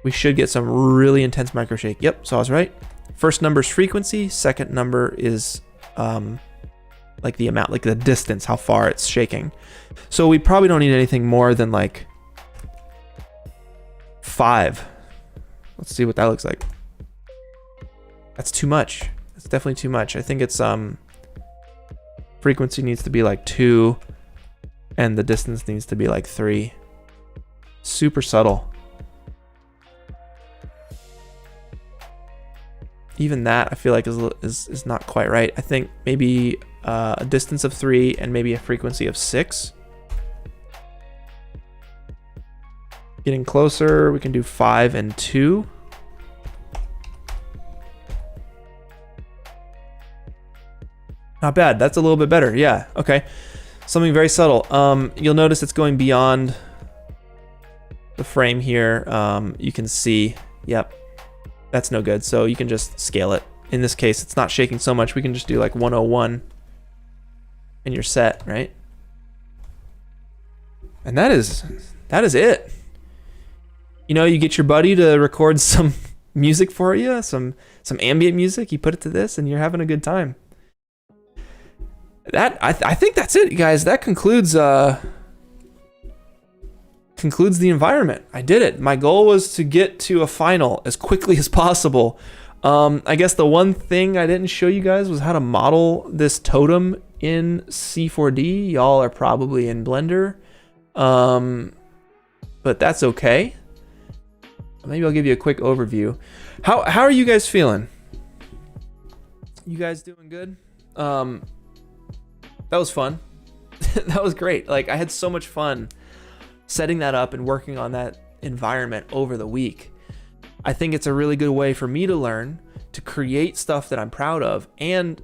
We should get some really intense micro shake. Yep, so I was right. First number is frequency. Second number is like the amount, like the distance, how far it's shaking. So we probably don't need anything more than like 5. Let's see what that looks like. That's too much. That's definitely too much. I think it's frequency needs to be like 2 and the distance needs to be like 3. Super subtle. Even that I feel like is not quite right. I think maybe a distance of 3 and maybe a frequency of 6. Getting closer, we can do 5 and 2. Not bad. That's a little bit better. Yeah. Okay. Something very subtle. You'll notice it's going beyond the frame here. You can see. Yep. That's no good. So you can just scale it. In this case, it's not shaking so much. We can just do like 101 and you're set, right? And that is it. You know, you get your buddy to record some music for you, some ambient music, you put it to this and you're having a good time. I think that's it, you guys. That concludes the environment. I did it. My goal was to get to a final as quickly as possible. I guess the one thing I didn't show you guys was how to model this totem in C4D. Y'all are probably in Blender, but that's okay. Maybe I'll give you a quick overview. How are you guys feeling? You guys doing good? That was fun. That was great. Like, I had so much fun setting that up and working on that environment over the week. I think it's a really good way for me to learn to create stuff that I'm proud of and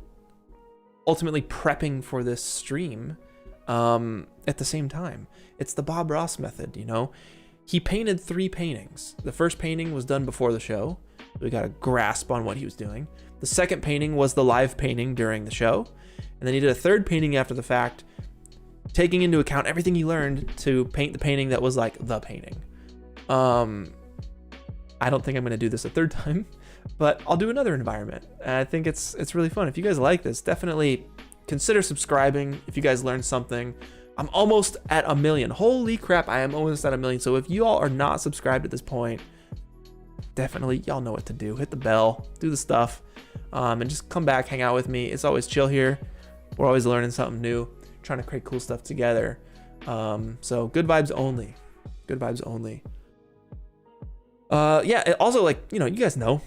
ultimately prepping for this stream at the same time. It's the Bob Ross method, you know? He painted 3 paintings. The first painting was done before the show. We got a grasp on what he was doing. The second painting was the live painting during the show. And then he did a third painting after the fact, taking into account everything he learned to paint the painting that was like the painting. I don't think I'm going to do this a third time, but I'll do another environment. And I think it's really fun. If you guys like this, definitely consider subscribing if you guys learned something. I'm almost at 1 million. Holy crap, I am almost at 1 million. So if you all are not subscribed at this point, definitely y'all know what to do. Hit the bell, do the stuff, and just come back, hang out with me. It's always chill here. We're always learning something new, trying to create cool stuff together. So good vibes only. Good vibes only. Yeah, also, like, you know, you guys know,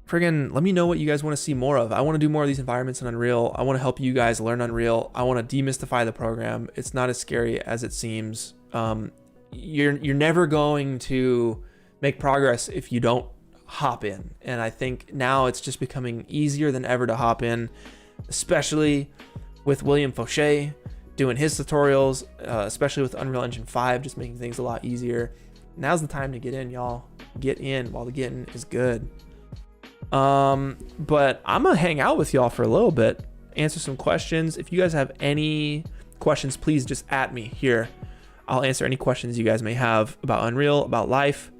friggin' let me know what you guys want to see more of. I want to do more of these environments in Unreal. I want to help you guys learn Unreal. I want to demystify the program. It's not as scary as it seems. You're never going to make progress if you don't hop in. And I think now it's just becoming easier than ever to hop in, especially with William Fauché doing his tutorials, especially with Unreal Engine 5, just making things a lot easier. Now's the time to get in, y'all. Get in while the getting is good. But I'm gonna hang out with y'all for a little bit, answer some questions. If you guys have any questions, please just at me here. I'll answer any questions you guys may have about Unreal, about life.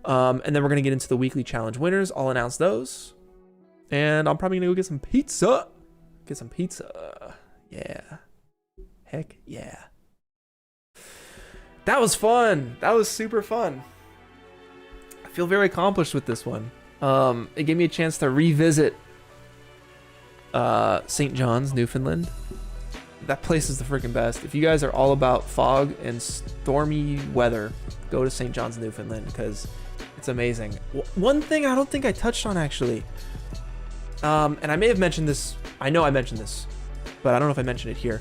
And then we're gonna get into the weekly challenge winners. I'll announce those. And I'm probably gonna go get some pizza. Get some pizza. Yeah. Heck yeah. That was fun. That was super fun. I feel very accomplished with this one. It gave me a chance to revisit St. John's, Newfoundland. That place is the freaking best. If you guys are all about fog and stormy weather, go to St. John's, Newfoundland, because it's amazing. One thing I don't think I touched on, actually, and I may have mentioned this, I know I mentioned this, but I don't know if I mentioned it here.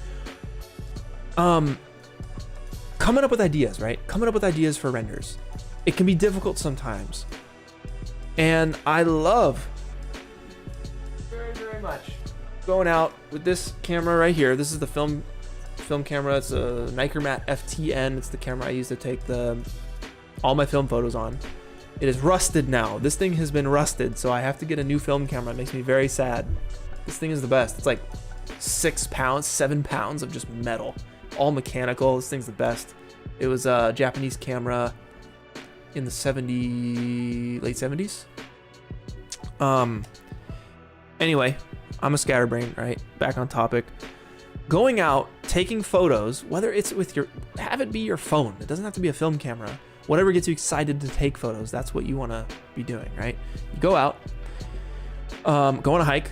Coming up with ideas, right? Coming up with ideas for renders. It can be difficult sometimes. And I love very, very much going out with this camera right here. This is the film camera. It's a Nicormat FTN. It's the camera I use to take all my film photos on. It is rusted now. This thing has been rusted, so I have to get a new film camera. It makes me very sad. This thing is the best. It's like 6 pounds, 7 pounds of just metal, all mechanical. This thing's the best. It was a Japanese camera in the late 70s. Anyway, I'm a scatterbrain, right? Back on topic. Going out, taking photos, whether it's with have it be your phone. It doesn't have to be a film camera. Whatever gets you excited to take photos, that's what you want to be doing, right? You go out, go on a hike,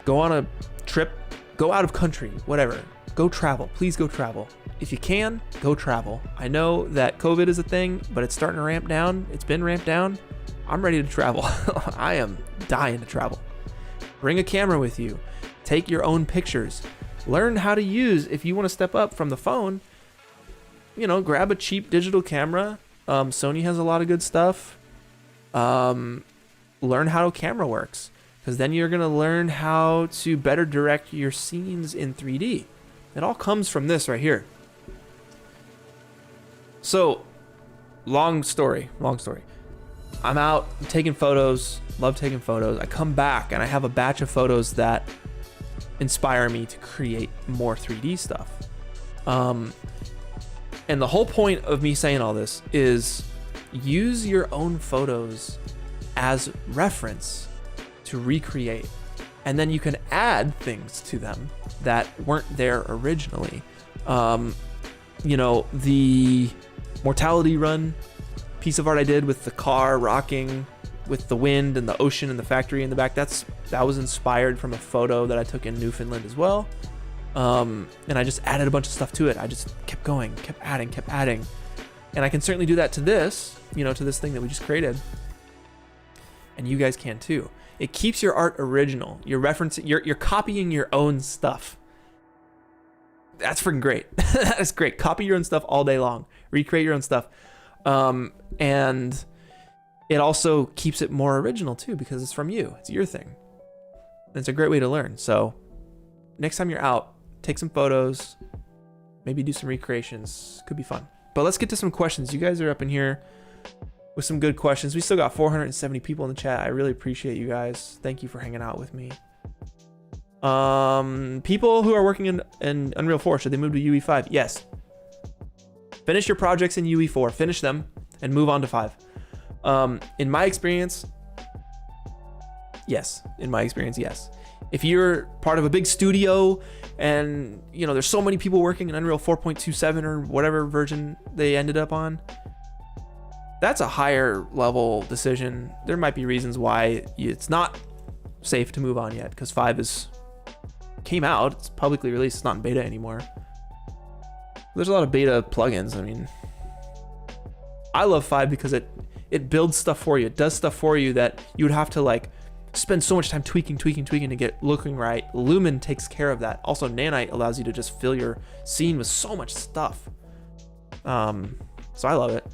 go on a trip, go out of country, whatever. Go travel. Please go travel. If you can, go travel. I know that COVID is a thing, but it's starting to ramp down. It's been ramped down. I'm ready to travel. I am dying to travel. Bring a camera with you. Take your own pictures. Learn how to use, if you want to step up from the phone, grab a cheap digital camera. Sony has a lot of good stuff. Learn how a camera works, because then you're going to learn how to better direct your scenes in 3D. It all comes from this right here. So, long story. I'm out taking photos, love taking photos. I come back and I have a batch of photos that inspire me to create more 3D stuff. And the whole point of me saying all this is use your own photos as reference to recreate. And then you can add things to them that weren't there originally. The Mortality Run piece of art I did with the car rocking with the wind and the ocean and the factory in the back, that was inspired from a photo that I took in Newfoundland as well. And I just added a bunch of stuff to it. I just kept going, kept adding. And I can certainly do that to this, to this thing that we just created. And you guys can too. It keeps your art original. You're referencing, you're copying your own stuff. That's freaking great. That's great. Copy your own stuff all day long. Recreate your own stuff. And it also keeps it more original too, because it's from you. It's your thing. And it's a great way to learn. So next time you're out, take some photos, maybe do some recreations. Could be fun. But let's get to some questions. You guys are up in here with some good questions. We still got 470 people in the chat. I really appreciate you guys. Thank you for hanging out with me. People who are working in Unreal 4, should they move to UE5? Yes. Finish your projects in UE4. Finish them and move on to 5. In my experience, yes. Yes. If you're part of a big studio and there's so many people working in Unreal 4.27 or whatever version they ended up on, that's a higher level decision. There might be reasons why it's not safe to move on yet, because 5 came out. It's publicly released. It's not in beta anymore. There's a lot of beta plugins. I mean, I love 5 because it builds stuff for you. It does stuff for you that you would have to spend so much time tweaking to get looking right. Lumen takes care of that. Also, Nanite allows you to just fill your scene with so much stuff. So I love it.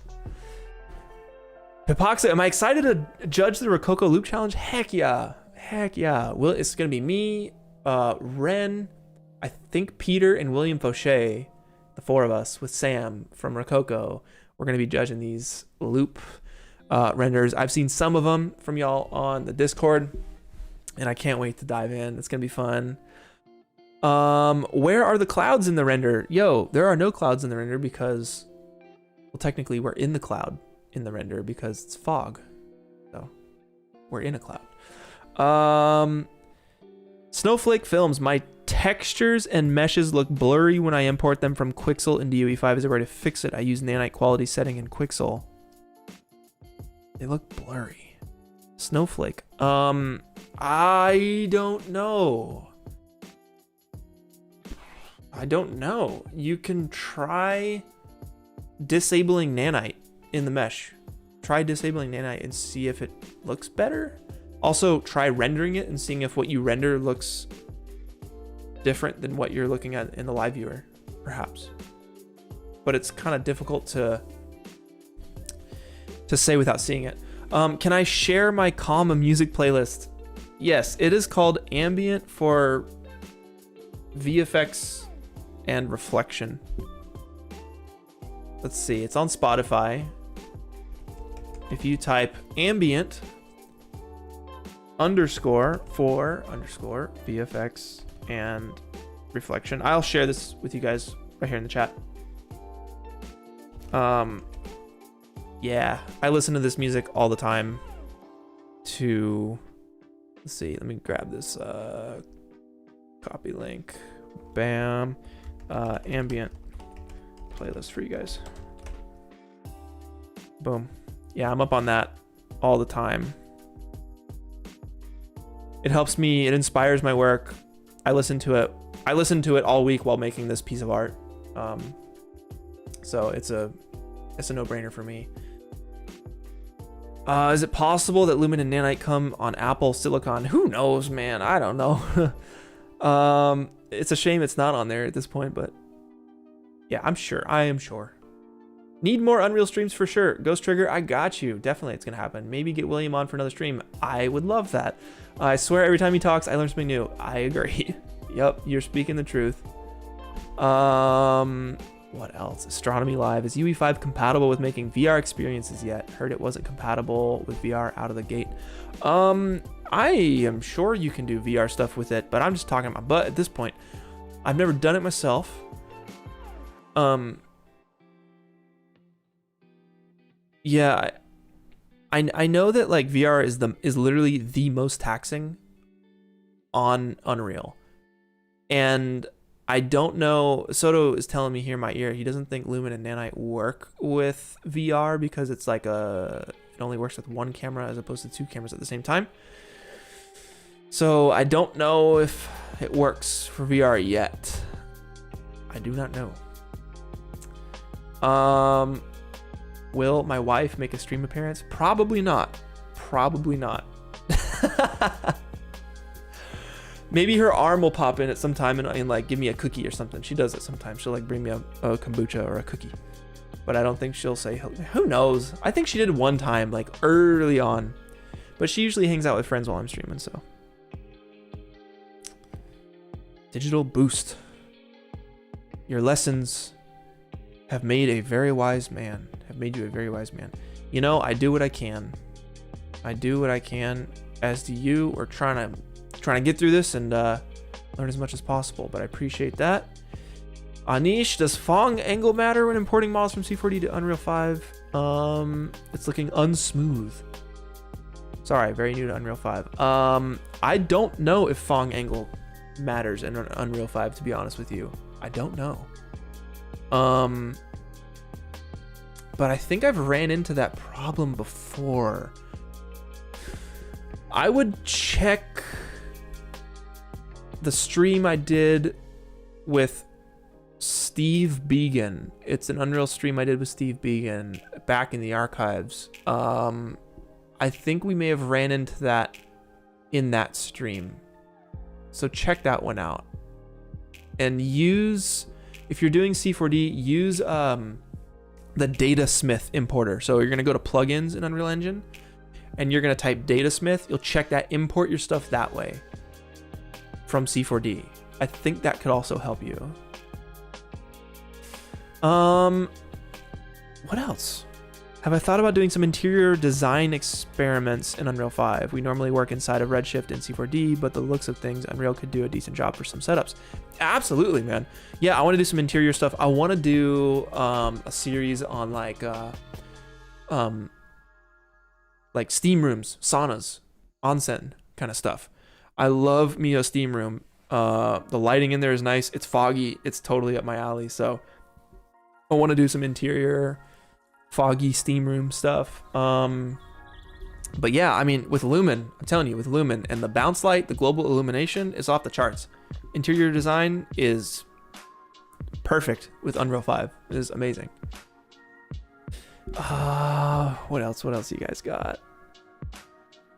Hypoxia, am I excited to judge the Rococo Loop Challenge? Heck yeah. Heck yeah. It's gonna be me, Ren, I think Peter, and William Fauché, the four of us with Sam from Rococo. We're gonna be judging these loop renders. I've seen some of them from y'all on the Discord, and I can't wait to dive in. It's gonna be fun. Where are the clouds in the render? Yo, there are no clouds in the render because, well, technically we're in the cloud in the render because it's fog. So we're in a cloud. Snowflake Films, my textures and meshes look blurry when I import them from Quixel into UE5. Is there a way to fix it? I use Nanite quality setting in Quixel. They look blurry. Snowflake. I don't know. You can try disabling Nanite in the mesh. Try disabling Nanite and see if it looks better. Also, try rendering it and seeing if what you render looks different than what you're looking at in the live viewer, perhaps. But it's kind of difficult to say without seeing it. Can I share my Calm music playlist? Yes, it is called Ambient for VFX and Reflection. Let's see, it's on Spotify. If you type ambient underscore for underscore VFX and reflection, I'll share this with you guys right here in the chat. Yeah, I listen to this music all the time to, let's see, let me grab this copy link. Bam. Ambient playlist for you guys. Boom. Yeah, I'm up on that all the time. It helps me, it inspires my work. I listen to it all week while making this piece of art. So it's a no-brainer for me. Is it possible that Lumen and Nanite come on Apple Silicon? Who knows, man? I don't know. It's a shame it's not on there at this point, but yeah, I am sure. Need more Unreal streams for sure. Ghost Trigger, I got you. Definitely, it's gonna happen. Maybe get William on for another stream. I would love that. I swear every time he talks, I learn something new. I agree. Yep, you're speaking the truth. What else? Astronomy Live. Is UE5 compatible with making VR experiences yet? Heard it wasn't compatible with VR out of the gate. I am sure you can do VR stuff with it, but I'm just talking about, but at this point, I've never done it myself. Yeah, I know that like VR is literally the most taxing on Unreal. And I don't know, Soto is telling me here in my ear, he doesn't think Lumen and Nanite work with VR because it's like it only works with one camera as opposed to two cameras at the same time. So I don't know if it works for VR yet. I do not know. Will my wife make a stream appearance? Probably not. Probably not. Maybe her arm will pop in at some time and like give me a cookie or something. She does it sometimes. She'll like bring me a kombucha or a cookie. But I don't think she'll say, who knows? I think she did one time, like early on. But she usually hangs out with friends while I'm streaming, so. Digital Boost. Your lessons have made you a very wise man. You know, I do what I can. As do you. We're trying to get through this and learn as much as possible, but I appreciate that. Anish, does Phong angle matter when importing models from C4D to Unreal 5? It's looking unsmooth. Sorry, very new to Unreal 5. I don't know if Phong angle matters in Unreal 5, to be honest with you. I don't know. But I think I've ran into that problem before. I would check the stream I did with Steve Began. It's an Unreal stream I did with Steve Began back in the archives. I think we may have ran into that in that stream. So check that one out. And use, if you're doing C4D, use the Datasmith importer. So you're gonna go to plugins in Unreal Engine and you're gonna type Datasmith. You'll check that, import your stuff that way from C4D. I think that could also help you. What else? Have I thought about doing some interior design experiments in Unreal 5? We normally work inside of Redshift and C4D, but the looks of things, Unreal could do a decent job for some setups. Absolutely, man. Yeah, I want to do some interior stuff. I want to do a series on like steam rooms, saunas, onsen kind of stuff. I love Mio steam room. The lighting in there is nice. It's foggy. It's totally up my alley. So I want to do some interior foggy steam room stuff. But yeah, I mean, with Lumen, I'm telling you, with Lumen and the bounce light, the global illumination is off the charts. Interior design is perfect with Unreal 5. It is amazing. What else you guys got?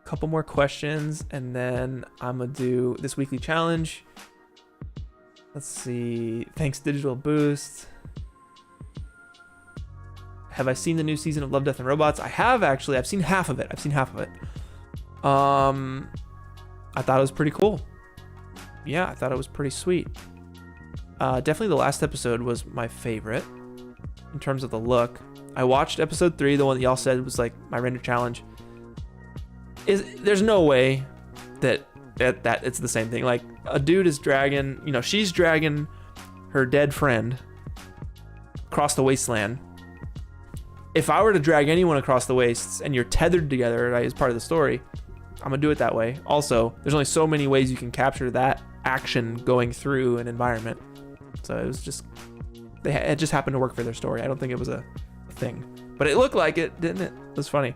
Couple more questions and then I'm gonna do this weekly challenge. Let's see. Thanks, Digital Boost. Have I seen the new season of Love, Death, and Robots? I have actually. I've seen half of it. I thought it was pretty cool. Yeah, I thought it was pretty sweet. Definitely the last episode was my favorite in terms of the look. I watched episode 3, the one that y'all said was like my render challenge. There's no way that it's the same thing. Like a dude is dragging, she's dragging her dead friend across the wasteland. If I were to drag anyone across the wastes and you're tethered together, right, as part of the story, I'm gonna do it that way. Also, there's only so many ways you can capture that action going through an environment. So it was just, it just happened to work for their story. I don't think it was a thing, but it looked like it, didn't it? It was funny.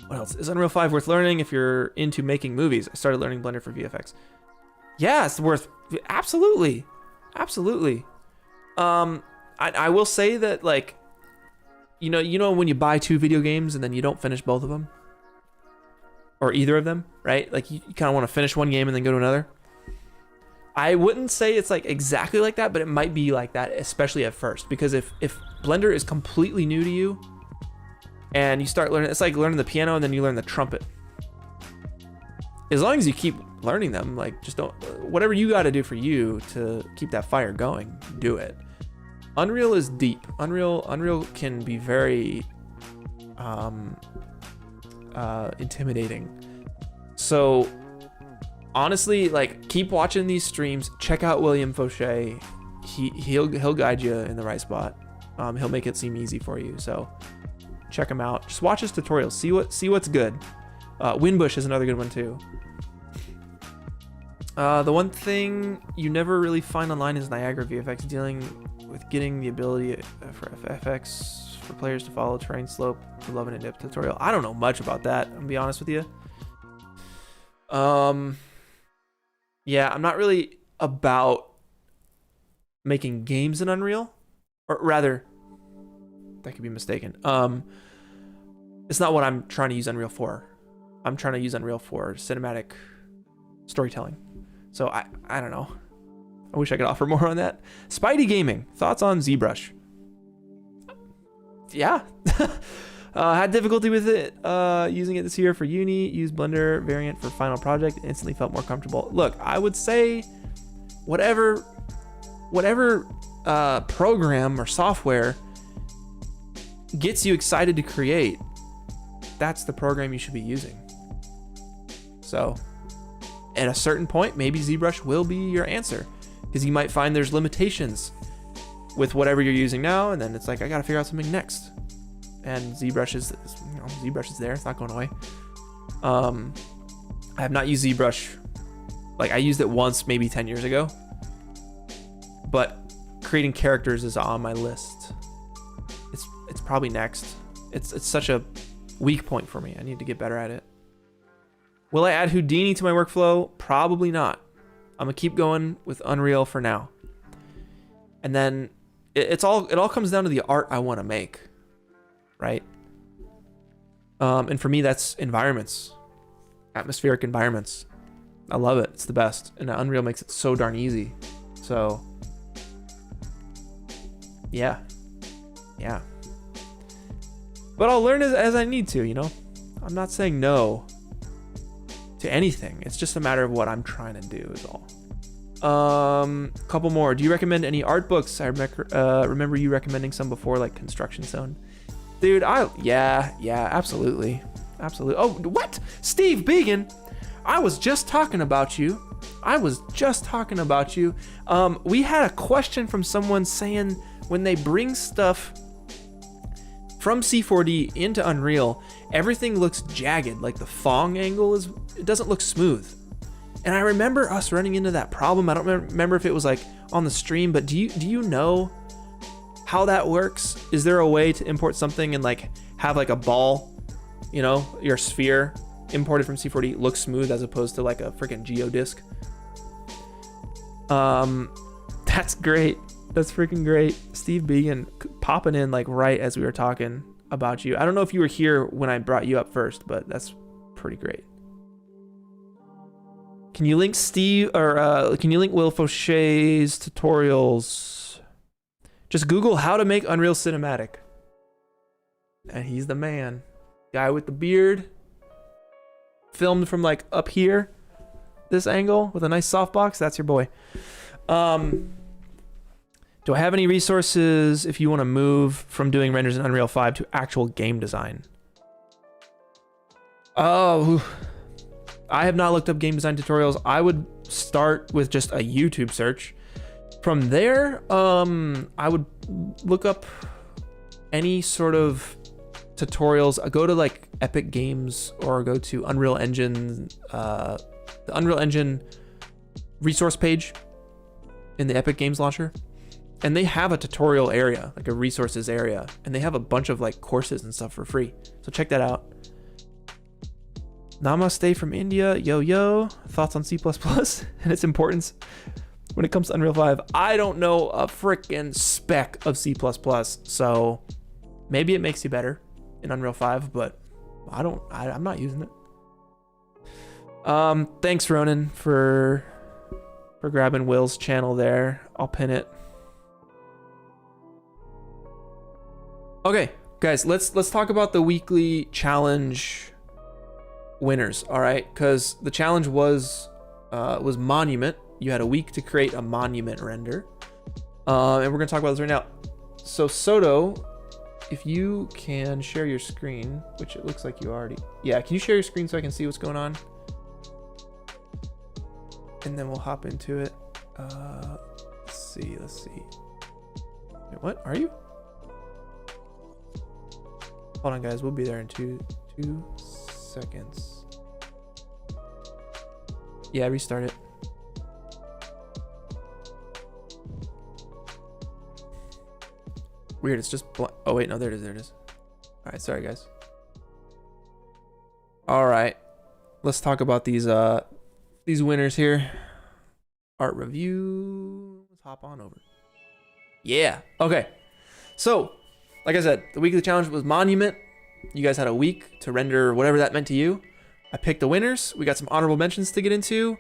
What else? Is Unreal 5 worth learning if you're into making movies? I started learning Blender for VFX. Yeah, it's worth, absolutely. I will say that, like, you know when you buy 2 video games and then you don't finish both of them? Or either of them, right? Like, you kind of want to finish one game and then go to another. I wouldn't say it's, like, exactly like that, but it might be like that, especially at first. Because if Blender is completely new to you, and you start learning, it's like learning the piano and then you learn the trumpet. As long as you keep learning them, like, just don't, whatever you got to do for you to keep that fire going, do it. Unreal is deep. Unreal can be very intimidating. So honestly, like, keep watching these streams. Check out William Fauché. He'll guide you in the right spot. He'll make it seem easy for you. So check him out. Just watch his tutorials. See what's good. Winbush is another good one too. The one thing you never really find online is Niagara VFX, dealing with getting the ability for FX for players to follow terrain slope to love an in-depth tutorial. I don't know much about that, I'm gonna be honest with you. Yeah, I'm not really about making games in Unreal, or rather, that could be mistaken. It's not what I'm trying to use Unreal for. I'm trying to use Unreal for cinematic storytelling. So I don't know. I wish I could offer more on that. Spidey Gaming, thoughts on ZBrush? Yeah. Had difficulty with it using it this year for uni. Used Blender variant for final project. Instantly felt more comfortable. Look, I would say whatever program or software gets you excited to create, that's the program you should be using. So at a certain point, maybe ZBrush will be your answer, because you might find there's limitations with whatever you're using now, and then it's like, I gotta figure out something next. And ZBrush is, ZBrush is there. It's not going away. I have not used ZBrush. Like, I used it once, maybe 10 years ago. But creating characters is on my list. It's probably next. It's such a weak point for me. I need to get better at it. Will I add Houdini to my workflow? Probably not. I'm gonna keep going with Unreal for now. And then it all comes down to the art I want to make, right? And for me, that's environments, atmospheric environments. I love it. It's the best. And Unreal makes it so darn easy. So yeah. But I'll learn as I need to, you know? I'm not saying no to anything. It's just a matter of what I'm trying to do is all. Couple more. Do you recommend any art books? I remember you recommending some before, like Construction Zone. Dude, yeah, absolutely. Oh, what? Steve Began, I was just talking about you. We had a question from someone saying when they bring stuff from C4D into Unreal, everything looks jagged, like the Phong angle it doesn't look smooth. And I remember us running into that problem. I don't remember if it was like on the stream, but do you know how that works? Is there a way to import something and like have like a ball, you know, your sphere imported from C4D looks smooth as opposed to like a freaking geodisc? That's great. That's freaking great. Steve Began popping in like right as we were talking about you. I don't know if you were here when I brought you up first, but that's pretty great. Can you link can you link Will Fauche's tutorials? Just Google how to make Unreal Cinematic. And he's the man. Guy with the beard. Filmed from like up here. This angle with a nice softbox. That's your boy. Do I have any resources if you want to move from doing renders in Unreal 5 to actual game design? Oh, I have not looked up game design tutorials. I would start with just a YouTube search. From there, I would look up any sort of tutorials. I go to like Epic Games or go to Unreal Engine, the Unreal Engine resource page in the Epic Games launcher. And they have a tutorial area, like a resources area, and they have a bunch of like courses and stuff for free. So check that out. Namaste from India. Yo. Thoughts on C++ and its importance when it comes to Unreal 5? I don't know a freaking speck of C++, so maybe it makes you better in Unreal 5, but I'm not using it. Thanks Ronan for grabbing Will's channel there. I'll pin it. Okay, guys, let's talk about the weekly challenge winners, all right? Because the challenge was Monument. You had a week to create a monument render, and we're gonna talk about this right now. So Soto, if you can share your screen, which it looks like you already, yeah, can you share your screen so I can see what's going on? And then we'll hop into it. Let's see. Wait, what are you? Hold on, guys. We'll be there in two seconds. Yeah, restart it. Weird. It's just. Oh wait, no. There it is. All right. Sorry, guys. All right. Let's talk about these winners here. Art review. Let's hop on over. Yeah. Okay. So, like I said, the weekly challenge was Monument. You guys had a week to render whatever that meant to you. I picked the winners. We got some honorable mentions to get into.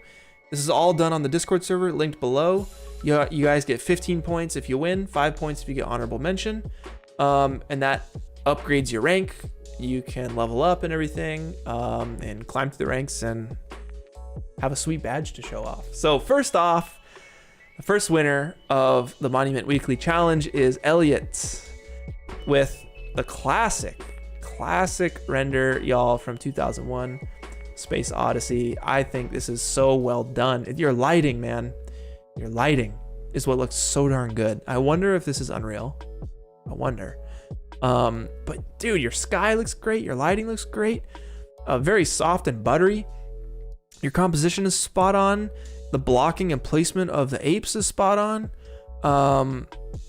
This is all done on the Discord server, linked below. You guys get 15 points if you win, 5 points if you get honorable mention. And that upgrades your rank. You can level up and everything, and climb through the ranks and have a sweet badge to show off. So first off, the first winner of the Monument Weekly Challenge is Elliot with the classic render, y'all, from 2001, Space Odyssey. I think this is so well done. Your lighting, man, your lighting is what looks so darn good. I wonder if this is Unreal. I wonder. But dude, your sky looks great. Your lighting looks great. Very soft and buttery. Your composition is spot on. The blocking and placement of the apes is spot on.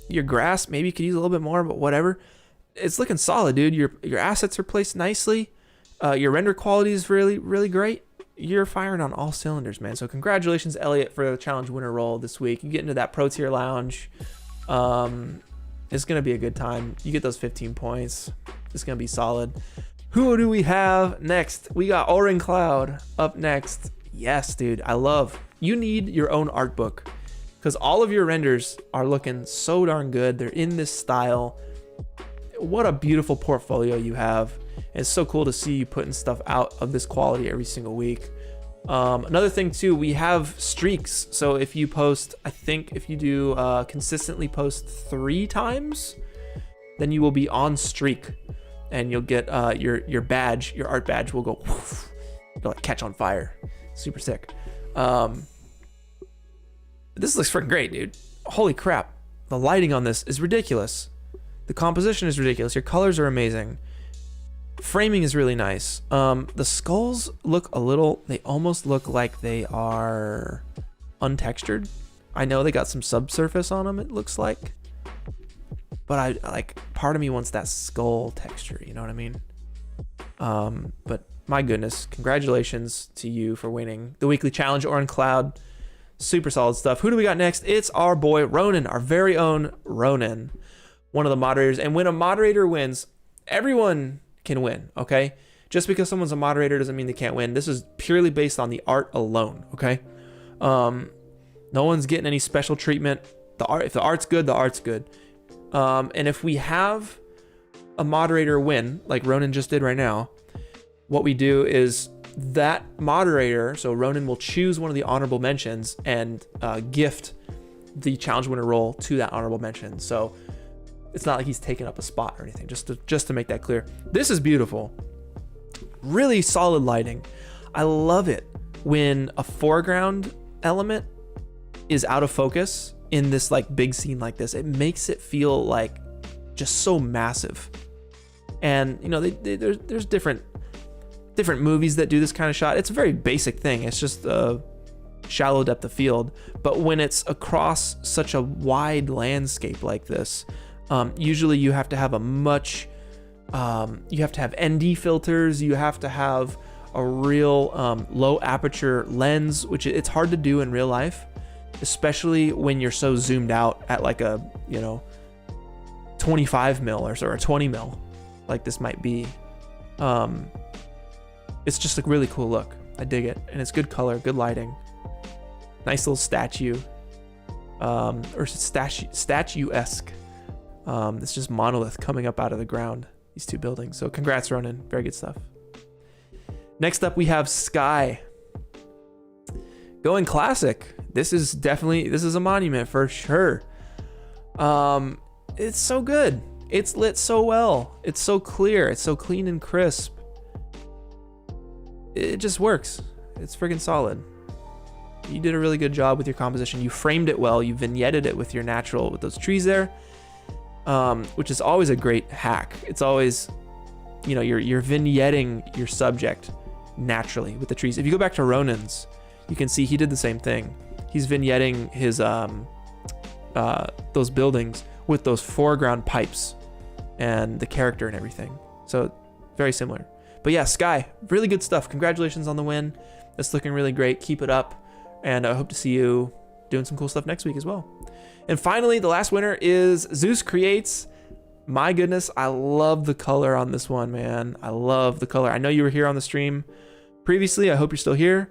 Your grass maybe could use a little bit more, but whatever. It's looking solid, dude. Your assets are placed nicely. Your render quality is really great. You're firing on all cylinders, man. So congratulations, Elliot, for the challenge winner role this week. You get into that Pro Tier Lounge. It's gonna be a good time. You get those 15 points. It's gonna be solid. Who do we have next? We got Oren Cloud up next. Yes, dude, you need your own art book because all of your renders are looking so darn good. They're in this style. What a beautiful portfolio you have. And it's so cool to see you putting stuff out of this quality every single week. Another thing too, we have streaks. So if you post, I think if you do consistently post 3 times, then you will be on streak. And you'll get your badge, your art badge will go woof, it'll like catch on fire. Super sick. This looks freaking great, dude. Holy crap. The lighting on this is ridiculous. The composition is ridiculous. Your colors are amazing. Framing is really nice. The skulls look they almost look like they are untextured. I know they got some subsurface on them, it looks like. But part of me wants that skull texture, you know what I mean? But my goodness, congratulations to you for winning the weekly challenge, Oren Cloud. Super solid stuff. Who do we got next? It's our boy Ronan, our very own Ronan, one of the moderators. And when a moderator wins, everyone can win, okay? Just because someone's a moderator doesn't mean they can't win. This is purely based on the art alone, okay? No one's getting any special treatment. If the art's good, the art's good. And if we have a moderator win, like Ronan just did right now, what we do is that moderator, so Ronan will choose one of the honorable mentions and gift the challenge winner role to that honorable mention. So it's not like he's taking up a spot or anything, just to make that clear. This is beautiful. Really solid lighting. I love it when a foreground element is out of focus in this like big scene like this. It makes it feel like just so massive. And you know, there's different movies that do this kind of shot. It's a very basic thing. It's just a shallow depth of field. But when it's across such a wide landscape like this, usually you have to have you have to have ND filters. You have to have a real low aperture lens, which it's hard to do in real life, especially when you're so zoomed out at like a 25 mil or 20 mil like this might be. It's just a really cool look. I dig it, and it's good color, good lighting, nice little statue, or statue-esque. It's just monolith coming up out of the ground, these two buildings. So congrats, Ronan, very good stuff. Next up we have Sky going classic. This is a monument for sure. It's so good. It's lit so well. It's so clear. It's so clean and crisp. It just works. It's freaking solid. You did a really good job with your composition. You framed it well. You vignetted it with those trees there, which is always a great hack. It's always, you're vignetting your subject naturally with the trees. If you go back to Ronan's, you can see he did the same thing. He's vignetting his those buildings with those foreground pipes and the character and everything. So very similar. But yeah, Sky, really good stuff. Congratulations on the win. It's looking really great. Keep it up. And I hope to see you doing some cool stuff next week as well. And finally, the last winner is Zeus Creates. My goodness, I love the color on this one, man. I love the color. I know you were here on the stream previously. I hope you're still here.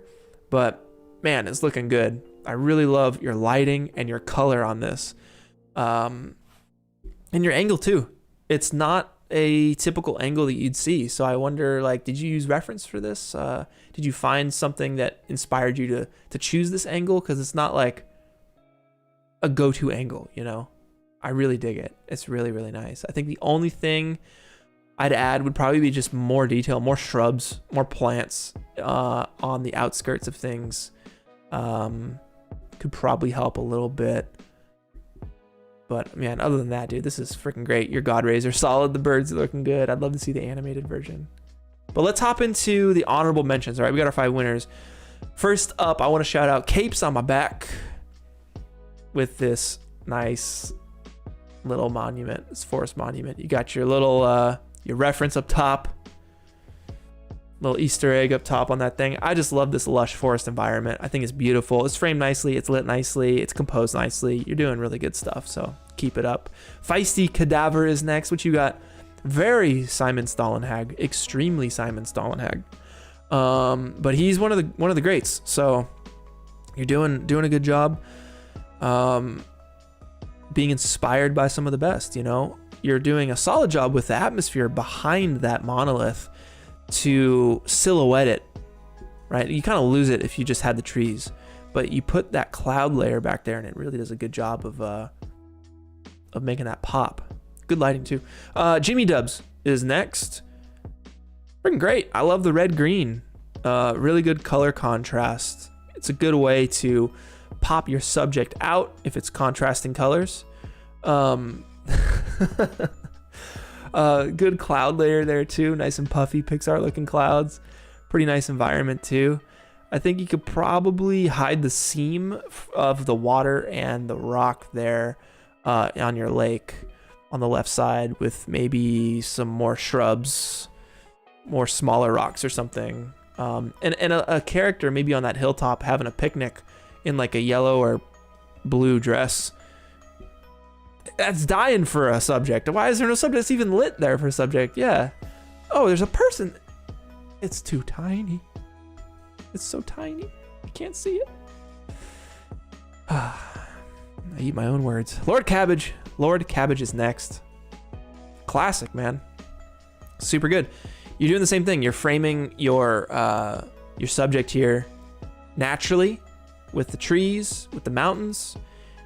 But man, it's looking good. I really love your lighting and your color on this. And your angle too. It's not a typical angle that you'd see. So I wonder, did you use reference for this? Did you find something that inspired you to choose this angle? Because it's not like a go-to angle, I really dig it. It's really, really nice. I think the only thing I'd add would probably be just more detail, more shrubs, more plants on the outskirts of things. Could probably help a little bit. But man, other than that, dude, this is freaking great. Your God rays are solid. The birds are looking good. I'd love to see the animated version. But let's hop into the honorable mentions. All right, we got our 5 winners. First up, I want to shout out Capes on my back with this nice little monument, this forest monument. You got your little your reference up top, little Easter egg up top on that thing. I just love this lush forest environment. I think it's beautiful. It's framed nicely. It's lit nicely. It's composed nicely. You're doing really good stuff, so keep it up. Feisty Cadaver is next. What you got? Very Simon Stollenhag, extremely Simon Stollenhag. But he's one of the greats. So you're doing a good job. Being inspired by some of the best, you know. You're doing a solid job with the atmosphere behind that monolith to silhouette it, right? You kind of lose it if you just had the trees, but you put that cloud layer back there and it really does a good job of making that pop. Good lighting too. Jimmy Dubs is next. Freaking great. I love the red green. Really good color contrast. It's a good way to pop your subject out if it's contrasting colors. Good cloud layer there too, nice and puffy Pixar looking clouds. Pretty nice environment too. I think you could probably hide the seam of the water and the rock there on your lake on the left side with maybe some more shrubs, more smaller rocks or something, and a character maybe on that hilltop having a picnic in like a yellow or blue dress. That's dying for a subject. Why is there no subject? It's even lit there for a subject. Yeah. Oh, there's a person. It's too tiny. It's so tiny. I can't see it. I eat my own words. Lord Cabbage. Lord Cabbage is next. Classic, man. Super good. You're doing the same thing. You're framing your subject here naturally with the trees, with the mountains,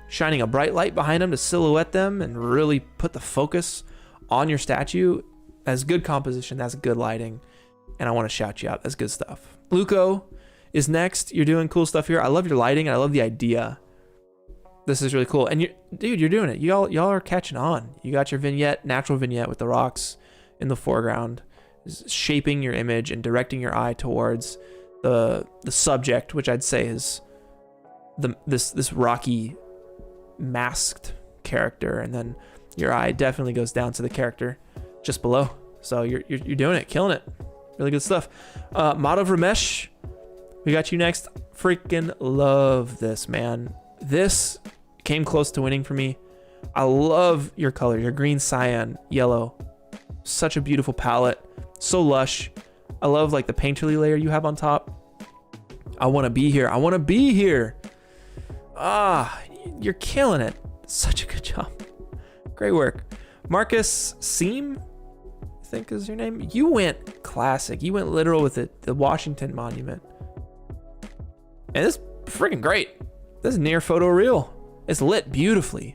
shining a bright light behind them to silhouette them and really put the focus on your statue. That's good composition. That's good lighting. And I want to shout you out. That's good stuff. Luco is next. You're doing cool stuff here. I love your lighting and I love the idea. This is really cool. And you're doing it. Y'all are catching on. You got your vignette, natural vignette with the rocks in the foreground, shaping your image and directing your eye towards the subject, which I'd say is this rocky masked character, and then your eye definitely goes down to the character just below. So you're doing it, killing it. Really good stuff. Madhav Ramesh, we got you next. Freaking love this, man. This came close to winning for me. I love your color, your green, cyan, yellow. Such a beautiful palette. So lush. I love like the painterly layer you have on top. I want to be here. I want to be here. You're killing it. Such a good job. Great work. Marcus Seam, I think is your name. You went classic. You went literal with it. The Washington Monument. And this is freaking great. This is near photoreal. It's lit beautifully,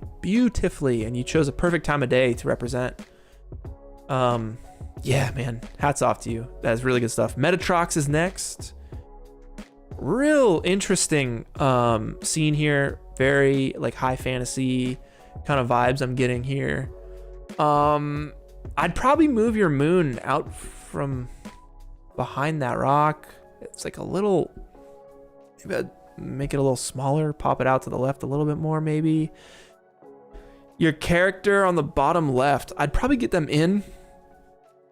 and you chose a perfect time of day to represent. Yeah, man, hats off to you. That is really good stuff. Metatrox is next. Real interesting scene here. Very like high fantasy kind of vibes I'm getting here. I'd probably move your moon out from behind that rock. It's like a little, maybe I'd make it a little smaller, pop it out to the left a little bit more maybe. Your character on the bottom left, I'd probably get them in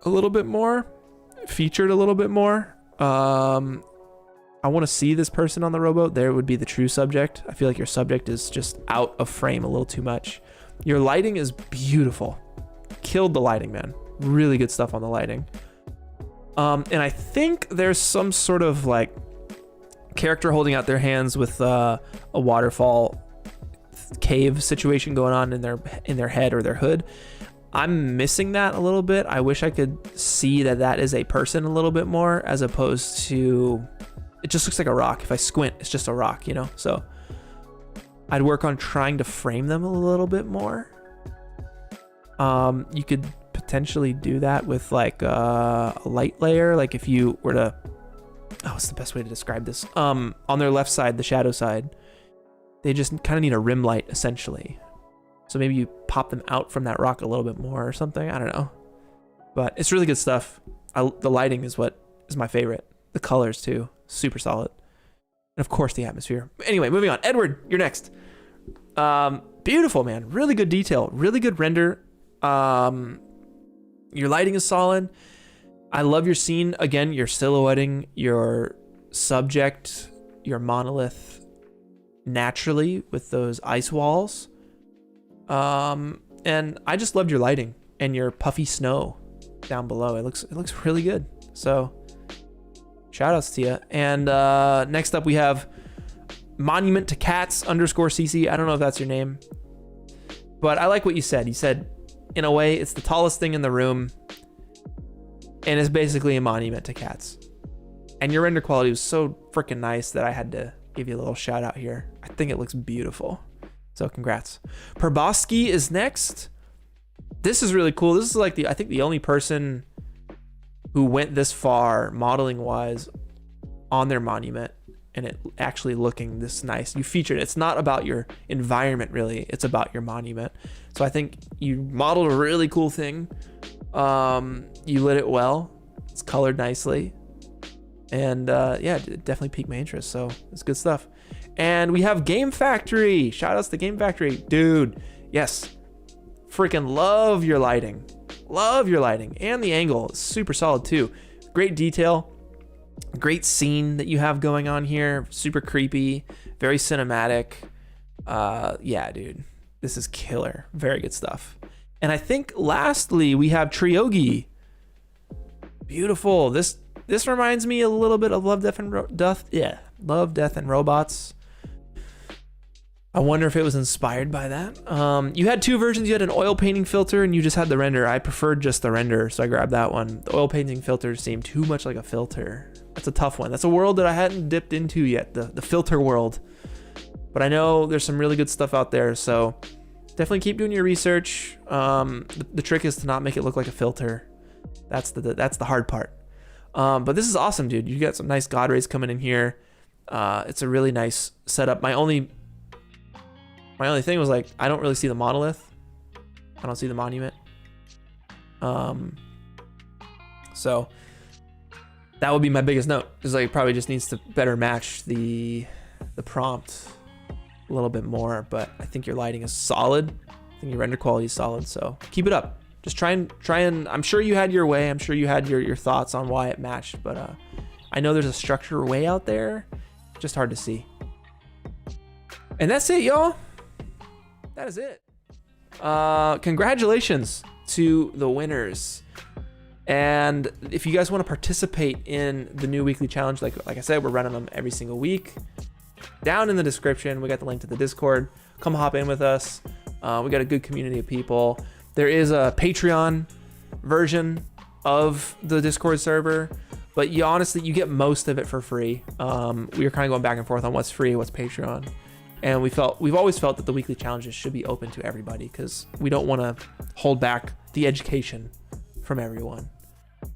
a little bit more, featured a little bit more. I want to see this person on the rowboat. There would be the true subject. I feel like your subject is just out of frame a little too much. Your lighting is beautiful. Killed the lighting, man. Really good stuff on the lighting. And I think there's some sort of like character holding out their hands with a waterfall cave situation going on in their head or their hood. I'm missing that a little bit. I wish I could see that is a person a little bit more, as opposed to, it just looks like a rock. If I squint, it's just a rock, you know? So I'd work on trying to frame them a little bit more. You could potentially do that with like a light layer. Like if you were to, what's the best way to describe this? On their left side, the shadow side, they just kind of need a rim light essentially. So maybe you pop them out from that rock a little bit more or something. I don't know, but it's really good stuff. The lighting is what is my favorite. The colors too, super solid. And of course the atmosphere. Anyway, moving on. Edward, you're next. Beautiful, man. Really good detail, really good render. Your lighting is solid. I love your scene. Again, you're silhouetting your subject, your monolith naturally with those ice walls. And I just loved your lighting and your puffy snow. down below. It looks really good. So shout outs to you. And next up we have Monument to Cats _CC. I don't know if that's your name, but I like what you said. You said, in a way, it's the tallest thing in the room, and it's basically a monument to cats. And your render quality was so freaking nice that I had to give you a little shout out here. I think it looks beautiful. So congrats. Probosky is next. This is really cool. This is like I think the only person who went this far modeling wise on their monument and it actually looking this nice. You featured it. It's not about your environment really, it's about your monument. So I think you modeled a really cool thing. You lit it well. It's colored nicely. And yeah, it definitely piqued my interest. So it's good stuff. And we have Game Factory. Shout outs to Game Factory. Dude, yes. Freaking love your lighting. Love your lighting. And the angle is super solid too. Great detail. Great scene that you have going on here. Super creepy. Very cinematic. Yeah, dude. This is killer. Very good stuff. And I think lastly, we have Tryogi. Beautiful. This reminds me a little bit of Love, Death, and Robots. I wonder if it was inspired by that. You had two versions. You had an oil painting filter and you just had the render. I preferred just the render, so I grabbed that one. The oil painting filter seemed too much like a filter. That's a tough one. That's a world that I hadn't dipped into yet, the filter world. But I know there's some really good stuff out there, so definitely keep doing your research. The trick is to not make it look like a filter. That's the hard part. But this is awesome, dude. You got some nice God rays coming in here. It's a really nice setup. My only thing was like, I don't really see the monolith. I don't see the monument. So that would be my biggest note. Is like, it probably just needs to better match the prompt a little bit more. But I think your lighting is solid. I think your render quality is solid. So keep it up. Just try and. I'm sure you had your way. I'm sure you had your thoughts on why it matched. But I know there's a structure way out there. Just hard to see. And that's it, y'all. That is it. Congratulations to the winners. And if you guys want to participate in the new weekly challenge, like I said, we're running them every single week. Down in the description, we got the link to the Discord. Come hop in with us. We got a good community of people. There is a Patreon version of the Discord server, but you honestly, you get most of it for free. We were kind of going back and forth on what's free, what's Patreon. And we've always felt that the weekly challenges should be open to everybody because we don't want to hold back the education from everyone.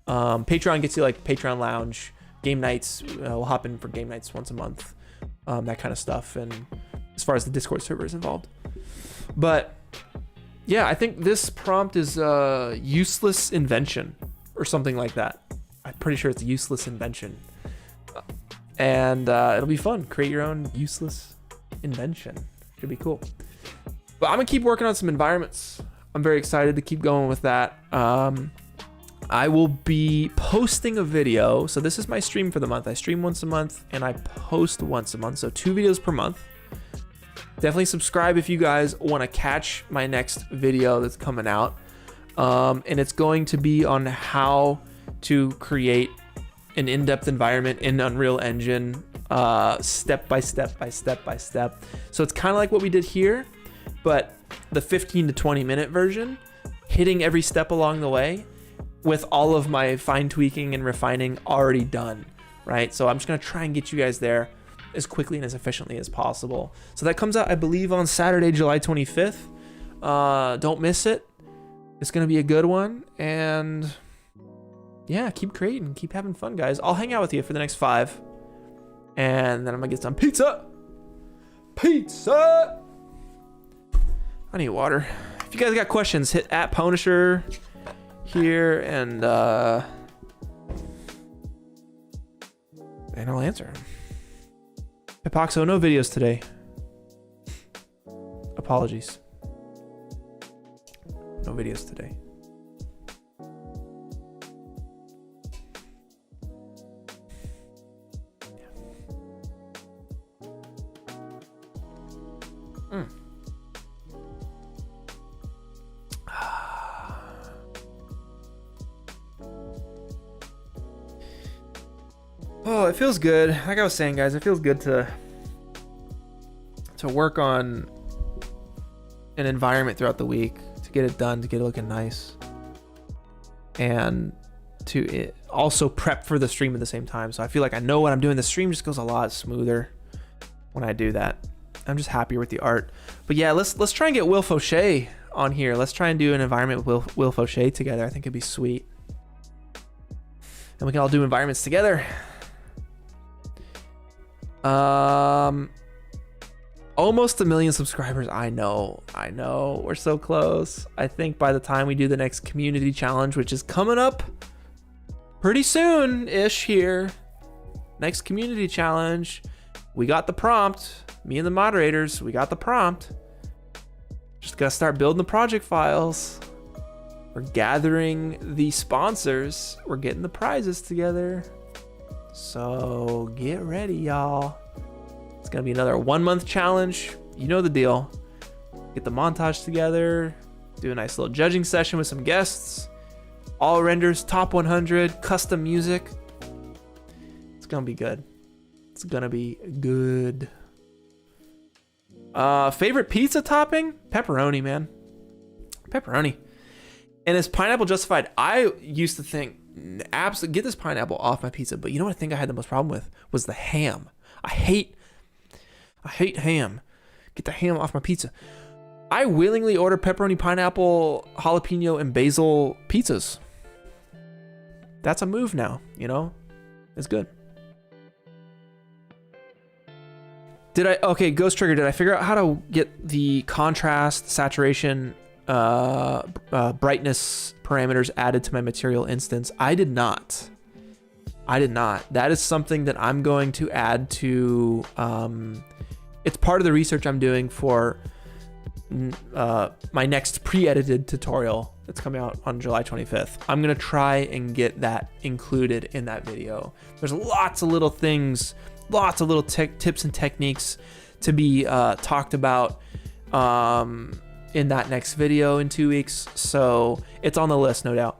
Patreon gets you like Patreon Lounge, game nights. We'll hop in for game nights once a month, that kind of stuff. And as far as the Discord server is involved, but yeah, I think this prompt is a useless invention or something like that. I'm pretty sure it's a useless invention, and it'll be fun. Create your own useless invention. Should be cool. But I'm gonna keep working on some environments. I'm very excited to keep going with that. I will be posting a video. So this is my stream for the month. I stream once a month and I post once a month. So 2 videos per month. Definitely subscribe if you guys want to catch my next video that's coming out. And it's going to be on how to create an in-depth environment in Unreal Engine, step by step. So it's kind of like what we did here, but the 15 to 20 minute version, hitting every step along the way with all of my fine tweaking and refining already done, right? So I'm just gonna try and get you guys there as quickly and as efficiently as possible. So that comes out, I believe, on Saturday, July 25th. Don't miss it. It's gonna be a good one. And yeah, keep creating, keep having fun, guys. I'll hang out with you for the next 5. And then I'm gonna get some pizza. Pizza! I need water. If you guys got questions, hit @pwnisher here and I'll answer. Epoxo, no videos today. Apologies. No videos today. Oh, it feels good. Like I was saying, guys, it feels good to work on an environment throughout the week, to get it done, to get it looking nice, and to also prep for the stream at the same time. So I feel like I know what I'm doing. The stream just goes a lot smoother when I do that. I'm just happier with the art. But yeah, let's try and get Will Fauché on here. Let's try and do an environment with Will Fauché together. I think it'd be sweet. And we can all do environments together. Almost 1 million subscribers. I know. We're so close. I think by the time we do the next community challenge, which is coming up pretty soon-ish here. Next community challenge. We got the prompt. Me and the moderators, we got the prompt. Just gotta start building the project files. We're gathering the sponsors. We're getting the prizes together. So get ready, y'all. It's gonna be another 1 month challenge. You know the deal. Get the montage together. Do a nice little judging session with some guests. All renders, top 100, custom music. It's gonna be good. It's gonna be good. Favorite pizza topping? Pepperoni, man. Pepperoni. And is pineapple justified? I used to think, absolutely, get this pineapple off my pizza. But you know what I think I had the most problem with? Was the ham. I hate ham. Get the ham off my pizza. I willingly order pepperoni, pineapple, jalapeno, and basil pizzas. That's a move now, you know? It's good. Okay, Ghost Trigger, did I figure out how to get the contrast, saturation, brightness parameters added to my material instance? I did not. That is something that I'm going to add to, it's part of the research I'm doing for my next pre-edited tutorial that's coming out on July 25th. I'm gonna try and get that included in that video. There's lots of little things, lots of little tips and techniques to be talked about in that next video in 2 weeks. So it's on the list, no doubt.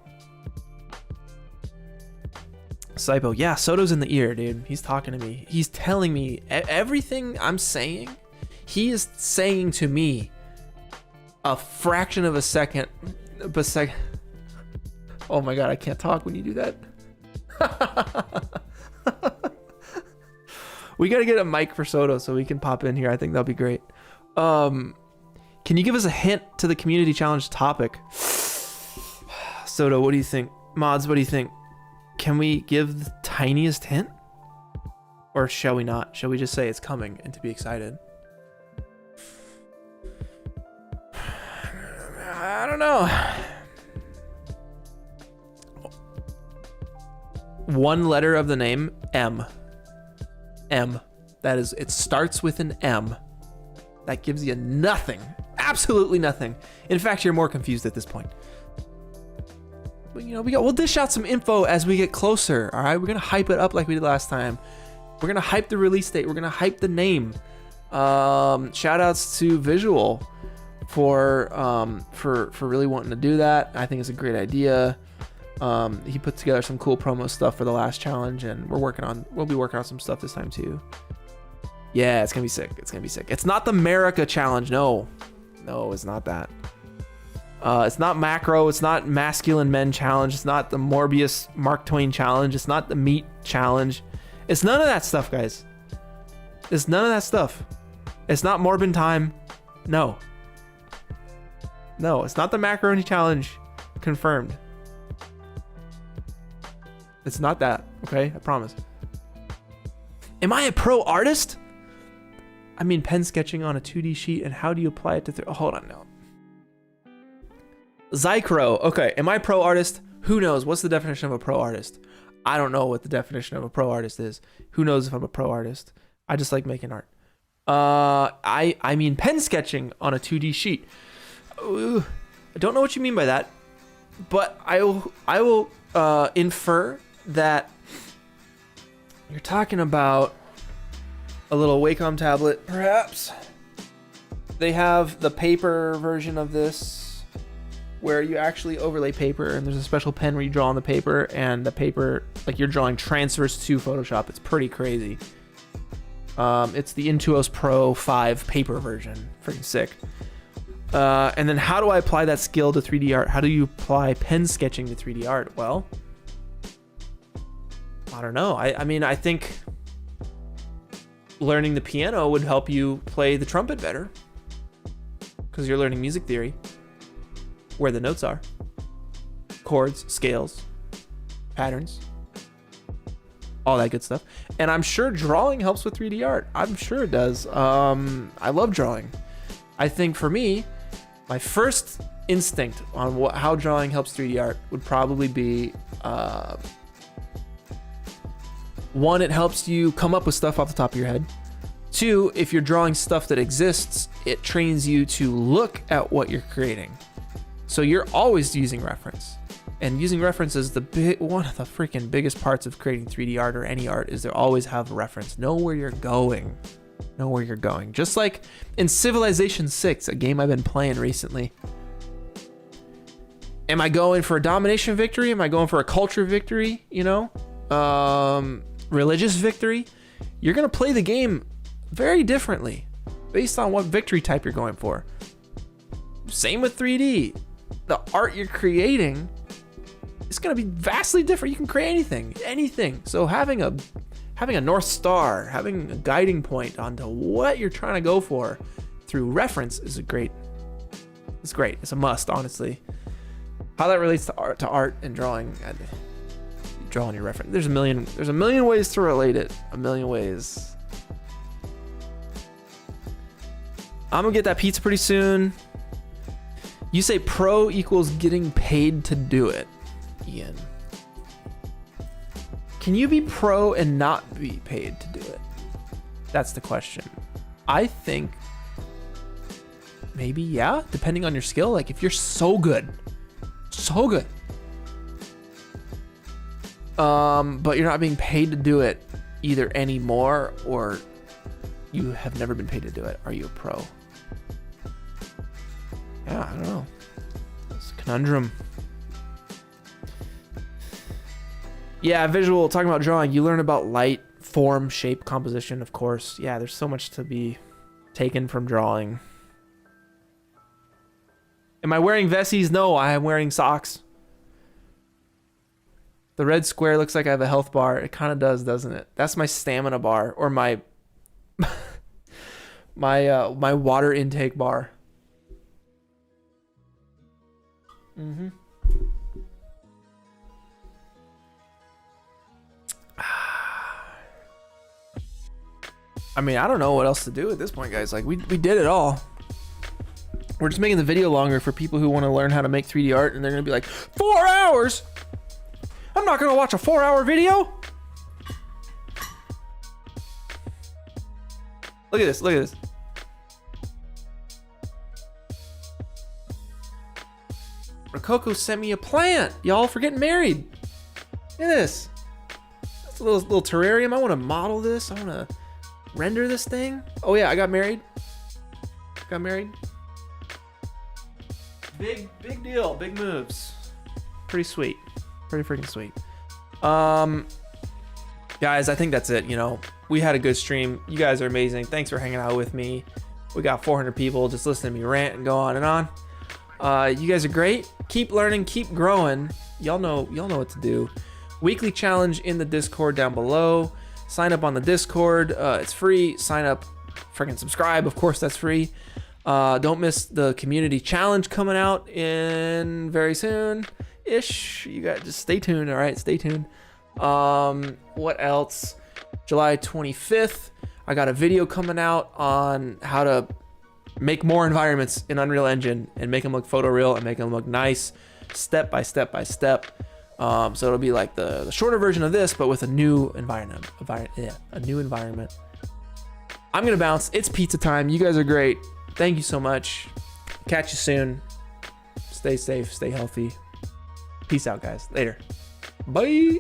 Saipo, yeah, Soto's in the ear, dude. He's talking to me. He's telling me everything I'm saying. He is saying to me a fraction of a second. Oh my God, I can't talk when you do that. We got to get a mic for Soto so we can pop in here. I think that'll be great. Can you give us a hint to the community challenge topic? Soto, what do you think? Mods, what do you think? Can we give the tiniest hint? Or shall we not? Shall we just say it's coming and to be excited? I don't know. One letter of the name, M. M. That is, it starts with an M. That gives you nothing. Absolutely nothing. In fact, you're more confused at this point. But, you know, we'll dish out some info as we get closer. All right, we're gonna hype it up like we did last time. We're gonna hype the release date. We're gonna hype the name. Shout outs to Visual for really wanting to do that. I think it's a great idea. He put together some cool promo stuff for the last challenge, and we'll be working on some stuff this time too. Yeah, it's gonna be sick. It's gonna be sick. It's not the America challenge. No, it's not that. It's not macro. It's not masculine men challenge. It's not the Morbius Mark Twain challenge. It's not the meat challenge. It's none of that stuff, guys. It's none of that stuff. It's not Morbin time. No, it's not the macaroni challenge. Confirmed. It's not that, okay? I promise. Am I a pro artist? I mean, pen sketching on a 2D sheet, and how do you apply it to hold on now. Zycro, okay, am I a pro artist? Who knows? What's the definition of a pro artist? I don't know what the definition of a pro artist is. Who knows if I'm a pro artist? I just like making art. I mean pen sketching on a 2D sheet. Ooh, I don't know what you mean by that, but I will infer that you're talking about a little Wacom tablet, perhaps. They have the paper version of this. where you actually overlay paper, and there's a special pen where you draw on the paper, and the paper, like you're drawing, transfers to Photoshop. It's pretty crazy. It's the Intuos Pro 5 paper version. Freaking sick. And then how do I apply that skill to 3D art? How do you apply pen sketching to 3D art? Well, I don't know. I mean, I think learning the piano would help you play the trumpet better, because you're learning music theory, where the notes are, chords, scales, patterns, all that good stuff. And I'm sure drawing helps with 3D art. I'm sure it does. I love drawing. I think for me, my first instinct on how drawing helps 3D art would probably be, one, it helps you come up with stuff off the top of your head. Two, if you're drawing stuff that exists, it trains you to look at what you're creating. So you're always using reference. And using reference is one of the freaking biggest parts of creating 3D art or any art, is they always have a reference. Know where you're going. Know where you're going. Just like in Civilization 6, a game I've been playing recently. Am I going for a domination victory? Am I going for a culture victory? You know? Religious victory? You're going to play the game very differently based on what victory type you're going for. Same with 3D. The art you're creating is going to be vastly different. You can create anything. So having a North Star, having a guiding point onto what you're trying to go for through reference is great. It's a must, honestly. How that relates to art and drawing, drawing your reference. There's a million ways to relate it. A million ways. I'm gonna get that pizza pretty soon. You say pro equals getting paid to do it, Ian. Can you be pro and not be paid to do it? That's the question. I think maybe, yeah, depending on your skill. Like if you're so good, but you're not being paid to do it either anymore, or you have never been paid to do it, are you a pro? Yeah, I don't know. It's a conundrum. Yeah, visual, talking about drawing, you learn about light, form, shape, composition, of course. Yeah, there's so much to be taken from drawing. Am I wearing Vessies? No, I am wearing socks. The red square looks like I have a health bar. It kind of does, doesn't it? That's my stamina bar, or my my water intake bar. I mean, I don't know what else to do at this point, guys. Like, we did it all. We're just making the video longer for people who want to learn how to make 3D art, and they're going to be like, 4 hours? I'm not going to watch a 4-hour video. Look at this. Look at this. Rococo sent me a plant, y'all, for getting married. Look at this. That's a little terrarium. I want to model this. I want to render this thing. Oh yeah, I got married. Big deal. Big moves. Pretty sweet. Pretty freaking sweet. Guys, I think that's it. You know, we had a good stream. You guys are amazing. Thanks for hanging out with me. We got 400 people just listening to me rant and go on and on. You guys are great. Keep learning, keep growing. Y'all know what to do. Weekly challenge in the Discord down below. Sign up on the Discord. It's free. Sign up, freaking subscribe. Of course, that's free. Don't miss the community challenge coming out in very soon-ish. You guys just stay tuned. All right, stay tuned. What else? July 25th, I got a video coming out on how to make more environments in Unreal Engine and make them look photoreal and make them look nice, step by step by step. So it'll be like the shorter version of this, but with a new environment. A new environment. I'm gonna bounce. It's pizza time. You guys are great. Thank you so much. Catch you soon. Stay safe. Stay healthy. Peace out, guys. Later. Bye.